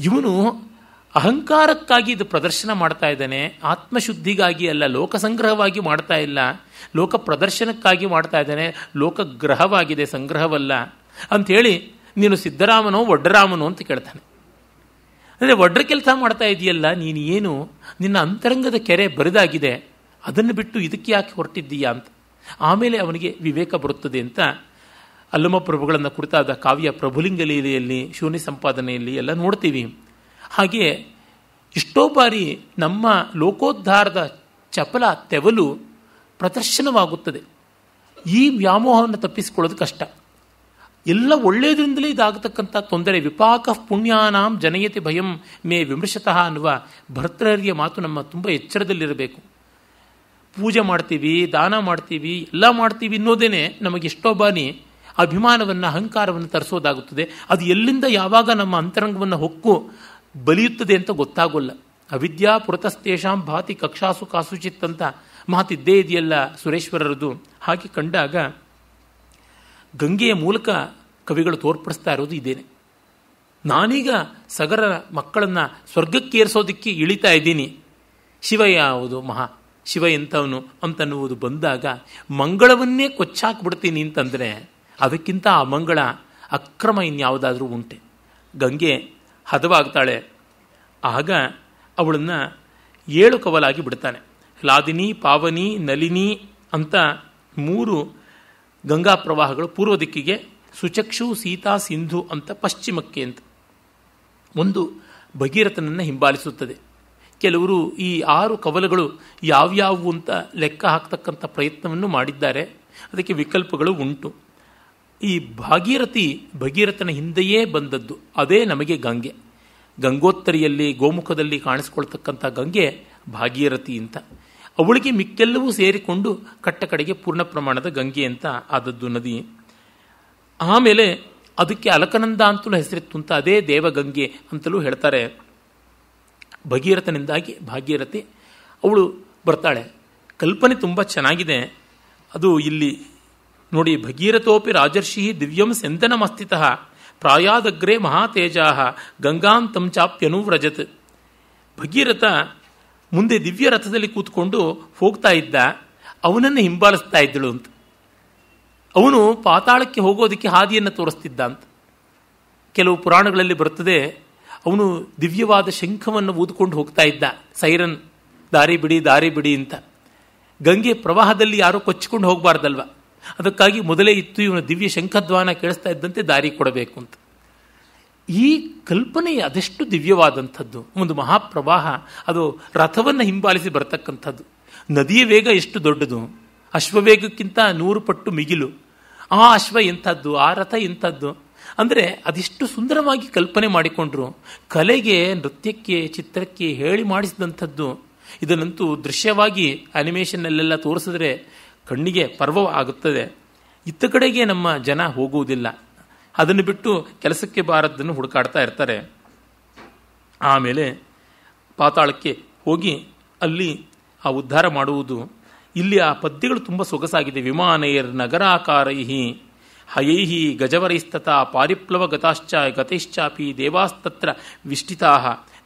ಇವನು ಅಹಂಕಾರಕ್ಕಾಗಿ ಇದು ಪ್ರದರ್ಶನ ಮಾಡ್ತಾ ಇದ್ದಾನೆ, ಆತ್ಮಶುದ್ಧಿಗಾಗಿ ಅಲ್ಲ, ಲೋಕಸಂಗ್ರಹವಾಗಿ ಮಾಡ್ತಾ ಇಲ್ಲ, ಲೋಕ ಪ್ರದರ್ಶನಕ್ಕಾಗಿ ಮಾಡ್ತಾ ಇದ್ದಾನೆ, ಲೋಕಗ್ರಹವಾಗಿದೆ, ಸಂಗ್ರಹವಲ್ಲ ಅಂಥೇಳಿ ನೀನು ಸಿದ್ದರಾಮನೋ ಒಡ್ಡರಾಮನೋ ಅಂತ ಕೇಳ್ತಾನೆ. ಅಂದರೆ ಒಡ್ರ ಕೆಲಸ ಮಾಡ್ತಾ ಇದೆಯಲ್ಲ ನೀನು, ಏನು ನಿನ್ನ ಅಂತರಂಗದ ಕೆರೆ ಬರಿದಾಗಿದೆ, ಅದನ್ನು ಬಿಟ್ಟು ಇದಕ್ಕೆ ಯಾಕೆ ಹೊರಟಿದ್ದೀಯಾ ಅಂತ. ಆಮೇಲೆ ಅವನಿಗೆ ವಿವೇಕ ಬರುತ್ತದೆ ಅಂತ ಅಲ್ಲಮ ಪ್ರಭುಗಳನ್ನು ಕುರಿತಾದ ಕಾವ್ಯ ಪ್ರಭುಲಿಂಗ ಲೀಲೆಯಲ್ಲಿ, ಶೂನ್ಯ ಸಂಪಾದನೆಯಲ್ಲಿ ಎಲ್ಲ ನೋಡ್ತೀವಿ. ಹಾಗೆ ಎಷ್ಟೋ ಬಾರಿ ನಮ್ಮ ಲೋಕೋದ್ಧಾರದ ಚಪಲ ತೆವಲು ಪ್ರದರ್ಶನವಾಗುತ್ತದೆ. ಈ ವ್ಯಾಮೋಹವನ್ನು ತಪ್ಪಿಸಿಕೊಳ್ಳೋದು ಕಷ್ಟ. ಎಲ್ಲ ಒಳ್ಳೆಯದರಿಂದಲೇ ಇದಾಗತಕ್ಕಂಥ ತೊಂದರೆ. ವಿಪಾಕ ಪುಣ್ಯಾನಾಂ ಜನಯತಿ ಭಯಂ ಮೇ ವಿಮೃಶತಃ ಅನ್ನುವ ಭರ್ತೃಹರಿಯ ಮಾತು ನಮ್ಮ ತುಂಬ ಎಚ್ಚರದಲ್ಲಿರಬೇಕು. ಪೂಜೆ ಮಾಡ್ತೀವಿ, ದಾನ ಮಾಡ್ತೀವಿ, ಎಲ್ಲ ಮಾಡ್ತೀವಿ ಅನ್ನೋದೇನೆ ನಮಗೆ ಎಷ್ಟೋ ಬಾರಿ ಅಭಿಮಾನವನ್ನು, ಅಹಂಕಾರವನ್ನು ತರಿಸೋದಾಗುತ್ತದೆ. ಅದು ಎಲ್ಲಿಂದ ಯಾವಾಗ ನಮ್ಮ ಅಂತರಂಗವನ್ನು ಹೊಕ್ಕು ಬಲಿಯುತ್ತದೆ ಅಂತ ಗೊತ್ತಾಗೋಲ್ಲ. ಅವಿದ್ಯಾ ಪುರತಸ್ತೇಷಾಂ ಭಾತಿ ಕಕ್ಷಾಸು ಕಾಸುಚಿತ್ ಅಂತ ಮಾತಿದ್ದೇ ಇದೆಯಲ್ಲ ಸುರೇಶ್ವರರದು. ಹಾಗೆ ಕಂಡಾಗ ಗಂಗೆಯ ಮೂಲಕ ಕವಿಗಳು ತೋರ್ಪಡಿಸ್ತಾ ಇರೋದು ಇದೇನೆ. ನಾನೀಗ ಸಗರ ಮಕ್ಕಳನ್ನು ಸ್ವರ್ಗಕ್ಕೇರಿಸೋದಕ್ಕೆ ಇಳಿತಾ ಇದ್ದೀನಿ, ಶಿವ ಯಾವುದು ಮಹಾ, ಶಿವ ಎಂಥವನು ಅಂತನ್ನುವುದು ಬಂದಾಗ ಮಂಗಳವನ್ನೇ ಕೊಚ್ಚಾಕ್ಬಿಡ್ತೀನಿ ಅಂತಂದರೆ ಅದಕ್ಕಿಂತ ಅಮಂಗಳ ಅಕ್ರಮ ಇನ್ಯಾವುದಾದ್ರೂ ಉಂಟೆ. ಗಂಗೆ ಹದವಾಗ್ತಾಳೆ. ಆಗ ಅವಳನ್ನು 7 ಕವಲಾಗಿ ಬಿಡ್ತಾನೆ. ಹ್ಲಾದಿನಿ, ಪಾವನಿ, ನಲಿನಿ ಅಂತ 3 ಗಂಗಾ ಪ್ರವಾಹಗಳು ಪೂರ್ವ ದಿಕ್ಕಿಗೆ, ಸುಚಕ್ಷು, ಸೀತಾ, ಸಿಂಧು ಅಂತ ಪಶ್ಚಿಮಕ್ಕೆ ಅಂತ. ಒಂದು ಭಗೀರಥನನ್ನು ಹಿಂಬಾಲಿಸುತ್ತದೆ. ಕೆಲವರು ಈ 6 ಕವಲುಗಳು ಯಾವ್ಯಾವು ಅಂತ ಲೆಕ್ಕ ಹಾಕ್ತಕ್ಕಂಥ ಪ್ರಯತ್ನವನ್ನು ಮಾಡಿದ್ದಾರೆ. ಅದಕ್ಕೆ ವಿಕಲ್ಪಗಳು ಉಂಟು. ಈ ಭಗೀರಥನ ಹಿಂದೆಯೇ ಬಂದದ್ದು, ಅದೇ ನಮಗೆ ಗಂಗೆ. ಗಂಗೋತ್ತರಿಯಲ್ಲಿ ಗೋಮುಖದಲ್ಲಿ ಕಾಣಿಸ್ಕೊಳ್ತಕ್ಕಂಥ ಗಂಗೆ ಭಾಗೀರಥಿ ಅಂತ. ಅವಳಿಗೆ ಮಿಕ್ಕೆಲ್ಲವೂ ಸೇರಿಕೊಂಡು ಕಡೆಗೆ ಪೂರ್ಣ ಪ್ರಮಾಣದ ಗಂಗೆ ಅಂತ ಆದದ್ದು ನದಿ. ಆಮೇಲೆ ಅದಕ್ಕೆ ಅಲಕನಂದ ಅಂತಲೂ ಹೆಸರಿತ್ತು ಅಂತ, ಅದೇ ದೇವಗಂಗೆ ಅಂತಲೂ ಹೇಳ್ತಾರೆ. ಭಗೀರಥನಿಂದಾಗಿ ಭಾಗೀರಥಿ ಅವಳು ಬರ್ತಾಳೆ. ಕಲ್ಪನೆ ತುಂಬ ಚೆನ್ನಾಗಿದೆ. ಅದು ಇಲ್ಲಿ ನೋಡಿ, ಭಗೀರಥೋಪಿ ರಾಜರ್ಷಿ ದಿವ್ಯಂ ಸೆಂದನಮಸ್ಥಿತಃ ಪ್ರಾಯಾದಗ್ರೇ ಮಹಾತೇಜಾ ಗಂಗಾಂತಂ ಚಾಪ್ಯನುವ್ರಜತ್. ಭಗೀರಥ ಮುಂದೆ ದಿವ್ಯ ರಥದಲ್ಲಿ ಕೂತ್ಕೊಂಡು ಹೋಗ್ತಾ ಇದ್ದ, ಅವನನ್ನು ಹಿಂಬಾಲಿಸ್ತಾ ಇದ್ದಳು ಅಂತ. ಅವನು ಪಾತಾಳಕ್ಕೆ ಹೋಗೋದಕ್ಕೆ ಹಾದಿಯನ್ನು ತೋರಿಸ್ತಿದ್ದ ಅಂತ. ಕೆಲವು ಪುರಾಣಗಳಲ್ಲಿ ಬರ್ತದೆ, ಅವನು ದಿವ್ಯವಾದ ಶಂಖವನ್ನು ಊದ್ಕೊಂಡು ಹೋಗ್ತಾ ಇದ್ದ, ಸೈರನ್, ದಾರಿ ಬಿಡಿ ದಾರಿ ಬಿಡಿ ಅಂತ. ಗಂಗೆ ಪ್ರವಾಹದಲ್ಲಿ ಯಾರೂ ಕೊಚ್ಚಿಕೊಂಡು ಹೋಗಬಾರ್ದಲ್ವ, ಅದಕ್ಕಾಗಿ ಮೊದಲೇ ಇತ್ತು ಇವನು ದಿವ್ಯ ಶಂಖಧ್ವಾನ ಕೇಳಿಸ್ತಾ ಇದ್ದಂತೆ ದಾರಿ ಕೊಡಬೇಕು ಅಂತ. ಈ ಕಲ್ಪನೆ ಅದೆಷ್ಟು ದಿವ್ಯವಾದಂಥದ್ದು. ಒಂದು ಮಹಾಪ್ರವಾಹ ಅದು ರಥವನ್ನು ಹಿಂಬಾಲಿಸಿ ಬರತಕ್ಕಂಥದ್ದು. ನದಿಯ ವೇಗ ಎಷ್ಟು ದೊಡ್ಡದು, ಅಶ್ವವೇಗಕ್ಕಿಂತ 100 ಪಟ್ಟು ಮಿಗಿಲು. ಆ ಅಶ್ವ ಎಂಥದ್ದು, ಆ ರಥ ಎಂಥದ್ದು ಅಂದರೆ ಅದೆಷ್ಟು ಸುಂದರವಾಗಿ ಕಲ್ಪನೆ ಮಾಡಿಕೊಂಡ್ರು. ಕಲೆಗೆ, ನೃತ್ಯಕ್ಕೆ, ಚಿತ್ರಕ್ಕೆ ಹೇಳಿ ಮಾಡಿಸಿದಂಥದ್ದು. ಇದನ್ನಂತೂ ದೃಶ್ಯವಾಗಿ ಅನಿಮೇಷನ್ನಲ್ಲೆಲ್ಲ ತೋರಿಸಿದ್ರೆ ಕಣ್ಣಿಗೆ ಪರ್ವ ಆಗುತ್ತದೆ. ಇತ್ತ ಕಡೆಗೆ ನಮ್ಮ ಜನ ಹೋಗುವುದಿಲ್ಲ. ಅದನ್ನು ಬಿಟ್ಟು ಕೆಲಸಕ್ಕೆ ಬಾರದ್ದನ್ನು ಹುಡುಕಾಡ್ತಾ ಇರ್ತಾರೆ. ಆಮೇಲೆ ಪಾತಾಳಕ್ಕೆ ಹೋಗಿ ಅಲ್ಲಿ ಆ ಉದ್ಧಾರ ಮಾಡುವುದು. ಇಲ್ಲಿ ಆ ಪದ್ಯಗಳು ತುಂಬ ಸೊಗಸಾಗಿದೆ. ವಿಮಾನೈರ್ ನಗರಾಕಾರೈಹಿ ಹಯೈಹಿ ಗಜವರೈಸ್ತತ ಪಾರಿಪ್ಲವ ಗತೈಶ್ಚಾಪಿ ದೇವಾಸ್ತತ್ರ ವಿಷ್ಟಿತಾ.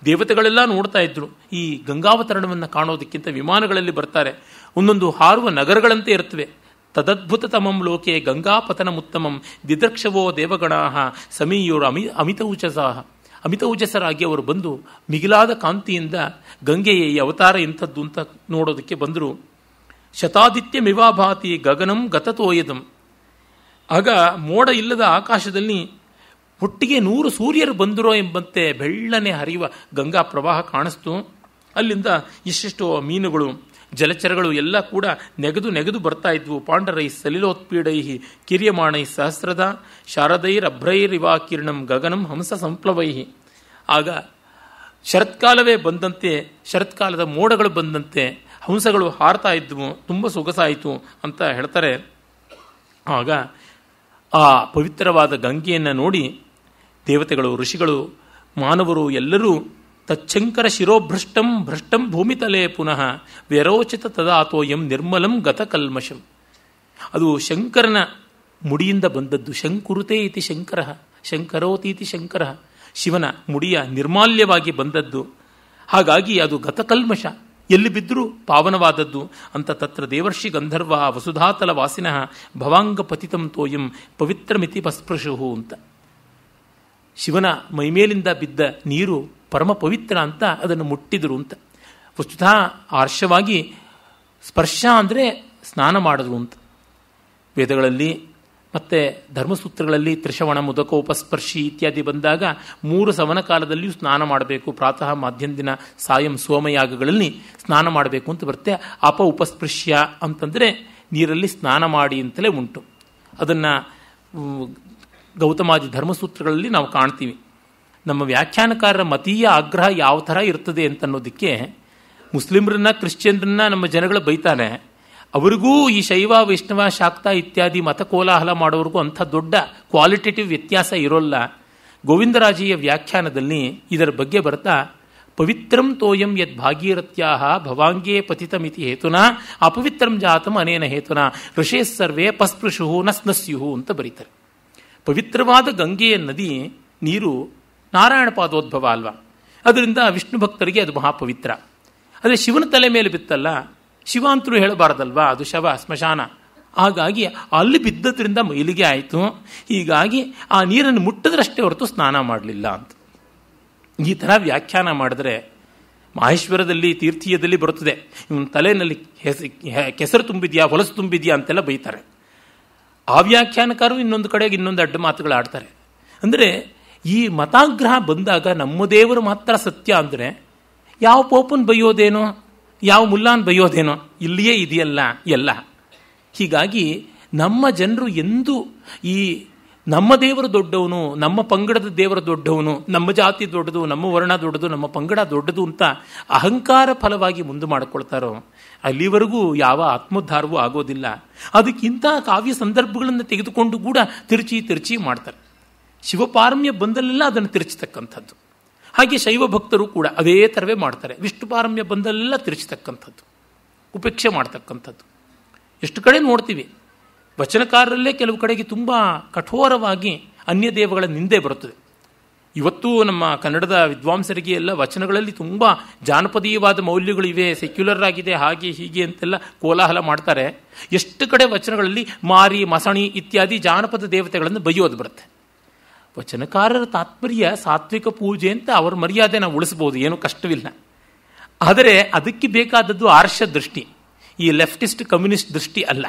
ದೇವತೆಗಳೆಲ್ಲ ನೋಡ್ತಾ ಇದ್ರು ಈ ಗಂಗಾವತರಣವನ್ನು ಕಾಣೋದಕ್ಕಿಂತ. ವಿಮಾನಗಳಲ್ಲಿ ಬರ್ತಾರೆ, ಒಂದೊಂದು ಹಾರುವ ನಗರಗಳಂತೆ ಇರ್ತವೆ. ತದದ್ಭುತತಮಂ ಲೋಕೆ ಗಂಗಾಪತನಮುತ್ತಮಂ ದಿದೃಕ್ಷವೋ ದೇವಗಣಾ ಸಮೀಯೋರು ಅಮಿತೌಜಸರಾಗಿ ಅವರು ಬಂದು ಮಿಗಿಲಾದ ಕಾಂತಿಯಿಂದ ಗಂಗೆಯ ಈ ಅವತಾರ ಎಂಥದ್ದು ಅಂತ ನೋಡೋದಕ್ಕೆ ಬಂದರು. ಶತಾದಿತ್ಯ ಮಿವಾಭಾತಿ ಗಗನಂ ಗತತೋಯದಂ. ಆಗ ಮೋಡ ಇಲ್ಲದ ಆಕಾಶದಲ್ಲಿ ಒಟ್ಟಿಗೆ 100 ಸೂರ್ಯರು ಬಂದರೋ ಎಂಬಂತೆ ಬೆಳ್ಳನೆ ಹರಿಯುವ ಗಂಗಾ ಪ್ರವಾಹ ಕಾಣಿಸ್ತು. ಅಲ್ಲಿಂದ ಇಷ್ಟೆಷ್ಟೋ ಮೀನುಗಳು, ಜಲಚರಗಳು ಎಲ್ಲ ಕೂಡ ನೆಗೆದು ಬರ್ತಾ ಇದ್ವು. ಪಾಂಡರೈ ಸಲಿಲೋತ್ಪೀಡೈ ಕಿರ್ಯಮಾಣೈ ಸಹಸ್ರದ ಶಾರದೈರಭ್ರೈರಿವಾ ಕಿರಣಂ ಗಗನಂ ಹಂಸ ಸಂಪ್ಲವೈ. ಆಗ ಶರತ್ಕಾಲವೇ ಬಂದಂತೆ, ಶರತ್ಕಾಲದ ಮೋಡಗಳು ಬಂದಂತೆ ಹಂಸಗಳು ಹಾರ್ತಾ ಇದ್ವು. ತುಂಬ ಸೊಗಸಾಯಿತು ಅಂತ ಹೇಳ್ತಾರೆ. ಆಗ ಆ ಪವಿತ್ರವಾದ ಗಂಗೆಯನ್ನು ನೋಡಿ ದೇವತೆಗಳು, ಋಷಿಗಳು, ಮಾನವರು ಎಲ್ಲರೂ ತಚ್ಚಂಕರ ಶಿರೋಭ್ರಷ್ಟಂ ಭ್ರಷ್ಟಂ ಭೂಮಿತಲೇ ಪುನಃ ವ್ಯರೋಚಿತ ತದಾತೋಯಂ ನಿರ್ಮಲಂ ಗತಕಲ್ಮಷಂ. ಅದು ಶಂಕರನ ಮುಡಿಯಿಂದ ಬಂದದ್ದು. ಶಂಕುರುತೆ ಇತಿ ಶಂಕರ ಶಂಕರೋತೀತಿ ಶಂಕರ. ಶಿವನ ಮುಡಿಯ ನಿರ್ಮಾಲ್ಯವಾಗಿ ಬಂದದ್ದು. ಹಾಗಾಗಿ ಅದು ಗತಕಲ್ಮಷ, ಎಲ್ಲಿ ಬಿದ್ದರೂ ಪಾವನವಾದದ್ದು ಅಂತ. ತತ್ರ ದೇವರ್ಷಿ ಗಂಧರ್ವ ವಸುಧಾತಲ ವಾಸಿನಃ ಭವಾಂಗ ಪತಿತಂ ತೋಯಂ ಪವಿತ್ರಮಿತಿ ಪಸ್ಪೃಶು ಅಂತ. ಶಿವನ ಮೈಮೇಲಿಂದ ಬಿದ್ದ ನೀರು ಪರಮ ಪವಿತ್ರ ಅಂತ ಅದನ್ನು ಮುಟ್ಟಿದರು ಅಂತ. ವಸ್ತುತಃ ಆರ್ಷವಾಗಿ ಸ್ಪರ್ಶ ಅಂದರೆ ಸ್ನಾನ ಮಾಡಿದ್ರು ಅಂತ. ವೇದಗಳಲ್ಲಿ ಮತ್ತು ಧರ್ಮಸೂತ್ರಗಳಲ್ಲಿ ತ್ರಿಶವಣ ಮುದಕೋಪಸ್ಪರ್ಶಿ ಇತ್ಯಾದಿ ಬಂದಾಗ 3 ಸವನ ಕಾಲದಲ್ಲಿಯೂ ಸ್ನಾನ ಮಾಡಬೇಕು. ಪ್ರಾತಃ ಮಧ್ಯಂದಿನ ಸಾಯಂ ಸೋಮಯಾಗಗಳಲ್ಲಿ ಸ್ನಾನ ಮಾಡಬೇಕು ಅಂತ ಬರುತ್ತೆ. ಉಪಸ್ಪೃಶ್ಯ ಅಂತಂದರೆ ನೀರಲ್ಲಿ ಸ್ನಾನ ಮಾಡಿ ಅಂತಲೇ ಉಂಟು. ಅದನ್ನು ಗೌತಮಾದಿ ಧರ್ಮಸೂತ್ರಗಳಲ್ಲಿ ನಾವು ಕಾಣ್ತೀವಿ. ನಮ್ಮ ವ್ಯಾಖ್ಯಾನಕಾರರ ಮತೀಯ ಆಗ್ರಹ ಯಾವ ಥರ ಇರ್ತದೆ ಅಂತನ್ನೋದಕ್ಕೆ ಮುಸ್ಲಿಮರನ್ನ, ಕ್ರಿಶ್ಚಿಯನ್ರನ್ನ ನಮ್ಮ ಜನಗಳು ಬೈತಾನೆ. ಅವರಿಗೂ ಈ ಶೈವ, ವೈಷ್ಣವ, ಶಾಕ್ತ ಇತ್ಯಾದಿ ಮತ ಕೋಲಾಹಲ ಮಾಡೋರಿಗೂ ಅಂಥ ದೊಡ್ಡ ಕ್ವಾಲಿಟೇಟಿವ್ ವ್ಯತ್ಯಾಸ ಇರೋಲ್ಲ. ಗೋವಿಂದರಾಜೀಯ ವ್ಯಾಖ್ಯಾನದಲ್ಲಿ ಇದರ ಬಗ್ಗೆ ಬರ್ತಾ ಪವಿತ್ರಂ ತೋಯಂ ಯದ್ ಭಾಗೀರಥ್ಯಾ ಭವಾಂಗೇ ಪತಿತಮಿತಿ ಹೇತುನಾ ಅಪವಿತ್ರಂ ಜಾತಂ ಅನೇನ ಹೇತುನಾ ಋಷೇ ಸರ್ವೇ ಪಸ್ಪೃಶು ನ ಸ್ನಸ್ಯು ಅಂತ ಬರೀತಾರೆ. ಪವಿತ್ರವಾದ ಗಂಗೆಯ ನದಿ ನೀರು ನಾರಾಯಣ ಪಾದೋದ್ಭವ ಅಲ್ವಾ, ಅದರಿಂದ ವಿಷ್ಣು ಭಕ್ತರಿಗೆ ಅದು ಮಹಾಪವಿತ್ರ. ಆದರೆ ಶಿವನ ತಲೆ ಮೇಲೆ ಬಿತ್ತಲ್ಲ, ಶಿವ ಅಂತಲೂ ಹೇಳಬಾರದಲ್ವಾ, ಅದು ಶವ, ಸ್ಮಶಾನ. ಹಾಗಾಗಿ ಅಲ್ಲಿ ಬಿದ್ದದ್ರಿಂದ ಮೈಲಿಗೆ ಆಯಿತು. ಹೀಗಾಗಿ ಆ ನೀರನ್ನು ಮುಟ್ಟಿದ್ರಷ್ಟೇ ಹೊರತು ಸ್ನಾನ ಮಾಡಲಿಲ್ಲ ಅಂತ. ಈ ಥರ ವ್ಯಾಖ್ಯಾನ ಮಾಡಿದ್ರೆ ಮಾಹೇಶ್ವರದಲ್ಲಿ, ತೀರ್ಥೀಯದಲ್ಲಿ ಬರುತ್ತದೆ, ಇವನ ತಲೆಯಲ್ಲಿ ಕೆಸರು ತುಂಬಿದೆಯಾ, ಹೊಲಸು ತುಂಬಿದೆಯಾ ಅಂತೆಲ್ಲ ಬೈತಾರೆ. ಆ ವ್ಯಾಖ್ಯಾನಕಾರರು ಇನ್ನೊಂದು ಕಡೆಗೆ ಇನ್ನೊಂದು ಅಡ್ಡ ಮಾತುಗಳು ಆಡ್ತಾರೆ. ಅಂದರೆ ಈ ಮತಾಗ್ರಹ ಬಂದಾಗ ನಮ್ಮ ದೇವರು ಮಾತ್ರ ಸತ್ಯ ಅಂದರೆ ಯಾವ ಪೋಪನ್ ಬೈಯೋದೇನೋ, ಯಾವ ಮುಲ್ಲಾನ್ ಬೈಯೋದೇನೋ ಇಲ್ಲಿಯೇ ಇದೆಯಲ್ಲ ಎಲ್ಲ. ಹೀಗಾಗಿ ನಮ್ಮ ಜನರು ಎಂದೂ ಈ ನಮ್ಮ ದೇವರು ದೊಡ್ಡವನು, ನಮ್ಮ ಪಂಗಡದ ದೇವರ ದೊಡ್ಡವನು, ನಮ್ಮ ಜಾತಿ ದೊಡ್ಡದು, ನಮ್ಮ ವರ್ಣ ದೊಡ್ಡದು, ನಮ್ಮ ಪಂಗಡ ದೊಡ್ಡದು ಅಂತ ಅಹಂಕಾರ ಫಲವಾಗಿ ಮುಂದೆ ಮಾಡಿಕೊಳ್ತಾರೋ ಅಲ್ಲಿವರೆಗೂ ಯಾವ ಆತ್ಮೋದ್ಧಾರವೂ ಆಗೋದಿಲ್ಲ. ಅದಕ್ಕಿಂತ ಕಾವ್ಯ ಸಂದರ್ಭಗಳನ್ನು ತೆಗೆದುಕೊಂಡು ಕೂಡ ತಿರುಚಿ ಮಾಡ್ತಾರೆ. ಶಿವಪಾರಮ್ಯ ಬಂದಲ್ಲೆಲ್ಲ ಅದನ್ನು ತಿರುಚತಕ್ಕಂಥದ್ದು. ಹಾಗೆ ಶೈವ ಭಕ್ತರು ಕೂಡ ಅದೇ ಥರವೇ ಮಾಡ್ತಾರೆ. ವಿಷ್ಣು ಪಾರಮ್ಯ ಬಂದಲ್ಲೆಲ್ಲ ತಿರುಚತಕ್ಕಂಥದ್ದು, ಉಪೇಕ್ಷೆ ಮಾಡ್ತಕ್ಕಂಥದ್ದು. ಎಷ್ಟು ಕಡೆ ನೋಡ್ತೀವಿ, ವಚನಕಾರರಲ್ಲೇ ಕೆಲವು ಕಡೆಗೆ ತುಂಬ ಕಠೋರವಾಗಿ ಅನ್ಯ ದೇವಗಳ ನಿಂದೆ ಬರುತ್ತದೆ. ಇವತ್ತು ನಮ್ಮ ಕನ್ನಡದ ವಿದ್ವಾಂಸರಿಗೆ ಎಲ್ಲ ವಚನಗಳಲ್ಲಿ ತುಂಬ ಜಾನಪದೀಯವಾದ ಮೌಲ್ಯಗಳಿವೆ, ಸೆಕ್ಯುಲರ್ ಆಗಿದೆ, ಹಾಗೆ ಹೀಗೆ ಅಂತೆಲ್ಲ ಕೋಲಾಹಲ ಮಾಡ್ತಾರೆ. ಎಷ್ಟು ಕಡೆ ವಚನಗಳಲ್ಲಿ ಮಾರಿ, ಮಸಣಿ ಇತ್ಯಾದಿ ಜಾನಪದ ದೇವತೆಗಳನ್ನು ಬೈಯೋದು ಬರುತ್ತೆ. ವಚನಕಾರರ ತಾತ್ಪರ್ಯ ಸಾತ್ವಿಕ ಪೂಜೆ ಅಂತ ಅವರ ಮರ್ಯಾದೆ ನಾವು ಉಳಿಸ್ಬೋದು, ಏನೂ ಕಷ್ಟವಿಲ್ಲ. ಆದರೆ ಅದಕ್ಕೆ ಬೇಕಾದದ್ದು ಆರ್ಷ ದೃಷ್ಟಿ, ಈ ಲೆಫ್ಟಿಸ್ಟ್ ಕಮ್ಯುನಿಸ್ಟ್ ದೃಷ್ಟಿ ಅಲ್ಲ.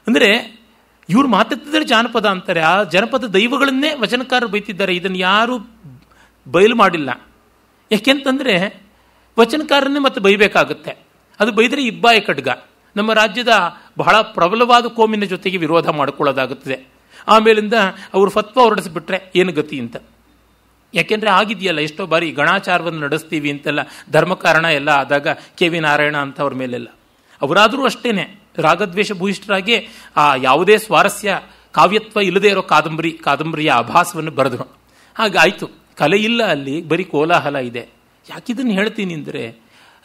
ಅಂದರೆ ಇವ್ರು ಮಾತಾಡ್ತಿದ್ದಾರೆ ಜಾನಪದ ಅಂತಾರೆ, ಆ ಜನಪದ ದೈವಗಳನ್ನೇ ವಚನಕಾರರು ಬೈತಿದ್ದಾರೆ. ಇದನ್ನು ಯಾರೂ ಬಯಲು ಮಾಡಿಲ್ಲ. ಯಾಕೆಂತಂದರೆ ವಚನಕಾರನ್ನೇ ಮತ್ತೆ ಬೈಬೇಕಾಗುತ್ತೆ. ಅದು ಬೈದರೆ ಇಬ್ಬಾಯಿ ಖಡ್ಗ, ನಮ್ಮ ರಾಜ್ಯದ ಬಹಳ ಪ್ರಬಲವಾದ ಕೋಮಿನ ಜೊತೆಗೆ ವಿರೋಧ ಮಾಡಿಕೊಳ್ಳೋದಾಗುತ್ತದೆ. ಆಮೇಲಿಂದ ಅವರು ಫತ್ವ ಹೊರಡಿಸ್ಬಿಟ್ರೆ ಏನು ಗತಿ ಅಂತ. ಯಾಕೆಂದರೆ ಆಗಿದೆಯಲ್ಲ ಎಷ್ಟೋ ಬಾರಿ ಗಣಾಚಾರವನ್ನು ನಡೆಸ್ತೀವಿ ಅಂತೆಲ್ಲ ಧರ್ಮಕಾರಣ ಎಲ್ಲ ಆದಾಗ ಕೆ ವಿ ನಾರಾಯಣ ಅಂತ ಅವ್ರ ಮೇಲೆಲ್ಲ. ಅವರಾದರೂ ಅಷ್ಟೇನೆ ರಾಗದ್ವೇಷ ಭೂಯಿಷ್ಠರಾಗಿ ಆ ಯಾವುದೇ ಸ್ವಾರಸ್ಯ ಕಾವ್ಯತ್ವ ಇಲ್ಲದೇ ಇರೋ ಕಾದಂಬರಿಯ ಆಭಾಸವನ್ನು ಬರೆದರು. ಹಾಗಾಯಿತು, ಕಲೆ ಇಲ್ಲ ಅಲ್ಲಿ, ಬರೀ ಕೋಲಾಹಲ ಇದೆ. ಯಾಕಿದನ್ನು ಹೇಳ್ತೀನಿ ಅಂದರೆ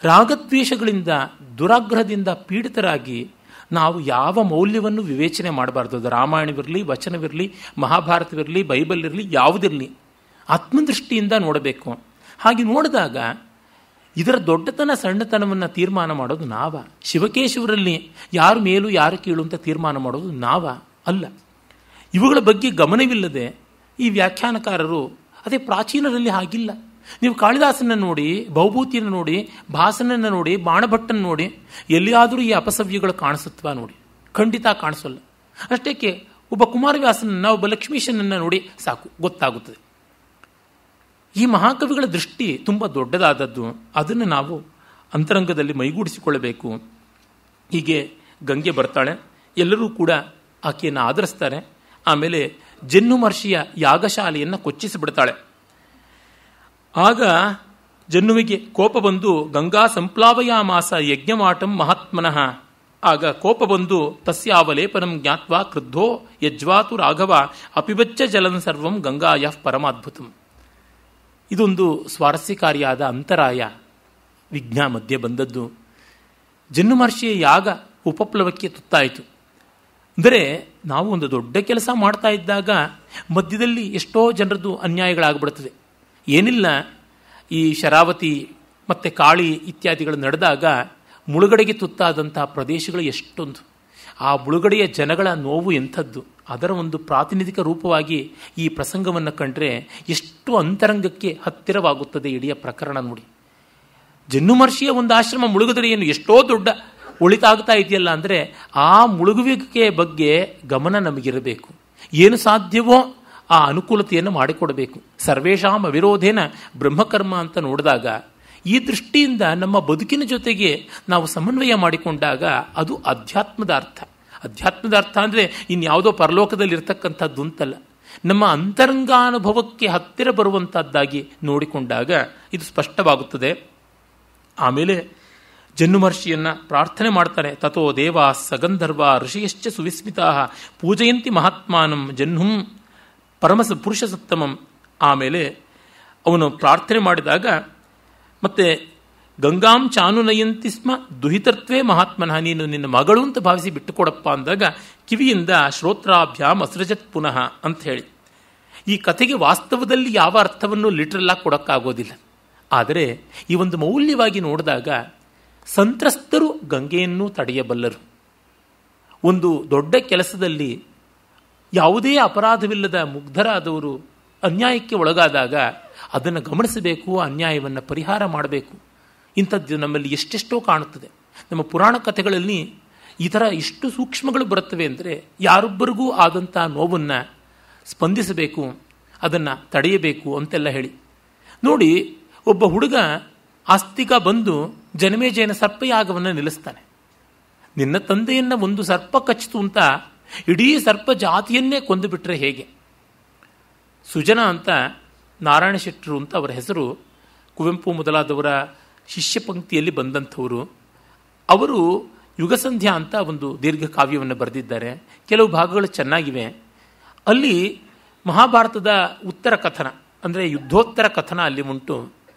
ರಾಗದ್ವೇಷಗಳಿಂದ ದುರಾಗ್ರಹದಿಂದ ಪೀಡಿತರಾಗಿ ನಾವು ಯಾವ ಮೌಲ್ಯವನ್ನು ವಿವೇಚನೆ ಮಾಡಬಾರ್ದು. ಅದು ರಾಮಾಯಣವಿರಲಿ, ವಚನವಿರಲಿ, ಮಹಾಭಾರತವಿರಲಿ, ಬೈಬಲ್ ಇರಲಿ, ಯಾವುದಿರಲಿ ಆತ್ಮದೃಷ್ಟಿಯಿಂದ ನೋಡಬೇಕು. ಹಾಗೆ ನೋಡಿದಾಗ ಇದರ ದೊಡ್ಡತನ ಸಣ್ಣತನವನ್ನು ತೀರ್ಮಾನ ಮಾಡೋದು ನಾವ. ಶಿವಕೇಶವರಲ್ಲಿ ಯಾರು ಮೇಲು ಯಾರು ಕೀಳು ಅಂತ ತೀರ್ಮಾನ ಮಾಡೋದು ನಾವ ಅಲ್ಲ. ಇವುಗಳ ಬಗ್ಗೆ ಗಮನವಿಲ್ಲದೆ ಈ ವ್ಯಾಖ್ಯಾನಕಾರರು, ಅದೇ ಪ್ರಾಚೀನರಲ್ಲಿ ಹಾಗಿಲ್ಲ. ನೀವು ಕಾಳಿದಾಸನ ನೋಡಿ, ಭೌಭೂತಿಯನ್ನು ನೋಡಿ, ಭಾಸನನ್ನು ನೋಡಿ, ಬಾಣಭಟ್ಟನ್ನು ನೋಡಿ, ಎಲ್ಲಿಯಾದರೂ ಈ ಅಪಸವ್ಯಗಳು ಕಾಣಿಸುತ್ತವಾ ನೋಡಿ? ಖಂಡಿತ ಕಾಣಿಸೋಲ್ಲ. ಅಷ್ಟಕ್ಕೆ ಒಬ್ಬ ಕುಮಾರವ್ಯಾಸನನ್ನು, ಒಬ್ಬ ಲಕ್ಷ್ಮೀಶನನ್ನು ನೋಡಿ ಸಾಕು, ಗೊತ್ತಾಗುತ್ತದೆ. ಈ ಮಹಾಕವಿಗಳ ದೃಷ್ಟಿ ತುಂಬ ದೊಡ್ಡದಾದದ್ದು. ಅದನ್ನು ನಾವು ಅಂತರಂಗದಲ್ಲಿ ಮೈಗೂಡಿಸಿಕೊಳ್ಳಬೇಕು. ಹೀಗೆ ಗಂಗೆ ಬರ್ತಾಳೆ, ಎಲ್ಲರೂ ಕೂಡ ಆಕೆಯನ್ನು ಆದರಿಸ್ತಾರೆ. ಆಮೇಲೆ ಜನ್ನು ಮಹರ್ಷಿಯ ಯಾಗಶಾಲೆಯನ್ನು ಕೊಚ್ಚಿಸಿಬಿಡ್ತಾಳೆ. ಆಗ ಜನ್ನುವಿಗೆ ಕೋಪ ಬಂದು ಗಂಗಾ ಸಂಪ್ಲಾವಯಾಮಾಸ ಯಜ್ಞಮಾಟಂ ಮಹಾತ್ಮನಃ. ಆಗ ಕೋಪ ಬಂದು ತಸ್ಯಾವಲೇಪನಂ ಜ್ಞಾತ್ವಾ ಕ್ರುದ್ಧೋ ಯಜ್ವಾತು ರಾಘವ ಅಪಿಬಚ್ಚ ಜಲಂ ಸರ್ವಂ ಗಂಗಾಯಃ ಪರಮಾದ್ಭುತಂ. ಇದೊಂದು ಸ್ವಾರಸ್ಯಕಾರಿಯಾದ ಅಂತರಾಯ ವಿಘ್ನ ಮಧ್ಯೆ ಬಂದದ್ದು. ಜನ್ನು ಮಹರ್ಷಿಯ ಯಾಗ ಉಪಪ್ಲವಕ್ಕೆ ತುತ್ತಾಯಿತು. ಅಂದರೆ ನಾವು ಒಂದು ದೊಡ್ಡ ಕೆಲಸ ಮಾಡ್ತಾ ಇದ್ದಾಗ ಮಧ್ಯದಲ್ಲಿ ಎಷ್ಟೋ ಜನರದ್ದು ಅನ್ಯಾಯಗಳಾಗ್ಬಿಡ್ತದೆ. ಏನಿಲ್ಲ, ಈ ಶರಾವತಿ ಮತ್ತು ಕಾಳಿ ಇತ್ಯಾದಿಗಳು ನಡೆದಾಗ ಮುಳುಗಡೆಗೆ ತುತ್ತಾದಂಥ ಪ್ರದೇಶಗಳು ಎಷ್ಟೊಂದು. ಆ ಮುಳುಗಡೆಯ ಜನಗಳ ನೋವು ಎಂಥದ್ದು. ಅದರ ಒಂದು ಪ್ರಾತಿನಿಧಿಕ ರೂಪವಾಗಿ ಈ ಪ್ರಸಂಗವನ್ನು ಕಂಡ್ರೆ ಎಷ್ಟು ಅಂತರಂಗಕ್ಕೆ ಹತ್ತಿರವಾಗುತ್ತದೆ ಇಡೀ ಪ್ರಕರಣ ನೋಡಿ. ಜನ್ನು ಮಹರ್ಷಿಯ ಒಂದು ಆಶ್ರಮ ಮುಳುಗಿದರೆ ಏನು ಎಷ್ಟೋ ದೊಡ್ಡ ಒಳಿತಾಗ್ತಾ ಇದೆಯಲ್ಲ ಅಂದರೆ ಆ ಮುಳುಗುವಿಕೆ ಬಗ್ಗೆ ಗಮನ ನಮಗಿರಬೇಕು. ಏನು ಸಾಧ್ಯವೋ ಆ ಅನುಕೂಲತೆಯನ್ನು ಮಾಡಿಕೊಡಬೇಕು. ಸರ್ವೇಷಾಂ ಅವಿರೋಧೇನ ಬ್ರಹ್ಮಕರ್ಮ ಅಂತ ನೋಡಿದಾಗ ಈ ದೃಷ್ಟಿಯಿಂದ ನಮ್ಮ ಬದುಕಿನ ಜೊತೆಗೆ ನಾವು ಸಮನ್ವಯ ಮಾಡಿಕೊಂಡಾಗ ಅದು ಅಧ್ಯಾತ್ಮದ ಅರ್ಥ. ಅಧ್ಯಾತ್ಮದ ಅರ್ಥ ಅಂದರೆ ಇನ್ಯಾವುದೋ ಪರಲೋಕದಲ್ಲಿ ಇರ್ತಕ್ಕಂಥದ್ದು ಅಂತಲ್ಲ, ನಮ್ಮ ಅಂತರಂಗಾನುಭವಕ್ಕೆ ಹತ್ತಿರ ಬರುವಂಥದ್ದಾಗಿ ನೋಡಿಕೊಂಡಾಗ ಇದು ಸ್ಪಷ್ಟವಾಗುತ್ತದೆ. ಆಮೇಲೆ ಜನ್ನು ಮಹರ್ಷಿಯನ್ನು ಪ್ರಾರ್ಥನೆ ಮಾಡ್ತಾರೆ. ತಥೋ ದೇವಾ ಸಗಂಧರ್ವ ಋಷಿಯಶ್ಚ ಸುವಿಸ್ಮಿತಾ ಪೂಜಯಂತಿ ಮಹಾತ್ಮಾನಂ ಜಹ್ನುಂ ಪರಮಸ ಪುರುಷ ಸತ್ತಮಂ. ಆಮೇಲೆ ಅವನು ಪ್ರಾರ್ಥನೆ ಮಾಡಿದಾಗ ಮತ್ತೆ ಗಂಗಾಂ ಚಾನುನಯಂತಿ ಸ್ಮ ದುಹಿತತ್ವೇ ಮಹಾತ್ಮನಃ, ನೀನು ನಿನ್ನ ಮಗಳು ಅಂತ ಭಾವಿಸಿ ಬಿಟ್ಟುಕೊಡಪ್ಪ ಅಂದಾಗ ಕಿವಿಯಿಂದ ಶ್ರೋತ್ರಾಭ್ಯಾಮ್ ಅಸೃಜತ್ ಪುನಃ ಅಂತ ಹೇಳಿ. ಈ ಕಥೆಗೆ ವಾಸ್ತವದಲ್ಲಿ ಯಾವ ಅರ್ಥವನ್ನು ಲಿಟ್ರಲ್ಲಾಗಿ ಕೊಡೋಕ್ಕಾಗೋದಿಲ್ಲ. ಆದರೆ ಈ ಒಂದು ಮೌಲ್ಯವಾಗಿ ನೋಡಿದಾಗ ಸಂತ್ರಸ್ತರು ಗಂಗೆಯನ್ನು ತಡೆಯಬಲ್ಲರು. ಒಂದು ದೊಡ್ಡ ಕೆಲಸದಲ್ಲಿ ಯಾವುದೇ ಅಪರಾಧವಿಲ್ಲದ ಮುಗ್ಧರಾದವರು ಅನ್ಯಾಯಕ್ಕೆ ಒಳಗಾದಾಗ ಅದನ್ನು ಗಮನಿಸಬೇಕು, ಅನ್ಯಾಯವನ್ನು ಪರಿಹಾರ ಮಾಡಬೇಕು. ಇಂಥದ್ದು ನಮ್ಮಲ್ಲಿ ಎಷ್ಟೆಷ್ಟೋ ಕಾಣುತ್ತದೆ. ನಮ್ಮ ಪುರಾಣ ಕಥೆಗಳಲ್ಲಿ ಈ ಥರ ಇಷ್ಟು ಸೂಕ್ಷ್ಮಗಳು ಬರುತ್ತವೆ ಅಂದರೆ ಯಾರೊಬ್ಬರಿಗೂ ಆದಂಥ ನೋವನ್ನು ಸ್ಪಂದಿಸಬೇಕು, ಅದನ್ನು ತಡೆಯಬೇಕು ಅಂತೆಲ್ಲ ಹೇಳಿ. ನೋಡಿ, ಒಬ್ಬ ಹುಡುಗ ಆಸ್ತಿಕ ಬಂದು ಜನಮೇಜಯನ ಸರ್ಪಯಾಗವನ್ನು ನಿಲ್ಲಿಸ್ತಾನೆ. ನಿನ್ನ ತಂದೆಯನ್ನು ಒಂದು ಸರ್ಪ ಕಚ್ಚಿತು ಅಂತ ಇಡೀ ಸರ್ಪ ಜಾತಿಯನ್ನೇ ಕೊಂದು ಬಿಟ್ಟರೆ ಹೇಗೆ? ಸುಜನ ಅಂತ ನಾರಾಯಣ ಶೆಟ್ಟರು ಅಂತ ಅವರ ಹೆಸರು, ಕುವೆಂಪು ಮೊದಲಾದವರ ಶಿಷ್ಯ ಪಂಕ್ತಿಯಲ್ಲಿ ಬಂದಂಥವರು. ಅವರು ಯುಗಸಂಧ್ಯಾ ಅಂತ ಒಂದು ದೀರ್ಘ ಕಾವ್ಯವನ್ನು ಬರೆದಿದ್ದಾರೆ. ಕೆಲವು ಭಾಗಗಳು ಚೆನ್ನಾಗಿವೆ. ಅಲ್ಲಿ ಮಹಾಭಾರತದ ಉತ್ತರ ಕಥನ ಅಂದರೆ ಯುದ್ಧೋತ್ತರ ಕಥನ ಅಲ್ಲಿ ಉಂಟು.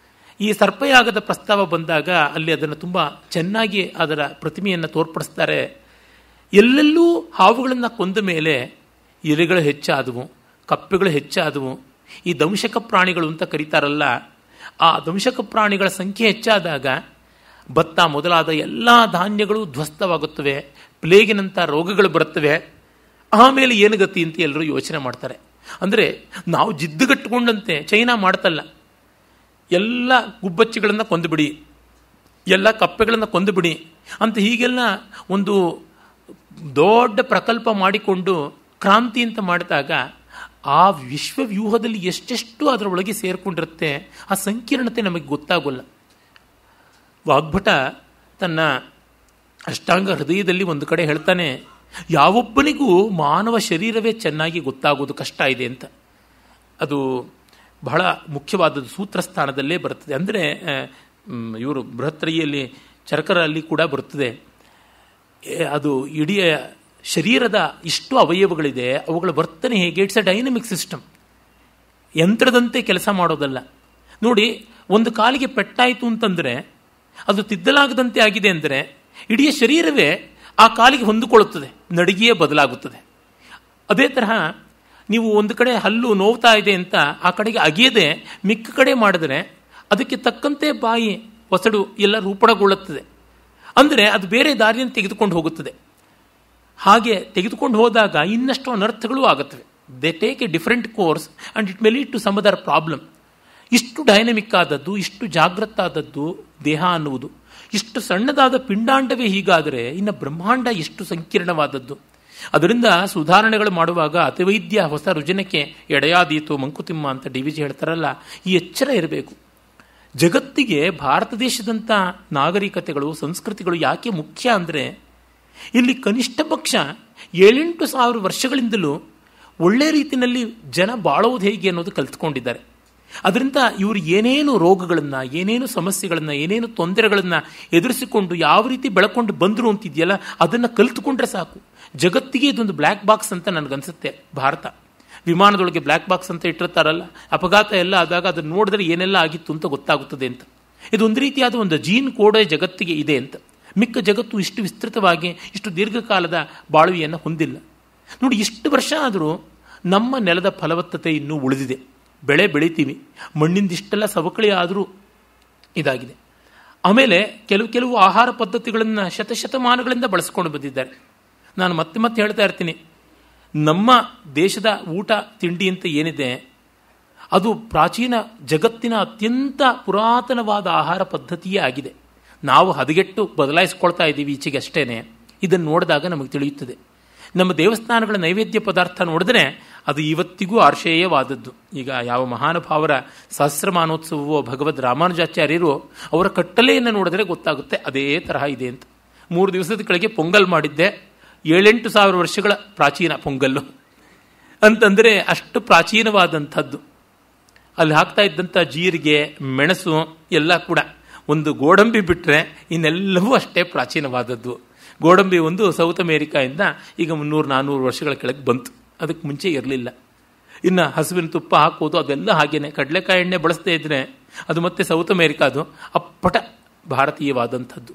ಈ ಸರ್ಪಯಾಗದ ಪ್ರಸ್ತಾವ ಬಂದಾಗ ಅಲ್ಲಿ ಅದನ್ನು ತುಂಬ ಚೆನ್ನಾಗಿ ಅದರ ಪ್ರತಿಮೆಯನ್ನು ತೋರ್ಪಡಿಸ್ತಾರೆ. ಎಲ್ಲೆಲ್ಲೂ ಹಾವುಗಳನ್ನು ಕೊಂದ ಮೇಲೆ ಎಲೆಗಳು ಹೆಚ್ಚಾದವು, ಕಪ್ಪೆಗಳು ಹೆಚ್ಚಾದವು. ಈ ದಂಶಕ ಪ್ರಾಣಿಗಳು ಅಂತ ಕರೀತಾರಲ್ಲ, ಆ ದಂಶಕ ಪ್ರಾಣಿಗಳ ಸಂಖ್ಯೆ ಹೆಚ್ಚಾದಾಗ ಭತ್ತ ಮೊದಲಾದ ಎಲ್ಲ ಧಾನ್ಯಗಳು ಧ್ವಸ್ತವಾಗುತ್ತವೆ, ಪ್ಲೇಗಿನಂಥ ರೋಗಗಳು ಬರುತ್ತವೆ. ಆಮೇಲೆ ಏನು ಗತಿ ಅಂತ ಎಲ್ಲರೂ ಯೋಚನೆ ಮಾಡ್ತಾರೆ. ಅಂದರೆ ನಾವು ಜಿದ್ದುಗಟ್ಟುಕೊಂಡಂತೆ ಚೈನಾ ಮಾಡ್ತಲ್ಲ, ಎಲ್ಲ ಗುಬ್ಬಚ್ಚಿಗಳನ್ನು ಕೊಂದುಬಿಡಿ, ಎಲ್ಲ ಕಪ್ಪೆಗಳನ್ನು ಕೊಂದುಬಿಡಿ ಅಂತ ಹೀಗೆಲ್ಲ ಒಂದು ದೊಡ್ಡ ಪ್ರಕಲ್ಪ ಮಾಡಿಕೊಂಡು ಕ್ರಾಂತಿ ಅಂತ ಮಾಡಿದಾಗ ಆ ವಿಶ್ವವ್ಯೂಹದಲ್ಲಿ ಎಷ್ಟೆಷ್ಟು ಅದರೊಳಗೆ ಸೇರಿಕೊಂಡಿರುತ್ತೆ, ಆ ಸಂಕೀರ್ಣತೆ ನಮಗೆ ಗೊತ್ತಾಗೋಲ್ಲ. ವಾಗ್ಭಟ ತನ್ನ ಅಷ್ಟಾಂಗ ಹೃದಯದಲ್ಲಿ ಒಂದು ಕಡೆ ಹೇಳ್ತಾನೆ, ಯಾವೊಬ್ಬನಿಗೂ ಮಾನವ ಶರೀರವೇ ಚೆನ್ನಾಗಿ ಗೊತ್ತಾಗೋದು ಕಷ್ಟ ಇದೆ ಅಂತ. ಅದು ಬಹಳ ಮುಖ್ಯವಾದದ್ದು, ಸೂತ್ರಸ್ಥಾನದಲ್ಲೇ ಬರುತ್ತದೆ. ಅಂದರೆ ಇವರು ಬೃಹತ್ರಯಿಯಲ್ಲಿ ಚರಕರಲ್ಲಿ ಕೂಡ ಬರುತ್ತದೆ. ಅದು ಇಡೀ ಶರೀರದ ಇಷ್ಟು ಅವಯವಗಳಿದೆ, ಅವುಗಳ ವರ್ತನೆ ಹೇಗೆ, ಇಟ್ಸ್ ಅ ಡೈನಮಿಕ್ ಸಿಸ್ಟಮ್, ಯಂತ್ರದಂತೆ ಕೆಲಸ ಮಾಡೋದಲ್ಲ. ನೋಡಿ, ಒಂದು ಕಾಲಿಗೆ ಪೆಟ್ಟಾಯಿತು ಅಂತಂದರೆ ಅದು ತಿದ್ದಲಾಗದಂತೆ ಆಗಿದೆ ಅಂದರೆ ಇಡೀ ಶರೀರವೇ ಆ ಕಾಲಿಗೆ ಹೊಂದಿಕೊಳ್ಳುತ್ತದೆ, ನಡಿಗೆಯೇ ಬದಲಾಗುತ್ತದೆ. ಅದೇ ತರಹ ನೀವು ಒಂದು ಕಡೆ ಹಲ್ಲು ನೋವ್ತಾ ಇದೆ ಅಂತ ಆ ಕಡೆಗೆ ಅಗೆಯದೆ ಮಿಕ್ಕ ಕಡೆ ಮಾಡಿದ್ರೆ ಅದಕ್ಕೆ ತಕ್ಕಂತೆ ಬಾಯಿ ಹೊಸಡು ಎಲ್ಲ ರೂಪಣಗೊಳ್ಳುತ್ತದೆ. ಅಂದರೆ ಅದು ಬೇರೆ ದಾರಿಯನ್ನು ತೆಗೆದುಕೊಂಡು ಹೋಗುತ್ತದೆ. ಹಾಗೆ ತೆಗೆದುಕೊಂಡು ಹೋದಾಗ ಇನ್ನಷ್ಟು ಅನರ್ಥಗಳು ಆಗುತ್ತವೆ. They take a different course and it may lead to some other problem. ಇಷ್ಟು ಡೈನಮಿಕ್ ಆದದ್ದು, ಇಷ್ಟು ಜಾಗೃತ ಆದದ್ದು ದೇಹ ಅನ್ನುವುದು, ಇಷ್ಟು ಸಣ್ಣದಾದ ಪಿಂಡಾಂಡವೇ ಹೀಗಾದರೆ ಇನ್ನು ಬ್ರಹ್ಮಾಂಡ ಎಷ್ಟು ಸಂಕೀರ್ಣವಾದದ್ದು. ಅದರಿಂದ ಸುಧಾರಣೆಗಳು ಮಾಡುವಾಗ ಅತಿವೈದ್ಯ ಹೊಸ ರುಜನಕ್ಕೆ ಎಡೆಯಾದೀತು ಮಂಕುತಿಮ್ಮ ಅಂತ DVG ಹೇಳ್ತಾರಲ್ಲ, ಈ ಎಚ್ಚರ ಇರಬೇಕು. ಜಗತ್ತಿಗೆ ಭಾರತ ದೇಶದಂಥ ನಾಗರಿಕತೆಗಳು, ಸಂಸ್ಕೃತಿಗಳು ಯಾಕೆ ಮುಖ್ಯ ಅಂದರೆ ಇಲ್ಲಿ ಕನಿಷ್ಠ ಪಕ್ಷ 7-8 ಸಾವಿರ ವರ್ಷಗಳಿಂದಲೂ ಒಳ್ಳೆ ರೀತಿಯಲ್ಲಿ ಜನ ಬಾಳೋದು ಹೇಗೆ ಅನ್ನೋದು ಕಲಿತ್ಕೊಂಡಿದ್ದಾರೆ. ಅದರಿಂದ ಇವರು ಏನೇನು ರೋಗಗಳನ್ನು, ಏನೇನು ಸಮಸ್ಯೆಗಳನ್ನು, ಏನೇನು ತೊಂದರೆಗಳನ್ನು ಎದುರಿಸಿಕೊಂಡು ಯಾವ ರೀತಿ ಬೆಳಕೊಂಡು ಬಂದರು ಅಂತಿದೆಯಲ್ಲ, ಅದನ್ನು ಕಲಿತುಕೊಂಡ್ರೆ ಸಾಕು. ಜಗತ್ತಿಗೆ ಇದೊಂದು ಬ್ಲ್ಯಾಕ್ ಬಾಕ್ಸ್ ಅಂತ ನನಗನ್ಸುತ್ತೆ. ಭಾರತ ವಿಮಾನದೊಳಗೆ ಬ್ಲ್ಯಾಕ್ ಬಾಕ್ಸ್ ಅಂತ ಇಟ್ಟಿರ್ತಾರಲ್ಲ, ಅಪಘಾತ ಎಲ್ಲ ಆದಾಗ ಅದನ್ನು ನೋಡಿದ್ರೆ ಏನೆಲ್ಲ ಆಗಿತ್ತು ಅಂತ ಗೊತ್ತಾಗುತ್ತದೆ ಅಂತ. ಇದೊಂದು ರೀತಿಯಾದ ಒಂದು ಜೀನ್ ಕೋಡ್ ಜಗತ್ತಿಗೆ ಇದೆ ಅಂತ. ಮಿಕ್ಕ ಜಗತ್ತು ಇಷ್ಟು ವಿಸ್ತೃತವಾಗಿ ಇಷ್ಟು ದೀರ್ಘಕಾಲದ ಬಾಳುವೆಯನ್ನು ಹೊಂದಿಲ್ಲ. ನೋಡಿ, ಇಷ್ಟು ವರ್ಷ ಆದರೂ ನಮ್ಮ ನೆಲದ ಫಲವತ್ತತೆ ಇನ್ನೂ ಉಳಿದಿದೆ. ಬೆಳೆ ಬೆಳಿತೀವಿ, ಮಣ್ಣಿಂದ ಇಷ್ಟೆಲ್ಲ ಸವಕಳಿ ಆದರೂ ಇದಾಗಿದೆ. ಆಮೇಲೆ ಕೆಲವು ಆಹಾರ ಪದ್ಧತಿಗಳನ್ನು ಶತಮಾನಗಳಿಂದ ಬಳಸ್ಕೊಂಡು ಬಂದಿದ್ದಾರೆ. ನಾನು ಮತ್ತೆ ಹೇಳ್ತಾ ಇರ್ತೀನಿ, ನಮ್ಮ ದೇಶದ ಊಟ ತಿಂಡಿ ಅಂತ ಏನಿದೆ ಅದು ಪ್ರಾಚೀನ ಜಗತ್ತಿನ ಅತ್ಯಂತ ಪುರಾತನವಾದ ಆಹಾರ ಪದ್ಧತಿಯೇ ಆಗಿದೆ. ನಾವು ಹದಗೆಟ್ಟು ಬದಲಾಯಿಸ್ಕೊಳ್ತಾ ಇದ್ದೀವಿ ಈಚೆಗೆ ಅಷ್ಟೇ. ಇದನ್ನು ನೋಡಿದಾಗ ನಮಗೆ ತಿಳಿಯುತ್ತದೆ. ನಮ್ಮ ದೇವಸ್ಥಾನಗಳ ನೈವೇದ್ಯ ಪದಾರ್ಥ ನೋಡಿದ್ರೆ ಅದು ಇವತ್ತಿಗೂ ಆರ್ಷೇಯವಾದದ್ದು. ಈಗ ಯಾವ ಮಹಾನುಭಾವರ ಸಹಸ್ರಮಾನೋತ್ಸವವೋ ಭಗವದ್ ರಾಮಾನುಜಾಚಾರ್ಯರು ಅವರ ಕಟ್ಟಲೆಯನ್ನು ನೋಡಿದ್ರೆ ಗೊತ್ತಾಗುತ್ತೆ ಅದೇ ತರಹ ಇದೆ ಅಂತ. 3 ದಿವಸದ ಕೆಳಗೆ ಪೊಂಗಲ್ ಮಾಡಿದ್ದೆ, 7-8 ಸಾವಿರ ವರ್ಷಗಳ ಪ್ರಾಚೀನ ಪೊಂಗಲ್ಲು ಅಂತಂದರೆ ಅಷ್ಟು ಪ್ರಾಚೀನವಾದಂಥದ್ದು. ಅಲ್ಲಿ ಹಾಕ್ತಾ ಇದ್ದಂಥ ಜೀರಿಗೆ, ಮೆಣಸು ಎಲ್ಲ ಕೂಡ ಒಂದು ಗೋಡಂಬಿ ಬಿಟ್ಟರೆ ಇನ್ನೆಲ್ಲವೂ ಅಷ್ಟೇ ಪ್ರಾಚೀನವಾದದ್ದು. ಗೋಡಂಬಿ ಒಂದು ಸೌತ್ ಅಮೇರಿಕಾಯಿಂದ ಈಗ 300-400 ವರ್ಷಗಳ ಕೆಳಗೆ ಬಂತು, ಅದಕ್ಕೆ ಮುಂಚೆ ಇರಲಿಲ್ಲ. ಇನ್ನು ಹಸುವಿನ ತುಪ್ಪ ಹಾಕೋದು ಅದೆಲ್ಲ ಹಾಗೇನೆ. ಕಡಲೆಕಾಯಿ ಎಣ್ಣೆ ಬಳಸದೇ ಇದ್ದರೆ ಅದು ಮತ್ತೆ ಸೌತ್ ಅಮೇರಿಕಾದು, ಅಪ್ಪಟ ಭಾರತೀಯವಾದಂಥದ್ದು.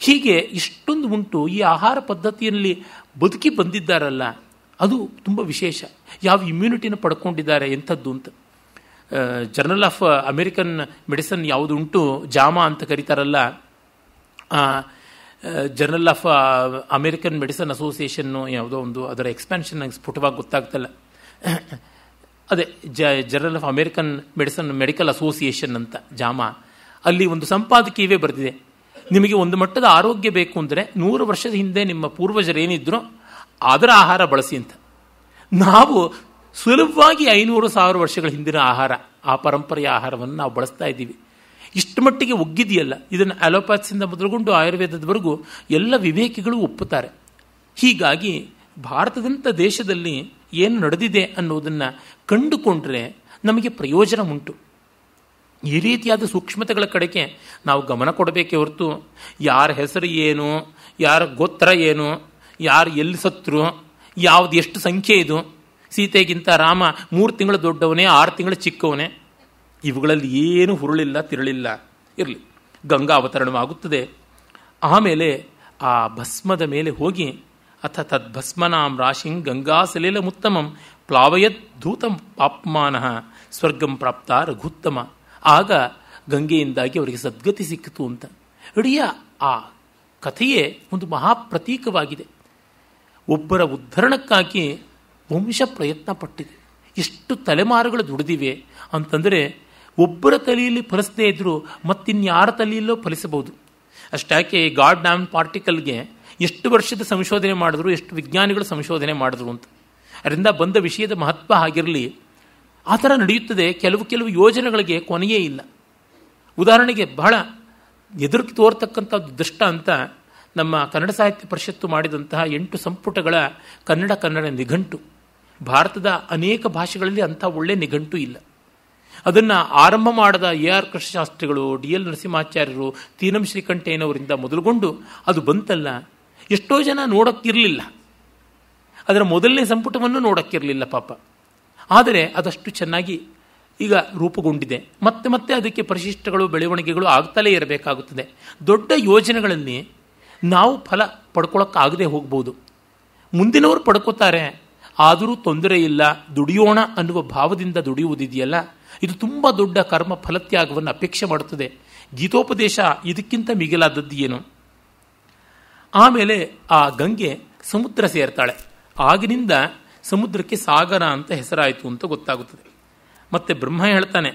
ಹೀಗೆ ಇಷ್ಟೊಂದು ಉಂಟು. ಈ ಆಹಾರ ಪದ್ಧತಿಯಲ್ಲಿ ಬದುಕಿ ಬಂದಿದ್ದಾರಲ್ಲ, ಅದು ತುಂಬ ವಿಶೇಷ. ಯಾವ ಇಮ್ಯುನಿಟಿನ ಪಡ್ಕೊಂಡಿದ್ದಾರೆ ಎಂಥದ್ದು ಅಂತ. ಜರ್ನಲ್ ಆಫ್ ಅಮೇರಿಕನ್ ಮೆಡಿಸನ್ ಯಾವುದು ಉಂಟು, ಜಾಮಾ ಅಂತ ಕರೀತಾರಲ್ಲ, journal of American medicine association ಯಾವುದೋ ಒಂದು, ಅದರ ಎಕ್ಸ್ಪ್ಯಾನ್ಷನ್ ನಂಗೆ ಸ್ಫುಟವಾಗಿ ಗೊತ್ತಾಗ್ತಲ್ಲ, ಅದೇ journal of American medical association ಅಂತ ಜಾಮಾ. ಅಲ್ಲಿ ಒಂದು ಸಂಪಾದಕೀಯವೇ ಬರೆದಿದೆ, ನಿಮಗೆ ಒಂದು ಮಟ್ಟದ ಆರೋಗ್ಯ ಬೇಕು ಅಂದರೆ 100 ವರ್ಷದ ಹಿಂದೆ ನಿಮ್ಮ ಪೂರ್ವಜರೇನಿದ್ರು ಅದರ ಆಹಾರ ಬಳಸಿ ಅಂತ. ನಾವು ಸುಲಭವಾಗಿ 500,000 ವರ್ಷಗಳ ಹಿಂದಿನ ಆಹಾರ, ಆ ಪರಂಪರೆಯ ಆಹಾರವನ್ನು ನಾವು ಬಳಸ್ತಾ ಇದ್ದೀವಿ. ಇಷ್ಟು ಮಟ್ಟಿಗೆ ಒಗ್ಗಿದೆಯಲ್ಲ, ಇದನ್ನು ಅಲೋಪ್ಯಾಥಿಯಿಂದ ಮೊದಲುಗೊಂಡು ಆಯುರ್ವೇದದವರೆಗೂ ಎಲ್ಲ ವಿವೇಕಿಗಳು ಒಪ್ಪುತ್ತಾರೆ. ಹೀಗಾಗಿ ಭಾರತದಂಥ ದೇಶದಲ್ಲಿ ಏನು ನಡೆದಿದೆ ಅನ್ನೋದನ್ನು ಕಂಡುಕೊಂಡ್ರೆ ನಮಗೆ ಪ್ರಯೋಜನ ಉಂಟು. ಈ ರೀತಿಯಾದ ಸೂಕ್ಷ್ಮತೆಗಳ ಕಡೆಗೆ ನಾವು ಗಮನ ಕೊಡಬೇಕೇ ಹೊರತು ಯಾರ ಹೆಸರು ಏನು, ಯಾರ ಗೋತ್ರ ಏನು, ಯಾರು ಎಲ್ಲಿ ಸತ್ರು, ಯಾವುದು ಎಷ್ಟು ಸಂಖ್ಯೆ ಇದು, ಸೀತೆಗಿಂತ ರಾಮ 3 ತಿಂಗಳು ದೊಡ್ಡವನೇ 6 ತಿಂಗಳು ಚಿಕ್ಕವನೇ, ಇವುಗಳಲ್ಲಿ ಏನು ಹುರುಳಿಲ್ಲ ತಿರುಳಿಲ್ಲ. ಇರಲಿ, ಗಂಗಾ ಅವತರಣವಾಗುತ್ತದೆ. ಆಮೇಲೆ ಆ ಭಸ್ಮದ ಮೇಲೆ ಹೋಗಿ ಅಥ ತದ್ಭಸ್ಮನಾಂ ರಾಶಿಂ ಗಂಗಾ ಸಲಿಲ ಮುತ್ತಮಂ ಪ್ಲಾವಯದ್ ಧೂತಂ ಪಾಪ್ಮಾನಃ ಸ್ವರ್ಗಂ ಪ್ರಾಪ್ತ ರಘುತ್ತಮ. ಆಗ ಗಂಗೆಯಿಂದಾಗಿ ಅವರಿಗೆ ಸದ್ಗತಿ ಸಿಕ್ಕಿತು ಅಂತ. ಇಡೀ ಆ ಕಥೆಯೇ ಒಂದು ಮಹಾಪ್ರತೀಕವಾಗಿದೆ. ಒಬ್ಬರ ಉದ್ಧರಣಕ್ಕಾಗಿ ವಂಶ ಪ್ರಯತ್ನ ಪಟ್ಟಿದೆ. ಎಷ್ಟು ತಲೆಮಾರುಗಳು ದುಡಿದಿವೆ ಅಂತಂದರೆ ಒಬ್ಬರ ತಲೆಯಲ್ಲಿ ಫಲಿಸದೇ ಇದ್ದರೂ ಮತ್ತಿನ್ಯಾರ ತಲೆಯಲ್ಲೋ ಫಲಿಸಬಹುದು. ಅಷ್ಟಾಕೆ ಗಾಡ್ ನ್ಯಾಮ್ ಪಾರ್ಟಿಕಲ್ಗೆ ಎಷ್ಟು ವರ್ಷದ ಸಂಶೋಧನೆ ಮಾಡಿದ್ರು, ಎಷ್ಟು ವಿಜ್ಞಾನಿಗಳು ಸಂಶೋಧನೆ ಮಾಡಿದ್ರು ಅಂತ. ಅದರಿಂದ ಬಂದ ವಿಷಯದ ಮಹತ್ವ ಆಗಿರಲಿ, ಆ ಥರ ನಡೆಯುತ್ತದೆ. ಕೆಲವು ಯೋಜನೆಗಳಿಗೆ ಕೊನೆಯೇ ಇಲ್ಲ. ಉದಾಹರಣೆಗೆ ಬಹಳ ಎದುರಿಗೆ ತೋರ್ತಕ್ಕಂಥದ್ದು ದೃಷ್ಟ ಅಂತ ನಮ್ಮ ಕನ್ನಡ ಸಾಹಿತ್ಯ ಪರಿಷತ್ತು ಮಾಡಿದಂತಹ 8 ಸಂಪುಟಗಳ ಕನ್ನಡ ನಿಘಂಟು. ಭಾರತದ ಅನೇಕ ಭಾಷೆಗಳಲ್ಲಿ ಅಂಥ ಒಳ್ಳೆಯ ನಿಘಂಟು ಇಲ್ಲ. ಅದನ್ನು ಆರಂಭ ಮಾಡಿದ AR ಕೃಷ್ಣಶಾಸ್ತ್ರಿಗಳು, DL ನರಸಿಂಹಾಚಾರ್ಯರು, ತೀನಂ ಶ್ರೀಕಂಠಯ್ಯನವರಿಂದ ಮೊದಲುಗೊಂಡು ಅದು ಬಂತಲ್ಲ, ಎಷ್ಟೋ ಜನ ನೋಡೋಕ್ಕಿರಲಿಲ್ಲ. ಅದರ ಮೊದಲನೇ ಸಂಪುಟವನ್ನು ನೋಡೋಕ್ಕಿರಲಿಲ್ಲ ಪಾಪ. ಆದರೆ ಅದಷ್ಟು ಚೆನ್ನಾಗಿ ಈಗ ರೂಪುಗೊಂಡಿದೆ. ಮತ್ತೆ ಅದಕ್ಕೆ ಪರಿಶಿಷ್ಟಗಳು, ಬೆಳವಣಿಗೆಗಳು ಆಗ್ತಲೇ ಇರಬೇಕಾಗುತ್ತದೆ. ದೊಡ್ಡ ಯೋಜನೆಗಳಲ್ಲಿ ನಾವು ಫಲ ಪಡ್ಕೊಳ್ಳೋಕ್ಕಾಗದೆ ಹೋಗ್ಬೋದು. ಮುಂದಿನವರು ಪಡ್ಕೋತಾರೆ, ಆದರೂ ತೊಂದರೆ ಇಲ್ಲ, ದುಡಿಯೋಣ ಅನ್ನುವ ಭಾವದಿಂದ ದುಡಿಯುವುದಿದೆಯಲ್ಲ, ಇದು ತುಂಬ ದೊಡ್ಡ ಕರ್ಮ ಫಲತ್ಯಾಗವನ್ನು ಅಪೇಕ್ಷೆ ಮಾಡುತ್ತದೆ. ಗೀತೋಪದೇಶ ಇದಕ್ಕಿಂತ ಮಿಗಿಲಾದದ್ದು ಏನು. ಆಮೇಲೆ ಆ ಗಂಗೆ ಸಮುದ್ರ ಸೇರ್ತಾಳೆ. ಆಗಿನಿಂದ ಸಮುದ್ರಕ್ಕೆ ಸಾಗರ ಅಂತ ಹೆಸರಾಯಿತು ಅಂತ ಗೊತ್ತಾಗುತ್ತದೆ. ಮತ್ತೆ ಬ್ರಹ್ಮ ಹೇಳ್ತಾನೆ,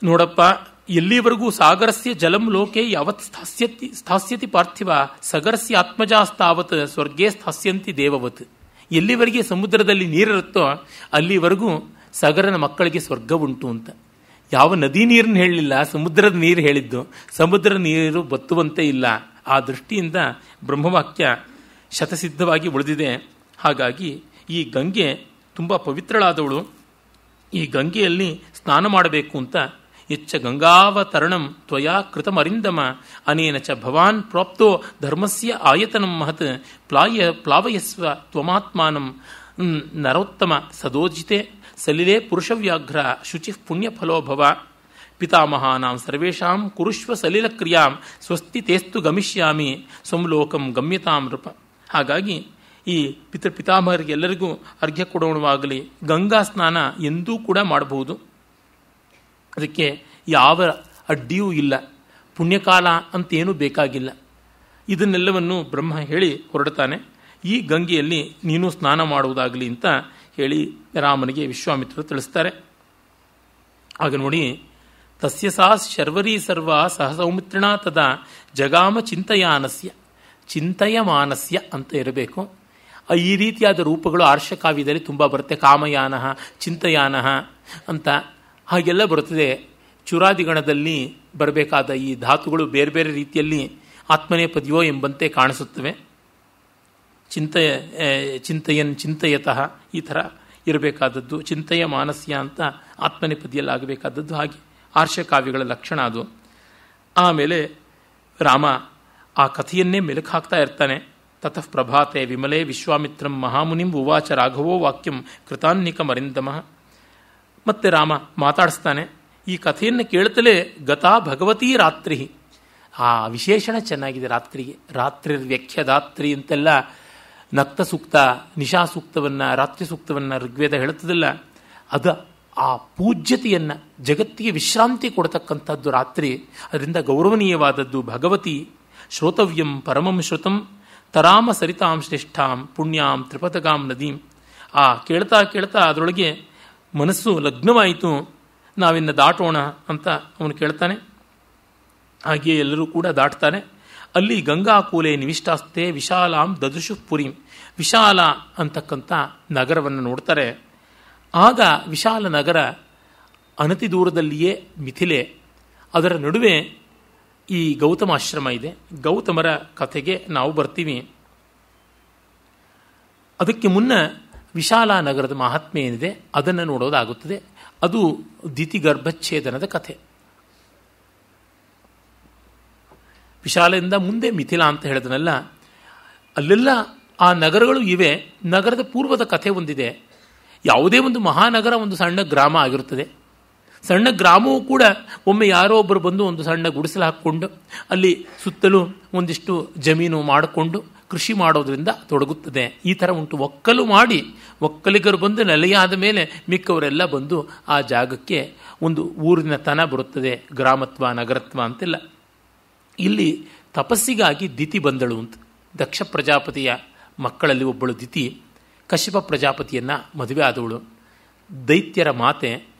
ನೋಡಪ್ಪ, ಎಲ್ಲಿವರೆಗೂ ಸಾಗರಸ್ಯ ಜಲಂ ಲೋಕೆ ಯಾವತ್ ಸ್ಥಾಸ್ಯತಿ ಪಾರ್ಥಿವ ಸಗರಸ್ಯ ಆತ್ಮಜಾಸ್ತಾವತ್ ಸ್ವರ್ಗೇ ಸ್ಥಾಸ್ಯಂತಿ ದೇವವತ್. ಎಲ್ಲಿವರೆಗೆ ಸಮುದ್ರದಲ್ಲಿ ನೀರಿರುತ್ತೋ ಅಲ್ಲಿವರೆಗೂ ಸಗರನ ಮಕ್ಕಳಿಗೆ ಸ್ವರ್ಗ ಉಂಟು ಅಂತ. ಯಾವ ನದಿ ನೀರನ್ನು ಹೇಳಲಿಲ್ಲ, ಸಮುದ್ರದ ನೀರು ಹೇಳಿದ್ದು. ಸಮುದ್ರ ನೀರು ಬತ್ತುವಂತೆ ಇಲ್ಲ. ಆ ದೃಷ್ಟಿಯಿಂದ ಬ್ರಹ್ಮವಾಕ್ಯ ಶತಸಿದ್ಧವಾಗಿ ಉಳಿದಿದೆ. ಹಾಗಾಗಿ ಈ ಗಂಗೆ ತುಂಬ ಪವಿತ್ರಳಾದವಳು. ಈ ಗಂಗೆಯಲ್ಲಿ ಸ್ನಾನ ಮಾಡಬೇಕು ಅಂತ ಎಚ್ಚ ಗಂಗಾವತರಣಂ ತ್ವಯಾ ಕೃತಮರಿಂದಮ ಅನೇನ ಚ ಭವಾನ್ ಪ್ರಾಪ್ತೋ ಧರ್ಮಸ್ಯ ಆಯತನಂ ಮಹತ್ ಪ್ಲಾವಯಸ್ವ ತ್ವಮಾತ್ಮಾನಂ ನರೋತ್ತಮ ಸದೋಜಿತೆ ಸಲಿಲೆ ಪುರುಷವ್ಯಾಘ್ರ ಶುಚಿ ಪುಣ್ಯಫಲೋಭವ ಪಿತಾಮಹಾನಾಂ ಸರ್ವೇಷಾಂ ಕುರುಷ್ವ ಸಲಿಲ ಕ್ರಿಯಾಂ ಸ್ವಸ್ತಿ ತೇಸ್ತು ಗಮಿಷ್ಯಾಮಿ ಸಂಲೋಕಂ ಗಮ್ಯತಾಂ ನೃಪ. ಹಾಗಾಗಿ ಈ ಪಿತಾಮಹರಿಗೆಲ್ಲರಿಗೂ ಅರ್ಘ್ಯ ಕೊಡೋಣವಾಗಲಿ, ಗಂಗಾ ಸ್ನಾನ ಎಂದೂ ಕೂಡ ಮಾಡಬಹುದು. ಅದಕ್ಕೆ ಯಾವ ಅಡ್ಡಿಯೂ ಇಲ್ಲ, ಪುಣ್ಯಕಾಲ ಅಂತೇನೂ ಬೇಕಾಗಿಲ್ಲ. ಇದನ್ನೆಲ್ಲವನ್ನು ಬ್ರಹ್ಮ ಹೇಳಿ ಹೊರಡ್ತಾನೆ. ಈ ಗಂಗೆಯಲ್ಲಿ ನೀನು ಸ್ನಾನ ಮಾಡುವುದಾಗಲಿ ಅಂತ ಹೇಳಿ ರಾಮನಿಗೆ ವಿಶ್ವಾಮಿತ್ರರು ತಿಳಿಸ್ತಾರೆ. ಆಗ ನೋಡಿ, ತಸ್ಯ ಸಾ ಶರ್ವರೀ ಸರ್ವ ಸಹ ಸೌಮಿತ್ರಿಣ ತದಾ ಜಗಾಮ ಚಿಂತಯಮಾನಸ್ಯ ಅಂತ ಇರಬೇಕು. ಈ ರೀತಿಯಾದ ರೂಪಗಳು ಆರ್ಷಕಾವ್ಯದಲ್ಲಿ ತುಂಬ ಬರುತ್ತೆ. ಕಾಮಯಾನ, ಚಿಂತಯಾನ ಅಂತ ಹಾಗೆಲ್ಲ ಬರುತ್ತದೆ. ಚುರಾದಿಗಣದಲ್ಲಿ ಬರಬೇಕಾದ ಈ ಧಾತುಗಳು ಬೇರೆ ಬೇರೆ ರೀತಿಯಲ್ಲಿ ಆತ್ಮನೇಪದ್ಯೋ ಎಂಬಂತೆ ಕಾಣಿಸುತ್ತವೆ. ಚಿಂತಯನ್ ಚಿಂತಯತಃ ಈ ಥರ ಇರಬೇಕಾದದ್ದು. ಚಿಂತೆಯ ಮಾನಸ್ಯ ಅಂತ ಆತ್ಮನೇಪದ್ಯಲ್ಲಿ ಆಗಬೇಕಾದದ್ದು. ಹಾಗೆ ಆರ್ಷಕಾವ್ಯಗಳ ಲಕ್ಷಣ ಅದು. ಆಮೇಲೆ ರಾಮ ಆ ಕಥೆಯನ್ನೇ ಮೆಲುಕು ಹಾಕ್ತಾ ಇರ್ತಾನೆ. ತತಃ ಪ್ರಭಾತೆ ವಿಮಲೆ ವಿಶ್ವಾಮಿತ್ರಂ ಮಹಾಮುನಿಂ ಉವಾಚ ರಾಘವೋ ವಾಕ್ಯಂ ಕೃತಾನ್ನಿಕಮರಿಂದಮಃ. ಮತ್ತೆ ರಾಮ ಮಾತಾಡಿಸ್ತಾನೆ. ಈ ಕಥೆಯನ್ನು ಕೇಳ್ತಲೇ ಗತಾ ಭಗವತೀ ರಾತ್ರಿ. ಆ ವಿಶೇಷಣ ಚೆನ್ನಾಗಿದೆ ರಾತ್ರಿಗೆ. ರಾತ್ರಿ ವ್ಯಾಖ್ಯದಾತ್ರಿ ಅಂತೆಲ್ಲ ನಕ್ತ ಸೂಕ್ತ, ನಿಶಾ ಸೂಕ್ತವನ್ನು, ರಾತ್ರಿ ಸೂಕ್ತವನ್ನು ಋಗ್ವೇದ ಹೇಳುತ್ತದಲ್ಲ, ಅದು ಆ ಪೂಜ್ಯತೆಯನ್ನು, ಜಗತ್ತಿಗೆ ವಿಶ್ರಾಂತಿ ಕೊಡತಕ್ಕಂಥದ್ದು ರಾತ್ರಿ. ಅದರಿಂದ ಗೌರವನೀಯವಾದದ್ದು ಭಗವತಿ. ಶ್ರೋತವ್ಯಂ ಪರಮಂ ಶ್ರುತಂ ತರಾಮ ಸರಿತಾಂ ಶ್ರೇಷ್ಠಾಂ ಪುಣ್ಯಾಂ ತ್ರಿಪಥಗಾಂ ನದೀಂ. ಆ ಕೇಳ್ತಾ ಕೇಳ್ತಾ ಅದರೊಳಗೆ ಮನಸ್ಸು ಲಗ್ನವಾಯಿತು. ನಾವಿನ್ನು ದಾಟೋಣ ಅಂತ ಅವನು ಕೇಳ್ತಾನೆ. ಹಾಗೆಯೇ ಎಲ್ಲರೂ ಕೂಡ ದಾಟ್ತಾನೆ. ಅಲ್ಲಿ ಗಂಗಾಕೂಲೆ ನಿವಿಷ್ಟಾಸ್ತೆ ವಿಶಾಲಾಂ ದದೃಶು ಪುರಿಂ. ವಿಶಾಲ ಅಂತಕ್ಕಂಥ ನಗರವನ್ನು ನೋಡ್ತಾರೆ. ಆಗ ವಿಶಾಲ ನಗರ ಅನತಿ ದೂರದಲ್ಲಿಯೇ ಮಿಥಿಲೆ, ಅದರ ನಡುವೆ ಈ ಗೌತಮಾಶ್ರಮ ಇದೆ. ಗೌತಮರ ಕಥೆಗೆ ನಾವು ಬರ್ತೀವಿ. ಅದಕ್ಕೆ ಮುನ್ನ ವಿಶಾಲ ನಗರದ ಮಹಾತ್ಮೆ ಏನಿದೆ ಅದನ್ನು ನೋಡೋದಾಗುತ್ತದೆ. ಅದು ದಿತಿ ಗರ್ಭಚ್ಛೇದನದ ಕಥೆ. ವಿಶಾಲೆಯಿಂದ ಮುಂದೆ ಮಿಥಿಲಾ ಅಂತ ಹೇಳಿದನಲ್ಲ, ಅಲ್ಲೆಲ್ಲ ಆ ನಗರಗಳು ಇವೆ. ನಗರದ ಪೂರ್ವದ ಕಥೆ ಒಂದಿದೆ. ಯಾವುದೇ ಒಂದು ಮಹಾನಗರ ಒಂದು ಸಣ್ಣ ಗ್ರಾಮ ಆಗಿರುತ್ತದೆ. ಸಣ್ಣ ಗ್ರಾಮವೂ ಕೂಡ ಒಮ್ಮೆ ಯಾರೋ ಒಬ್ಬರು ಬಂದು ಒಂದು ಸಣ್ಣ ಗುಡಿಸಲು ಹಾಕ್ಕೊಂಡು ಅಲ್ಲಿ ಸುತ್ತಲೂ ಒಂದಿಷ್ಟು ಜಮೀನು ಮಾಡಿಕೊಂಡು ಕೃಷಿ ಮಾಡೋದ್ರಿಂದ ತೊಡಗುತ್ತದೆ. ಈ ಥರ ಉಂಟು. ಒಕ್ಕಲು ಮಾಡಿ ಒಕ್ಕಲಿಗರು ಬಂದು ನೆಲೆಯಾದ ಮೇಲೆ ಮಿಕ್ಕವರೆಲ್ಲ ಬಂದು ಆ ಜಾಗಕ್ಕೆ ಒಂದು ಊರಿನ ತನ ಬರುತ್ತದೆ. ಗ್ರಾಮತ್ವ ನಗರತ್ವ ಅಂತೆಲ್ಲ. ಇಲ್ಲಿ ತಪಸ್ಸಿಗಾಗಿ ದಿತಿ ಬಂದಳು ಅಂತ. ದಕ್ಷ ಪ್ರಜಾಪತಿಯ ಮಕ್ಕಳಲ್ಲಿ ಒಬ್ಬಳು ದಿತಿ ಕಶ್ಯಪ ಪ್ರಜಾಪತಿಯನ್ನು ಮದುವೆ ಆದವಳು. ದೈತ್ಯರ ಮಾತೆ.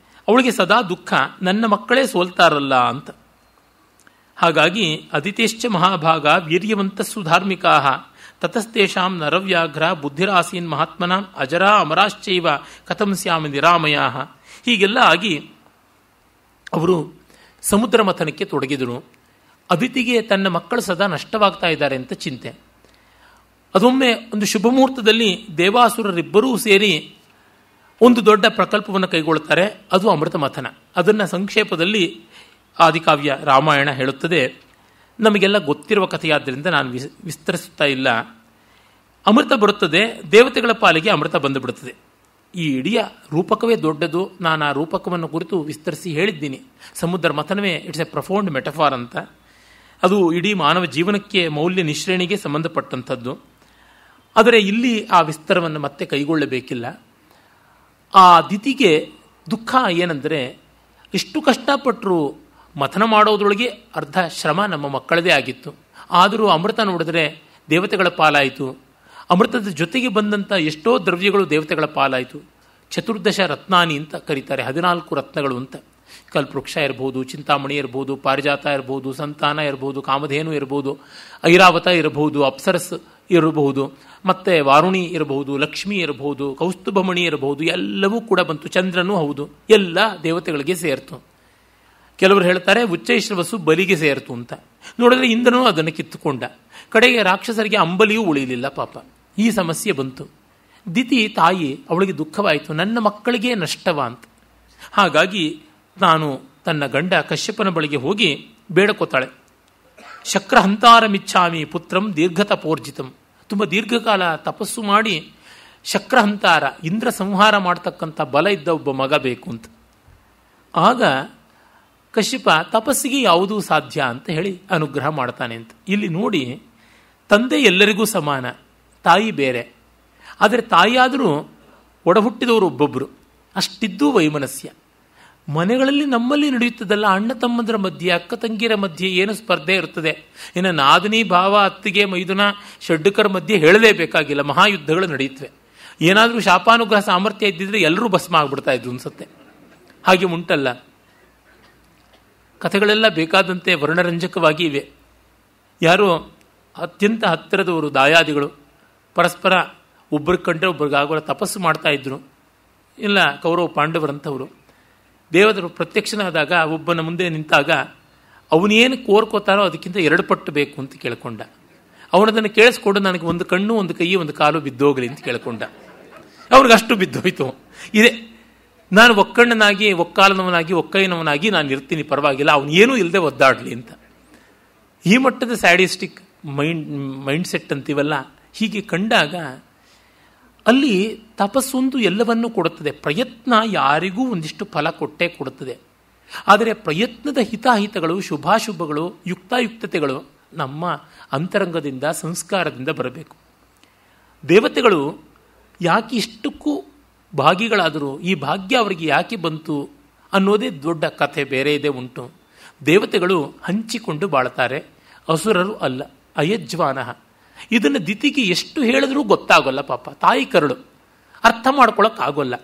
ಅವಳಿಗೆ ಸದಾ ದುಃಖ, ನನ್ನ ಮಕ್ಕಳೇ ಸೋಲ್ತಾರಲ್ಲ ಅಂತ. ಹಾಗಾಗಿ ಅದಿತೇಶ್ಚ ಮಹಾಭಾಗ ವೀರ್ಯವಂತಸ್ಸು ಧಾರ್ಮಿಕಾ ತತಸ್ತೇಷಾಂ ನರವ್ಯಾಘ್ರ ಬುದ್ಧಿರಾಸೀನ್ ಮಹಾತ್ಮನಾಂ ಅಜರಾ ಅಮರಾಶ್ಚೈವ ಕಥಂ ಸ್ಯಾಮ ನಿರಾಮಯಾ. ಹೀಗೆಲ್ಲ ಆಗಿ ಅವರು ಸಮುದ್ರ ಮಥನಕ್ಕೆ ತೊಡಗಿದರು. ಅದಿತಿಗೆ ತನ್ನ ಮಕ್ಕಳು ಸದಾ ನಷ್ಟವಾಗ್ತಾ ಇದ್ದಾರೆ ಅಂತ ಚಿಂತೆ. ಅದೊಮ್ಮೆ ಒಂದು ಶುಭ ಮುಹೂರ್ತದಲ್ಲಿ ದೇವಾಸುರರಿಬ್ಬರೂ ಸೇರಿ ಒಂದು ದೊಡ್ಡ ಪ್ರಕಲ್ಪವನ್ನು ಕೈಗೊಳ್ಳುತ್ತಾರೆ. ಅದು ಅಮೃತ ಮಥನ. ಅದನ್ನು ಸಂಕ್ಷೇಪದಲ್ಲಿ ಆದಿಕಾವ್ಯ ರಾಮಾಯಣ ಹೇಳುತ್ತದೆ. ನಮಗೆಲ್ಲ ಗೊತ್ತಿರುವ ಕಥೆಯಾದ್ದರಿಂದ ನಾನು ವಿಸ್ತರಿಸುತ್ತಾ ಇಲ್ಲ. ಅಮೃತ ಬರುತ್ತದೆ. ದೇವತೆಗಳ ಪಾಲಿಗೆ ಅಮೃತ ಬಂದುಬಿಡುತ್ತದೆ. ಈ ಇಡೀ ರೂಪಕವೇ ದೊಡ್ಡದು. ನಾನು ಆ ರೂಪಕವನ್ನು ಕುರಿತು ವಿಸ್ತರಿಸಿ ಹೇಳಿದ್ದೀನಿ. ಸಮುದ್ರ ಮಥನವೇ ಇಟ್ಸ್ ಎ ಪ್ರಫೌಂಡ್ ಮೆಟಫಾರ್ ಅಂತ. ಅದು ಇಡೀ ಮಾನವ ಜೀವನಕ್ಕೆ ಮೌಲ್ಯ ನಿಶ್ರೇಣಿಗೆ ಸಂಬಂಧಪಟ್ಟಂಥದ್ದು. ಆದರೆ ಇಲ್ಲಿ ಆ ವಿಸ್ತಾರವನ್ನು ಮತ್ತೆ ಕೈಗೊಳ್ಳಬೇಕಿಲ್ಲ. ಆ ದಿತಿಗೆ ದುಃಖ ಏನೆಂದರೆ, ಎಷ್ಟು ಕಷ್ಟಪಟ್ಟರು ಮಥನ ಮಾಡೋದ್ರೊಳಗೆ ಅರ್ಧ ಶ್ರಮ ನಮ್ಮ ಮಕ್ಕಳದೇ ಆಗಿತ್ತು. ಆದರೂ ಅಮೃತ ನೋಡಿದ್ರೆ ದೇವತೆಗಳ ಪಾಲಾಯಿತು. ಅಮೃತದ ಜೊತೆಗೆ ಬಂದಂಥ ಎಷ್ಟೋ ದ್ರವ್ಯಗಳು ದೇವತೆಗಳ ಪಾಲಾಯಿತು. ಚತುರ್ದಶ ರತ್ನಾನಿ ಅಂತ ಕರೀತಾರೆ. 14 ರತ್ನಗಳು ಅಂತ. ಕಲ್ಪವೃಕ್ಷ ಇರ್ಬೋದು, ಚಿಂತಾಮಣಿ ಇರ್ಬೋದು, ಪಾರಿಜಾತ ಇರ್ಬೋದು, ಸಂತಾನ ಇರ್ಬೋದು, ಕಾಮಧೇನು ಇರ್ಬೋದು, ಐರಾವತ ಇರಬಹುದು, ಅಪ್ಸರಸ್ ಇರಬಹುದು, ಮತ್ತೆ ವಾರುಣಿ ಇರಬಹುದು, ಲಕ್ಷ್ಮಿ ಇರಬಹುದು, ಕೌಸ್ತುಭಮಣಿ ಇರಬಹುದು. ಎಲ್ಲವೂ ಕೂಡ ಬಂತು. ಚಂದ್ರನೂ ಹೌದು. ಎಲ್ಲ ದೇವತೆಗಳಿಗೆ ಸೇರ್ತು. ಕೆಲವರು ಹೇಳ್ತಾರೆ ಉಚ್ಚೈಶ್ರವಸ್ಸು ಬಲಿಗೆ ಸೇರ್ತು ಅಂತ. ನೋಡಿದ್ರೆ ಇಂದ್ರನೂ ಅದನ್ನು ಕಿತ್ತುಕೊಂಡ. ಕಡೆಗೆ ರಾಕ್ಷಸರಿಗೆ ಅಂಬಲಿಯೂ ಉಳಿಯಲಿಲ್ಲ ಪಾಪ. ಈ ಸಮಸ್ಯೆ ಬಂತು. ದಿತಿ ತಾಯಿ, ಅವಳಿಗೆ ದುಃಖವಾಯಿತು, ನನ್ನ ಮಕ್ಕಳಿಗೆ ನಷ್ಟವ ಅಂತ. ಹಾಗಾಗಿ ನಾನು ತನ್ನ ಗಂಡ ಕಶ್ಯಪನ ಬಳಿಗೆ ಹೋಗಿ ಬೇಡಕೋತಾಳೆ. ಶಕ್ರಹಂತಾರಮಿಚ್ಛಾಮಿ ಪುತ್ರಂ ದೀರ್ಘತಪೋರ್ಜಿತಂ. ತುಂಬ ದೀರ್ಘಕಾಲ ತಪಸ್ಸು ಮಾಡಿ ಶಕ್ರಹಂತಾರ, ಇಂದ್ರ ಸಂಹಾರ ಮಾಡತಕ್ಕಂಥ ಬಲ ಇದ್ದ ಒಬ್ಬ ಮಗ ಬೇಕು ಅಂತ. ಆಗ ಕಶ್ಯಪ ತಪಸ್ಸಿಗೆ ಯಾವುದೂ ಸಾಧ್ಯ ಅಂತ ಹೇಳಿ ಅನುಗ್ರಹ ಮಾಡ್ತಾನೆ ಅಂತ. ಇಲ್ಲಿ ನೋಡಿ, ತಂದೆ ಎಲ್ಲರಿಗೂ ಸಮಾನ, ತಾಯಿ ಬೇರೆ. ಆದರೆ ತಾಯಿಯಾದರೂ ಒಡಹುಟ್ಟಿದವರು ಒಬ್ಬೊಬ್ಬರು. ಅಷ್ಟಿದ್ದೂ ವೈಮನಸ್ಯ. ಮನೆಗಳಲ್ಲಿ ನಮ್ಮಲ್ಲಿ ನಡೆಯುತ್ತದಲ್ಲ, ಅಣ್ಣ ತಮ್ಮಂದರ ಮಧ್ಯೆ, ಅಕ್ಕ ತಂಗಿಯರ ಮಧ್ಯೆ ಏನು ಸ್ಪರ್ಧೆ ಇರ್ತದೆ. ಇನ್ನು ನಾದಿನಿ ಭಾವ ಅತ್ತಿಗೆ ಮೈದುನ ಷಡ್ಡಕರ ಮಧ್ಯೆ ಹೇಳಲೇಬೇಕಾಗಿಲ್ಲ. ಮಹಾಯುದ್ಧಗಳು ನಡೆಯುತ್ತವೆ. ಏನಾದರೂ ಶಾಪಾನುಗ್ರಹ ಸಾಮರ್ಥ್ಯ ಇದ್ದಿದ್ರೆ ಎಲ್ಲರೂ ಭಸ್ಮ ಆಗ್ಬಿಡ್ತಾ ಇದ್ರು ಅನ್ಸುತ್ತೆ. ಹಾಗೆ ಉಂಟಲ್ಲ. ಕಥೆಗಳೆಲ್ಲ ಬೇಕಾದಂತೆ ವರ್ಣರಂಜಕವಾಗಿ ಇವೆ. ಯಾರೋ ಅತ್ಯಂತ ಹತ್ತಿರದವರು ದಾಯಾದಿಗಳು ಪರಸ್ಪರ ಒಬ್ಬರು ಕಂಡ್ರೆ ಒಬ್ಬರಿಗಾಗೋಲ್ಲ ತಪಸ್ಸು ಮಾಡ್ತಾ ಇದ್ರು. ಇಲ್ಲ ಕೌರವ ಪಾಂಡವರಂಥವರು. ದೇವದರು ಪ್ರತ್ಯಕ್ಷನಾದಾಗ ಒಬ್ಬನ ಮುಂದೆ ನಿಂತಾಗ ಅವನೇನು ಕೋರ್ಕೋತಾರೋ ಅದಕ್ಕಿಂತ 2 ಪಟ್ಟು ಬೇಕು ಅಂತ ಕೇಳ್ಕೊಂಡ. ಅವನದನ್ನು ಕೇಳಿಸ್ಕೊಂಡು ನನಗೆ ಒಂದು ಕಣ್ಣು, ಒಂದು ಕೈ, ಒಂದು ಕಾಲು ಬಿದ್ದೋಗಲಿ ಅಂತ ಕೇಳ್ಕೊಂಡ. ಅವ್ರಿಗಷ್ಟು ಬಿದ್ದೋಯ್ತು. ಇದೆ, ನಾನು ಒಕ್ಕಣ್ಣನಾಗಿ, ಒಕ್ಕಾಲನವನಾಗಿ, ಒಕ್ಕೈನವನಾಗಿ ನಾನು ಇರ್ತೀನಿ, ಪರವಾಗಿಲ್ಲ, ಅವನು ಏನೂ ಇಲ್ಲದೆ ಒದ್ದಾಡಲಿ ಅಂತ. ಈ ಮಟ್ಟದ ಸ್ಯಾಡಿಸ್ಟಿಕ್ ಮೈಂಡ್ ಸೆಟ್ ಅಂತೀವಲ್ಲ, ಹೀಗೆ ಕಂಡಾಗ ಅಲ್ಲಿ ತಪಸ್ಸೊಂದು ಎಲ್ಲವನ್ನೂ ಕೊಡುತ್ತದೆ. ಪ್ರಯತ್ನ ಯಾರಿಗೂ ಒಂದಿಷ್ಟು ಫಲ ಕೊಟ್ಟೇ ಕೊಡುತ್ತದೆ. ಆದರೆ ಪ್ರಯತ್ನದ ಹಿತಾಹಿತಗಳು, ಶುಭಾಶುಭಗಳು, ಯುಕ್ತಾಯುಕ್ತತೆಗಳು ನಮ್ಮ ಅಂತರಂಗದಿಂದ, ಸಂಸ್ಕಾರದಿಂದ ಬರಬೇಕು. ದೇವತೆಗಳು ಯಾಕೆ ಇಷ್ಟಕ್ಕೂ ಭಾಗಿಗಳಾದರೂ, ಈ ಭಾಗ್ಯ ಅವರಿಗೆ ಯಾಕೆ ಬಂತು ಅನ್ನೋದೇ ದೊಡ್ಡ ಕಥೆ ಬೇರೆ ಇದೆ ಉಂಟು. ದೇವತೆಗಳು ಹಂಚಿಕೊಂಡು ಬಾಳ್ತಾರೆ, ಅಸುರರು ಅಲ್ಲ. ಅಯಜ್ವಾನಃ. ಇದನ್ನು ದಿತಿಗೆ ಎಷ್ಟು ಹೇಳಿದ್ರೂ ಗೊತ್ತಾಗೋಲ್ಲ ಪಾಪ. ತಾಯಿ ಕರಳು, ಅರ್ಥ ಮಾಡ್ಕೊಳ್ಳೋಕ್ಕಾಗೋಲ್ಲ.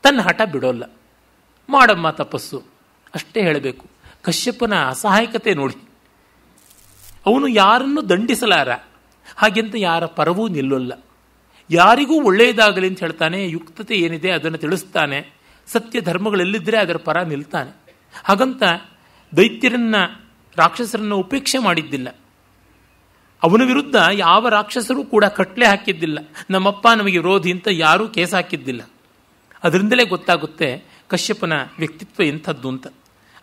ತನ್ನ ಹಠ ಬಿಡೋಲ್ಲ. ಮಾಡಮ್ಮ ತಪಸ್ಸು ಅಷ್ಟೇ ಹೇಳಬೇಕು. ಕಶ್ಯಪನ ಅಸಹಾಯಕತೆ ನೋಡಿ. ಅವನು ಯಾರನ್ನು ದಂಡಿಸಲಾರ, ಹಾಗೆಂತ ಯಾರ ಪರವೂ ನಿಲ್ಲಲ್ಲ. ಯಾರಿಗೂ ಒಳ್ಳೆಯದಾಗಲಿ ಅಂತ ಹೇಳ್ತಾನೆ, ಯುಕ್ತತೆ ಏನಿದೆ ಅದನ್ನು ತಿಳಿಸ್ತಾನೆ, ಸತ್ಯ ಧರ್ಮಗಳೆಲ್ಲಿದ್ದರೆ ಅದರ ಪರ ನಿಲ್ತಾನೆ. ಹಾಗಂತ ದೈತ್ಯರನ್ನ ರಾಕ್ಷಸರನ್ನು ಉಪೇಕ್ಷೆ ಮಾಡಿದ್ದಿಲ್ಲ. ಅವನ ವಿರುದ್ಧ ಯಾವ ರಾಕ್ಷಸರೂ ಕೂಡ ಕಟ್ಲೆ ಹಾಕಿದ್ದಿಲ್ಲ. ನಮ್ಮಪ್ಪ ನಮಗೆ ವಿರೋಧಿ ಅಂತ ಯಾರೂ ಕೇಸ್ ಹಾಕಿದ್ದಿಲ್ಲ. ಅದರಿಂದಲೇ ಗೊತ್ತಾಗುತ್ತೆ ಕಶ್ಯಪನ ವ್ಯಕ್ತಿತ್ವ ಎಂಥದ್ದು ಅಂತ.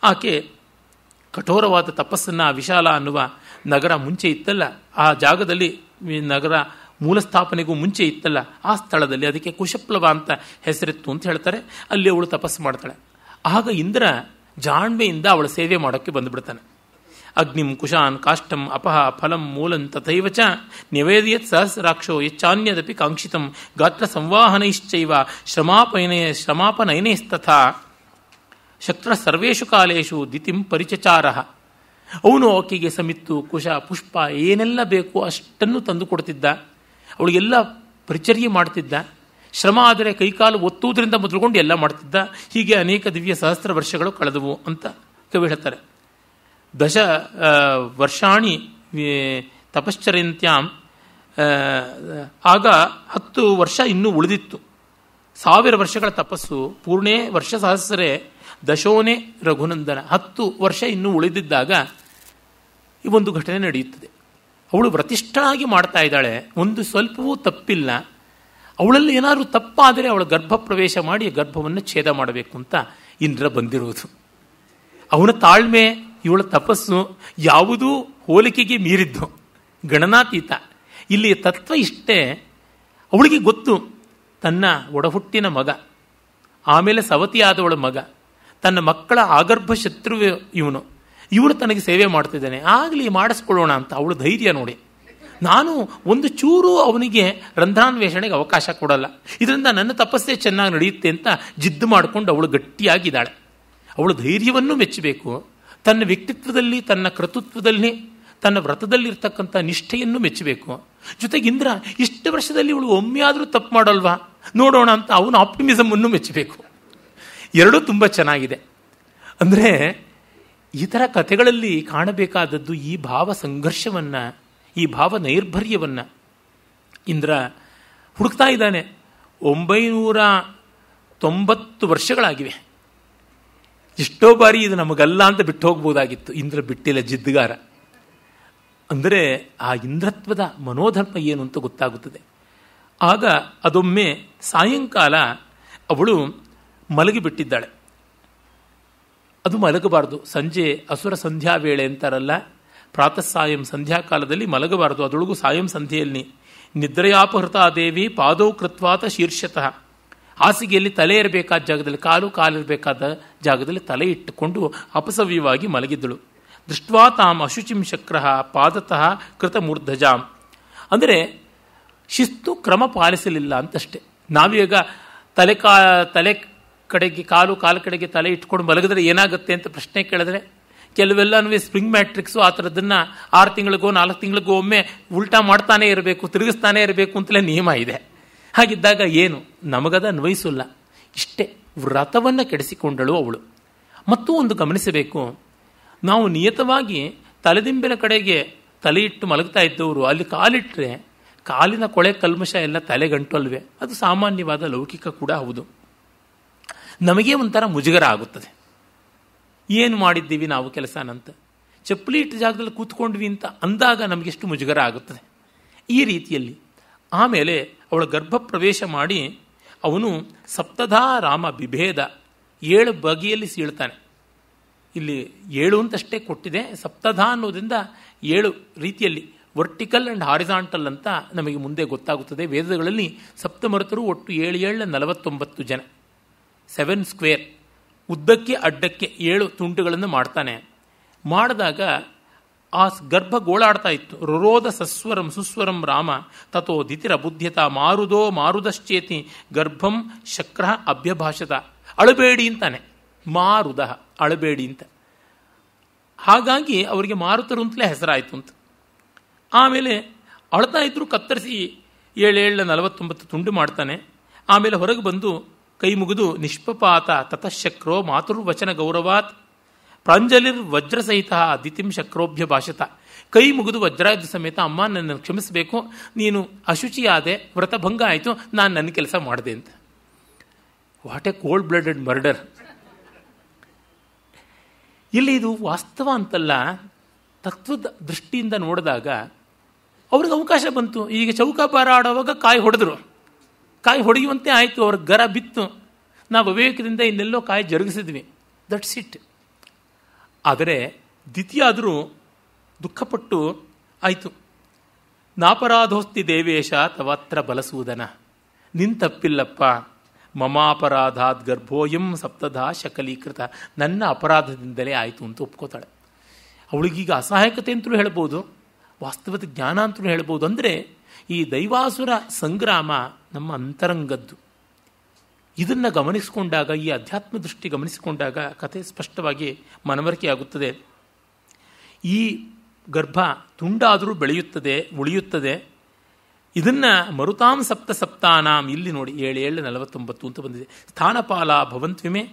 ಆಕೆ ಕಠೋರವಾದ ತಪಸ್ಸನ್ನು ವಿಶಾಲ ಅನ್ನುವ ನಗರ ಮುಂಚೆ ಇತ್ತಲ್ಲ, ಆ ಜಾಗದಲ್ಲಿ ನಗರ ಮೂಲ ಸ್ಥಾಪನೆಗೂ ಮುಂಚೆ ಇತ್ತಲ್ಲ, ಆ ಸ್ಥಳದಲ್ಲಿ ಅದಕ್ಕೆ ಕುಶಪ್ಲವ ಅಂತ ಹೆಸರಿತ್ತು ಅಂತ ಹೇಳ್ತಾರೆ. ಅಲ್ಲಿ ಅವಳು ತಪಸ್ಸು ಮಾಡ್ತಾಳೆ. ಆಗ ಇಂದ್ರ ಜಾಣ್ಮೆಯಿಂದ ಅವಳ ಸೇವೆ ಮಾಡೋಕ್ಕೆ ಬಂದುಬಿಡ್ತಾನೆ. ಅಗ್ನಿಂ ಕುಶಾನ್ ಕಾಷ್ಟಂ ಅಪಹ ಫಲಂ ಮೂಲಂ ತಥೈವ ಚ ನಿವೇದಿಯತ್ ಸಹಸ್ರಾಕ್ಷೋ ಯಚ್ಚಾನ್ಯದಪಿ ಕಾಂಕ್ಷಿತಂ ಗಾತ್ರ ಸಂವಾಹನೈಶ್ಚೈವ ಶ್ರಮಾಪನಯನೈಸ್ತಥಾ ಶಕ್ರ ಸರ್ವೇಷು ಕಾಲೇಶು ದಿತಿಂ ಪರಿಚಚಾರ. ಅವನು ಆಕೆಗೆ ಸಮಿತ್ತು ಕುಶ ಪುಷ್ಪ ಏನೆಲ್ಲ ಬೇಕು ಅಷ್ಟನ್ನು ತಂದು ಕೊಡ್ತಿದ್ದ. ಅವಳಿಗೆಲ್ಲ ಪರಿಚರ್ಯೆ ಮಾಡ್ತಿದ್ದ. ಶ್ರಮ ಆದರೆ ಕೈಕಾಲು ಒತ್ತುವುದರಿಂದ ಮೊದಲುಕೊಂಡು ಎಲ್ಲ ಮಾಡ್ತಿದ್ದ. ಹೀಗೆ ಅನೇಕ ದಿವ್ಯ ಸಹಸ್ರ ವರ್ಷಗಳು ಕಳೆದವು ಅಂತ ಕವಿ ಹೇಳ್ತಾರೆ. ದಶ ವರ್ಷಾಣಿ ತಪಶ್ಚರ್ಯಂತ್ಯಾಂ, ಆಗ 10 ವರ್ಷ ಇನ್ನೂ ಉಳಿದಿತ್ತು. 1000 ವರ್ಷಗಳ ತಪಸ್ಸು ಪೂರ್ಣೇ ವರ್ಷ ಸಹಸ್ರೇ ದಶೋನೇ ರಘುನಂದನ. 10 ವರ್ಷ ಇನ್ನೂ ಉಳಿದಿದ್ದಾಗ ಈ ಒಂದು ಘಟನೆ ನಡೆಯುತ್ತದೆ. ಅವಳು ವ್ರತಿಷ್ಠನಾಗಿ ಮಾಡ್ತಾ ಇದ್ದಾಳೆ, ಒಂದು ಸ್ವಲ್ಪವೂ ತಪ್ಪಿಲ್ಲ. ಅವಳಲ್ಲಿ ಏನಾದರೂ ತಪ್ಪಾದರೆ ಅವಳ ಗರ್ಭ ಪ್ರವೇಶ ಮಾಡಿ ಗರ್ಭವನ್ನು ಛೇದ ಮಾಡಬೇಕು ಅಂತ ಇಂದ್ರ ಬಂದಿರುವುದು. ಅವನ ತಾಳ್ಮೆ, ಇವಳ ತಪಸ್ಸು ಯಾವುದೂ ಹೋಲಿಕೆಗೆ ಮೀರಿದ್ದು, ಗಣನಾತೀತ. ಇಲ್ಲಿ ತತ್ವ ಇಷ್ಟೇ. ಅವಳಿಗೆ ಗೊತ್ತು ತನ್ನ ಒಡಹುಟ್ಟಿನ ಮಗ, ಆಮೇಲೆ ಸವತಿಯಾದವಳ ಮಗ, ತನ್ನ ಮಕ್ಕಳ ಆಗರ್ಭ ಶತ್ರು ಇವನು ತನಗೆ ಸೇವೆ ಮಾಡ್ತಿದ್ದಾನೆ, ಆಗಲಿ ಮಾಡಿಸ್ಕೊಳ್ಳೋಣ ಅಂತ ಅವಳು ಧೈರ್ಯ ನೋಡಿ. ನಾನು ಒಂದು ಚೂರು ಅವನಿಗೆ ರಂಧ್ರಾನ್ವೇಷಣೆಗೆ ಅವಕಾಶ ಕೊಡಲ್ಲ, ಇದರಿಂದ ನನ್ನ ತಪಸ್ಸೇ ಚೆನ್ನಾಗಿ ನಡೆಯುತ್ತೆ ಅಂತ ಜಿದ್ದು ಮಾಡಿಕೊಂಡು ಅವಳು ಗಟ್ಟಿಯಾಗಿದ್ದಾಳೆ. ಅವಳು ಧೈರ್ಯವನ್ನು ಮೆಚ್ಚಬೇಕು. ತನ್ನ ವ್ಯಕ್ತಿತ್ವದಲ್ಲಿ, ತನ್ನ ಕರ್ತೃತ್ವದಲ್ಲಿ, ತನ್ನ ವ್ರತದಲ್ಲಿರ್ತಕ್ಕಂಥ ನಿಷ್ಠೆಯನ್ನು ಮೆಚ್ಚಬೇಕು. ಜೊತೆಗೆ ಇಂದ್ರ ಇಷ್ಟು ವರ್ಷದಲ್ಲಿ ಇವಳು ಒಮ್ಮೆಯಾದರೂ ತಪ್ಪು ಮಾಡಲ್ವಾ ನೋಡೋಣ ಅಂತ ಅವನ ಆಪ್ಟಿಮಿಸಮನ್ನು ಮೆಚ್ಚಬೇಕು. ಎರಡೂ ತುಂಬ ಚೆನ್ನಾಗಿದೆ. ಅಂದರೆ ಈ ಥರ ಕಥೆಗಳಲ್ಲಿ ಕಾಣಬೇಕಾದದ್ದು ಈ ಭಾವ ಸಂಘರ್ಷವನ್ನು, ಈ ಭಾವ ನೈರ್ಭರ್ಯವನ್ನು ಇಂದ್ರ ಹುಡುಕ್ತಾ ಇದ್ದಾನೆ. 990 ವರ್ಷಗಳಾಗಿವೆ. ಎಷ್ಟೋ ಬಾರಿ ಇದು ನಮಗಲ್ಲ ಅಂತ ಬಿಟ್ಟು ಹೋಗ್ಬೋದಾಗಿತ್ತು. ಇಂದ್ರ ಬಿಟ್ಟಿಲ್ಲ, ಜಿದ್ದುಗಾರ. ಅಂದರೆ ಆ ಇಂದ್ರತ್ವದ ಮನೋಧರ್ಮ ಏನು ಅಂತ ಗೊತ್ತಾಗುತ್ತದೆ. ಆಗ ಅದೊಮ್ಮೆ ಸಾಯಂಕಾಲ ಅವಳು ಮಲಗಿಬಿಟ್ಟಿದ್ದಾಳೆ. ಅದು ಮಲಗಬಾರ್ದು. ಸಂಜೆ ಅಸುರ ಸಂಧ್ಯಾ ವೇಳೆ ಅಂತಾರಲ್ಲ, ಪ್ರಾತಃ ಸಾಯಂ ಸಂಧ್ಯಾಕಾಲದಲ್ಲಿ ಮಲಗಬಾರದು. ಅದರೊಳಗೂ ಸಾಯಂ ಸಂಧ್ಯೆಯಲ್ಲಿ ನಿದ್ರೆಯಾಪಹೃತ ದೇವಿ ಪಾದೌ ಕೃತ್ವಾತ ಶೀರ್ಷತಃ, ಹಾಸಿಗೆಯಲ್ಲಿ ತಲೆ ಇರಬೇಕಾದ ಜಾಗದಲ್ಲಿ ಕಾಲಿರಬೇಕಾದ ಜಾಗದಲ್ಲಿ ತಲೆ ಇಟ್ಟುಕೊಂಡು ಅಪಸವ್ಯವಾಗಿ ಮಲಗಿದ್ದಳು. ದೃಷ್ಟ್ವಾ ತಾಂ ಅಶುಚಿಂ ಶಕ್ರ ಪಾದತಃ ಕೃತ ಮೂರ್ಧಜಾಂ. ಅಂದರೆ ಶಿಸ್ತು ಕ್ರಮ ಪಾಲಿಸಲಿಲ್ಲ ಅಂತಷ್ಟೆ. ನಾವೀಗ ತಲೆ ಕಡೆಗೆ ಕಾಲು ಕಡೆಗೆ ತಲೆ ಇಟ್ಕೊಂಡು ಮಲಗಿದ್ರೆ ಏನಾಗುತ್ತೆ ಅಂತ ಪ್ರಶ್ನೆ ಕೇಳಿದ್ರೆ, ಕೆಲವೆಲ್ಲನೂ ಸ್ಪ್ರಿಂಗ್ ಮ್ಯಾಟ್ರಿಕ್ಸು ಆ ಥರದನ್ನು 6 ತಿಂಗಳಿಗೋ 4 ತಿಂಗಳಿಗೋ ಒಮ್ಮೆ ಉಲ್ಟಾ ಮಾಡ್ತಾನೆ ಇರಬೇಕು, ತಿರುಗಿಸ್ತಾನೆ ಇರಬೇಕು ಅಂತಲೇ ನಿಯಮ ಇದೆ. ಹಾಗಿದ್ದಾಗ ಏನು ನಮಗದ ಅನ್ವಯಿಸಲ್ಲ. ಇಷ್ಟೇ ವ್ರತವನ್ನು ಕೆಡಿಸಿಕೊಂಡಳು ಅವಳು. ಮತ್ತೂ ಒಂದು ಗಮನಿಸಬೇಕು, ನಾವು ನಿಯತವಾಗಿ ತಲೆದಿಂಬಿನ ಕಡೆಗೆ ತಲೆ ಇಟ್ಟು ಮಲಗ್ತಾ ಇದ್ದವರು ಅಲ್ಲಿ ಕಾಲಿಟ್ಟರೆ ಕಾಲಿನ ಕೊಳೆ ಕಲ್ಮಶ ಎಲ್ಲ ತಲೆಗಂಟು ಅಲ್ವೇ? ಅದು ಸಾಮಾನ್ಯವಾದ ಲೌಕಿಕ ಕೂಡ ಹೌದು. ನಮಗೆ ಒಂಥರ ಮುಜುಗರ ಆಗುತ್ತದೆ. ಏನು ಮಾಡಿದ್ದೀವಿ ನಾವು ಕೆಲಸನಂತ, ಚಪ್ಪಲಿ ಇಟ್ಟ ಜಾಗದಲ್ಲಿ ಕೂತ್ಕೊಂಡ್ವಿ ಅಂತ ಅಂದಾಗ ನಮಗೆಷ್ಟು ಮುಜುಗರ ಆಗುತ್ತದೆ. ಈ ರೀತಿಯಲ್ಲಿ ಆಮೇಲೆ ಅವಳ ಗರ್ಭ ಪ್ರವೇಶ ಮಾಡಿ ಅವನು ಸಪ್ತಧಾ ರಾಮ ಬಿಭೇದ 7 ಬಗೆಯಲ್ಲಿ ಸೀಳ್ತಾನೆ. ಇಲ್ಲಿ 7 ಅಂತಷ್ಟೇ ಕೊಟ್ಟಿದೆ. ಸಪ್ತಧಾ ಅನ್ನೋದ್ರಿಂದ 7 ರೀತಿಯಲ್ಲಿ, ವರ್ಟಿಕಲ್ ಆ್ಯಂಡ್ ಹಾರಿಸಾಂಟಲ್ ಅಂತ ನಮಗೆ ಮುಂದೆ ಗೊತ್ತಾಗುತ್ತದೆ. ವೇದಗಳಲ್ಲಿ ಸಪ್ತಮರುತರು ಒಟ್ಟು 7 49 ಜನ, 7 ಸ್ಕ್ವೇರ್. ಉದ್ದಕ್ಕೆ ಅಡ್ಡಕ್ಕೆ 7 ತುಂಡುಗಳನ್ನು ಮಾಡ್ತಾನೆ. ಮಾಡಿದಾಗ ಆ ಗರ್ಭ ಗೋಳಾಡ್ತಾ ಇತ್ತು. ರುರೋಧ ಸಸ್ವರಂ ಸುಸ್ವರಂ ರಾಮ ತಥೋ ದಿತಿರಬುದ್ಧ್ಯತ ಮಾರುದೋ ಮಾರುದಶ್ಚೇತಿ ಗರ್ಭಂ ಶಕ್ರ ಅಭ್ಯಭಾಷತ. ಅಳಬೇಡಿ ಅಂತಾನೆ, ಮಾರುದ ಅಳಬೇಡಿ ಅಂತ. ಹಾಗಾಗಿ ಅವರಿಗೆ ಮಾರುತರು ಅಂತಲೇ ಹೆಸರಾಯಿತು ಅಂತ. ಆಮೇಲೆ ಅಳ್ತಾ ಇದ್ರು, ಕತ್ತರಿಸಿ 7 49 ತುಂಡು ಮಾಡ್ತಾನೆ. ಆಮೇಲೆ ಹೊರಗೆ ಬಂದು ಕೈ ಮುಗಿದು ನಿಷ್ಪಪಾತ ತತಃಶಕ್ರೋ ಮಾತುರ್ವಚನ ಗೌರವಾತ್ ಪ್ರಾಂಜಲಿರ್ ವಜ್ರ ಸಹಿತ ದಿತಿಂ ಶಕ್ರೋಭ್ಯ ಭಾಷತ. ಕೈ ಮುಗಿದು ವಜ್ರಾಯುಧ ಸಮೇತ, ಅಮ್ಮ ನನ್ನನ್ನು ಕ್ಷಮಿಸಬೇಕು, ನೀನು ಅಶುಚಿಯಾದೆ, ವ್ರತಭಂಗ ಆಯಿತು, ನಾನು ನನ್ನ ಕೆಲಸ ಮಾಡಿದೆ ಅಂತ. What A cold blooded murder. ಇಲ್ಲಿ ಇದು ವಾಸ್ತವ ಅಂತಲ್ಲ, ತತ್ವದ ದೃಷ್ಟಿಯಿಂದ ನೋಡಿದಾಗ ಅವ್ರಿಗೆ ಅವಕಾಶ ಬಂತು. ಈಗ ಚೌಕಾಬಾರ ಆಡುವಾಗ ಕಾಯಿ ಹೊಡೆದ್ರು, ಕಾಯಿ ಹೊಡೆಯುವಂತೆ ಆಯಿತು, ಅವ್ರಿಗೆ ಗರ ಬಿತ್ತು, ನಾವು ಅವಿವೇಕದಿಂದ ಇನ್ನೆಲ್ಲೋ ಕಾಯಿ ಜರುಗಿಸಿದ್ವಿ, ದಟ್ಸ್ ಇಟ್. ಆದರೆ ದ್ವಿತೀಯಾದರೂ ದುಃಖಪಟ್ಟು ಆಯಿತು. ನಾಪರಾಧೋಸ್ತಿ ದೇವೇಶ ತವತ್ರ ಬಲಸೂದನ, ನಿನ್ ತಪ್ಪಿಲ್ಲಪ್ಪ, ಮಮಾಪರಾಧಾದ್ ಗರ್ಭೋಯಂ ಸಪ್ತಧಾ ಶಕಲೀಕೃತ, ನನ್ನ ಅಪರಾಧದಿಂದಲೇ ಆಯಿತು ಅಂತ ಒಪ್ಕೋತಾಳೆ. ಅವಳಿಗೀಗ ಅಸಹಾಯಕತೆ ಅಂತಲೂ ಹೇಳ್ಬೋದು, ವಾಸ್ತವದ ಜ್ಞಾನ ಅಂತಲೂ ಹೇಳ್ಬೋದು. ಅಂದರೆ ಈ ದೈವಾಸುರ ಸಂಗ್ರಾಮ ನಮ್ಮ ಅಂತರಂಗದ್ದು. ಇದನ್ನು ಗಮನಿಸಿಕೊಂಡಾಗ, ಈ ಅಧ್ಯಾತ್ಮ ದೃಷ್ಟಿ ಗಮನಿಸಿಕೊಂಡಾಗ ಕಥೆ ಸ್ಪಷ್ಟವಾಗಿ ಮನವರಿಕೆ ಆಗುತ್ತದೆ. ಈ ಗರ್ಭ ತುಂಡಾದರೂ ಬೆಳೆಯುತ್ತದೆ, ಉಳಿಯುತ್ತದೆ. ಇದನ್ನು ಮರುತಾಂ ಸಪ್ತ ಸಪ್ತಾನಾಂ, ಇಲ್ಲಿ ನೋಡಿ 7-7-49 ಅಂತ ಬಂದಿದೆ. ಸ್ಥಾನಪಾಲ ಭವಂತ್ವಿಮೆ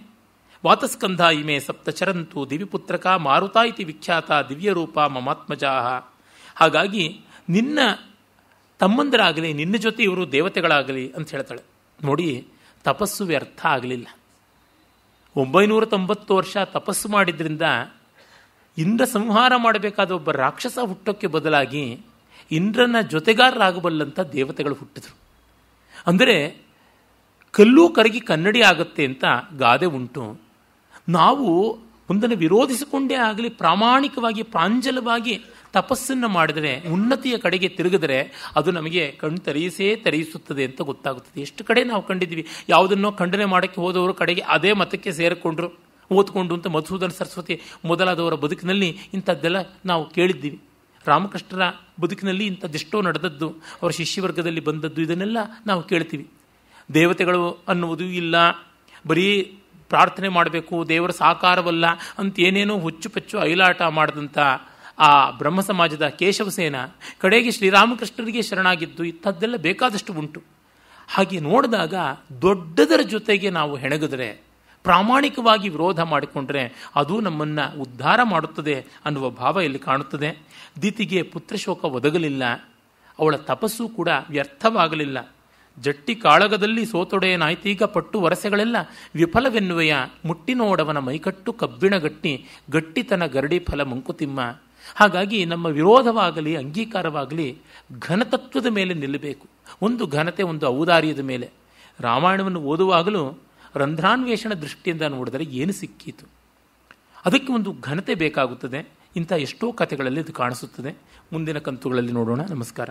ವಾತಸ್ಕಂಧ ಇಮೆ ಸಪ್ತಚರಂತು ದಿವಿಪುತ್ರಕ ಮಾರುತ ಇತಿ ವಿಖ್ಯಾತ ದಿವ್ಯರೂಪ ಮಮಾತ್ಮಜಾಹ. ಹಾಗಾಗಿ ನಿನ್ನ ತಮ್ಮಂದರಾಗಲಿ, ನಿನ್ನ ಜೊತೆ ಇವರು ದೇವತೆಗಳಾಗಲಿ ಅಂತ ಹೇಳ್ತಾಳೆ. ನೋಡಿ, ತಪಸ್ಸು ವ್ಯರ್ಥ ಆಗಲಿಲ್ಲ. 990 ವರ್ಷ ತಪಸ್ಸು ಮಾಡಿದ್ರಿಂದ ಇಂದ್ರ ಸಂಹಾರ ಮಾಡಬೇಕಾದ ಒಬ್ಬ ರಾಕ್ಷಸ ಹುಟ್ಟೋಕ್ಕೆ ಬದಲಾಗಿ ಇಂದ್ರನ ಜೊತೆಗಾರರಾಗಬಲ್ಲಂಥ ದೇವತೆಗಳು ಹುಟ್ಟಿದ್ರು. ಅಂದರೆ ಕಲ್ಲು ಕರಗಿ ಕನ್ನಡಿ ಆಗುತ್ತೆ ಅಂತ ಗಾದೆ ಉಂಟು. ನಾವು ಒಂದನ್ನು ವಿರೋಧಿಸಿಕೊಂಡೇ ಆಗಲಿ ಪ್ರಾಮಾಣಿಕವಾಗಿ ಪ್ರಾಂಜಲವಾಗಿ ತಪಸ್ಸನ್ನು ಮಾಡಿದರೆ, ಉನ್ನತಿಯ ಕಡೆಗೆ ತಿರುಗಿದರೆ ಅದು ನಮಗೆ ತೆರೆಯಿಸುತ್ತದೆ ಅಂತ ಗೊತ್ತಾಗುತ್ತದೆ. ಎಷ್ಟು ಕಡೆ ನಾವು ಕಂಡಿದ್ದೀವಿ. ಯಾವುದನ್ನೋ ಖಂಡನೆ ಮಾಡೋಕ್ಕೆ ಹೋದವರು ಕಡೆಗೆ ಅದೇ ಮತಕ್ಕೆ ಸೇರಿಕೊಂಡ್ರು, ಓದ್ಕೊಂಡು ಅಂತ ಮಧುಸೂದನ ಸರಸ್ವತಿ ಮೊದಲಾದವರ ಬದುಕಿನಲ್ಲಿ ಇಂಥದ್ದೆಲ್ಲ ನಾವು ಕೇಳಿದ್ದೀವಿ. ರಾಮಕೃಷ್ಣರ ಬದುಕಿನಲ್ಲಿ ಇಂಥದ್ದೆಷ್ಟೋ ನಡೆದದ್ದು, ಅವರ ಶಿಷ್ಯವರ್ಗದಲ್ಲಿ ಬಂದದ್ದು, ಇದನ್ನೆಲ್ಲ ನಾವು ಕೇಳ್ತೀವಿ. ದೇವತೆಗಳು ಅನ್ನುವುದು ಇಲ್ಲ, ಬರೀ ಪ್ರಾರ್ಥನೆ ಮಾಡಬೇಕು, ದೇವರ ಸಾಕಾರವಲ್ಲ ಅಂತ ಏನೇನೋ ಹುಚ್ಚುಪಚ್ಚು ಐಲಾಟ ಮಾಡಿದಂಥ ಆ ಬ್ರಹ್ಮ ಸಮಾಜದ ಕೇಶವಸೇನ ಕಡೆಗೆ ಶ್ರೀರಾಮಕೃಷ್ಣರಿಗೆ ಶರಣಾಗಿದ್ದು, ಇಂಥದ್ದೆಲ್ಲ ಬೇಕಾದಷ್ಟು ಉಂಟು. ಹಾಗೆ ನೋಡಿದಾಗ ದೊಡ್ಡದರ ಜೊತೆಗೆ ನಾವು ಹೆಣಗಿದ್ರೆ, ಪ್ರಾಮಾಣಿಕವಾಗಿ ವಿರೋಧ ಮಾಡಿಕೊಂಡ್ರೆ ಅದು ನಮ್ಮನ್ನು ಉದ್ಧಾರ ಮಾಡುತ್ತದೆ ಅನ್ನುವ ಭಾವ ಇಲ್ಲಿ ಕಾಣುತ್ತದೆ. ದಿತಿಗೆ ಪುತ್ರಶೋಕ ಒದಗಲಿಲ್ಲ, ಅವಳ ತಪಸ್ಸು ಕೂಡ ವ್ಯರ್ಥವಾಗಲಿಲ್ಲ. ಜಟ್ಟಿ ಕಾಳಗದಲ್ಲಿ ಸೋತೊಡೆಯನಾಯ್ತೀಗ ಪಟ್ಟು ವರಸೆಗಳೆಲ್ಲ ವಿಫಲವೆನ್ನುವೆಯ, ಮುಟ್ಟಿ ನೋಡವನ ಮೈಕಟ್ಟು ಕಬ್ಬಿಣ ಗಟ್ಟಿ, ಗಟ್ಟಿತನ ಗರಡಿ ಫಲ ಮಂಕುತಿಮ್ಮ. ಹಾಗಾಗಿ ನಮ್ಮ ವಿರೋಧವಾಗಲಿ ಅಂಗೀಕಾರವಾಗಲಿ ಘನತತ್ವದ ಮೇಲೆ ನಿಲ್ಲಬೇಕು. ಒಂದು ಘನತೆ, ಒಂದು ಔದಾರ್ಯದ ಮೇಲೆ. ರಾಮಾಯಣವನ್ನು ಓದುವಾಗಲೂ ರಂಧ್ರಾನ್ವೇಷಣ ದೃಷ್ಟಿಯಿಂದ ನೋಡಿದರೆ ಏನು ಸಿಕ್ಕೀತು, ಅದಕ್ಕೆ ಒಂದು ಘನತೆ ಬೇಕಾಗುತ್ತದೆ. ಇಂಥ ಎಷ್ಟೋ ಕಥೆಗಳಲ್ಲಿ ಇದು ಕಾಣಿಸುತ್ತದೆ. ಮುಂದಿನ ಕಂತುಗಳಲ್ಲಿ ನೋಡೋಣ. ನಮಸ್ಕಾರ.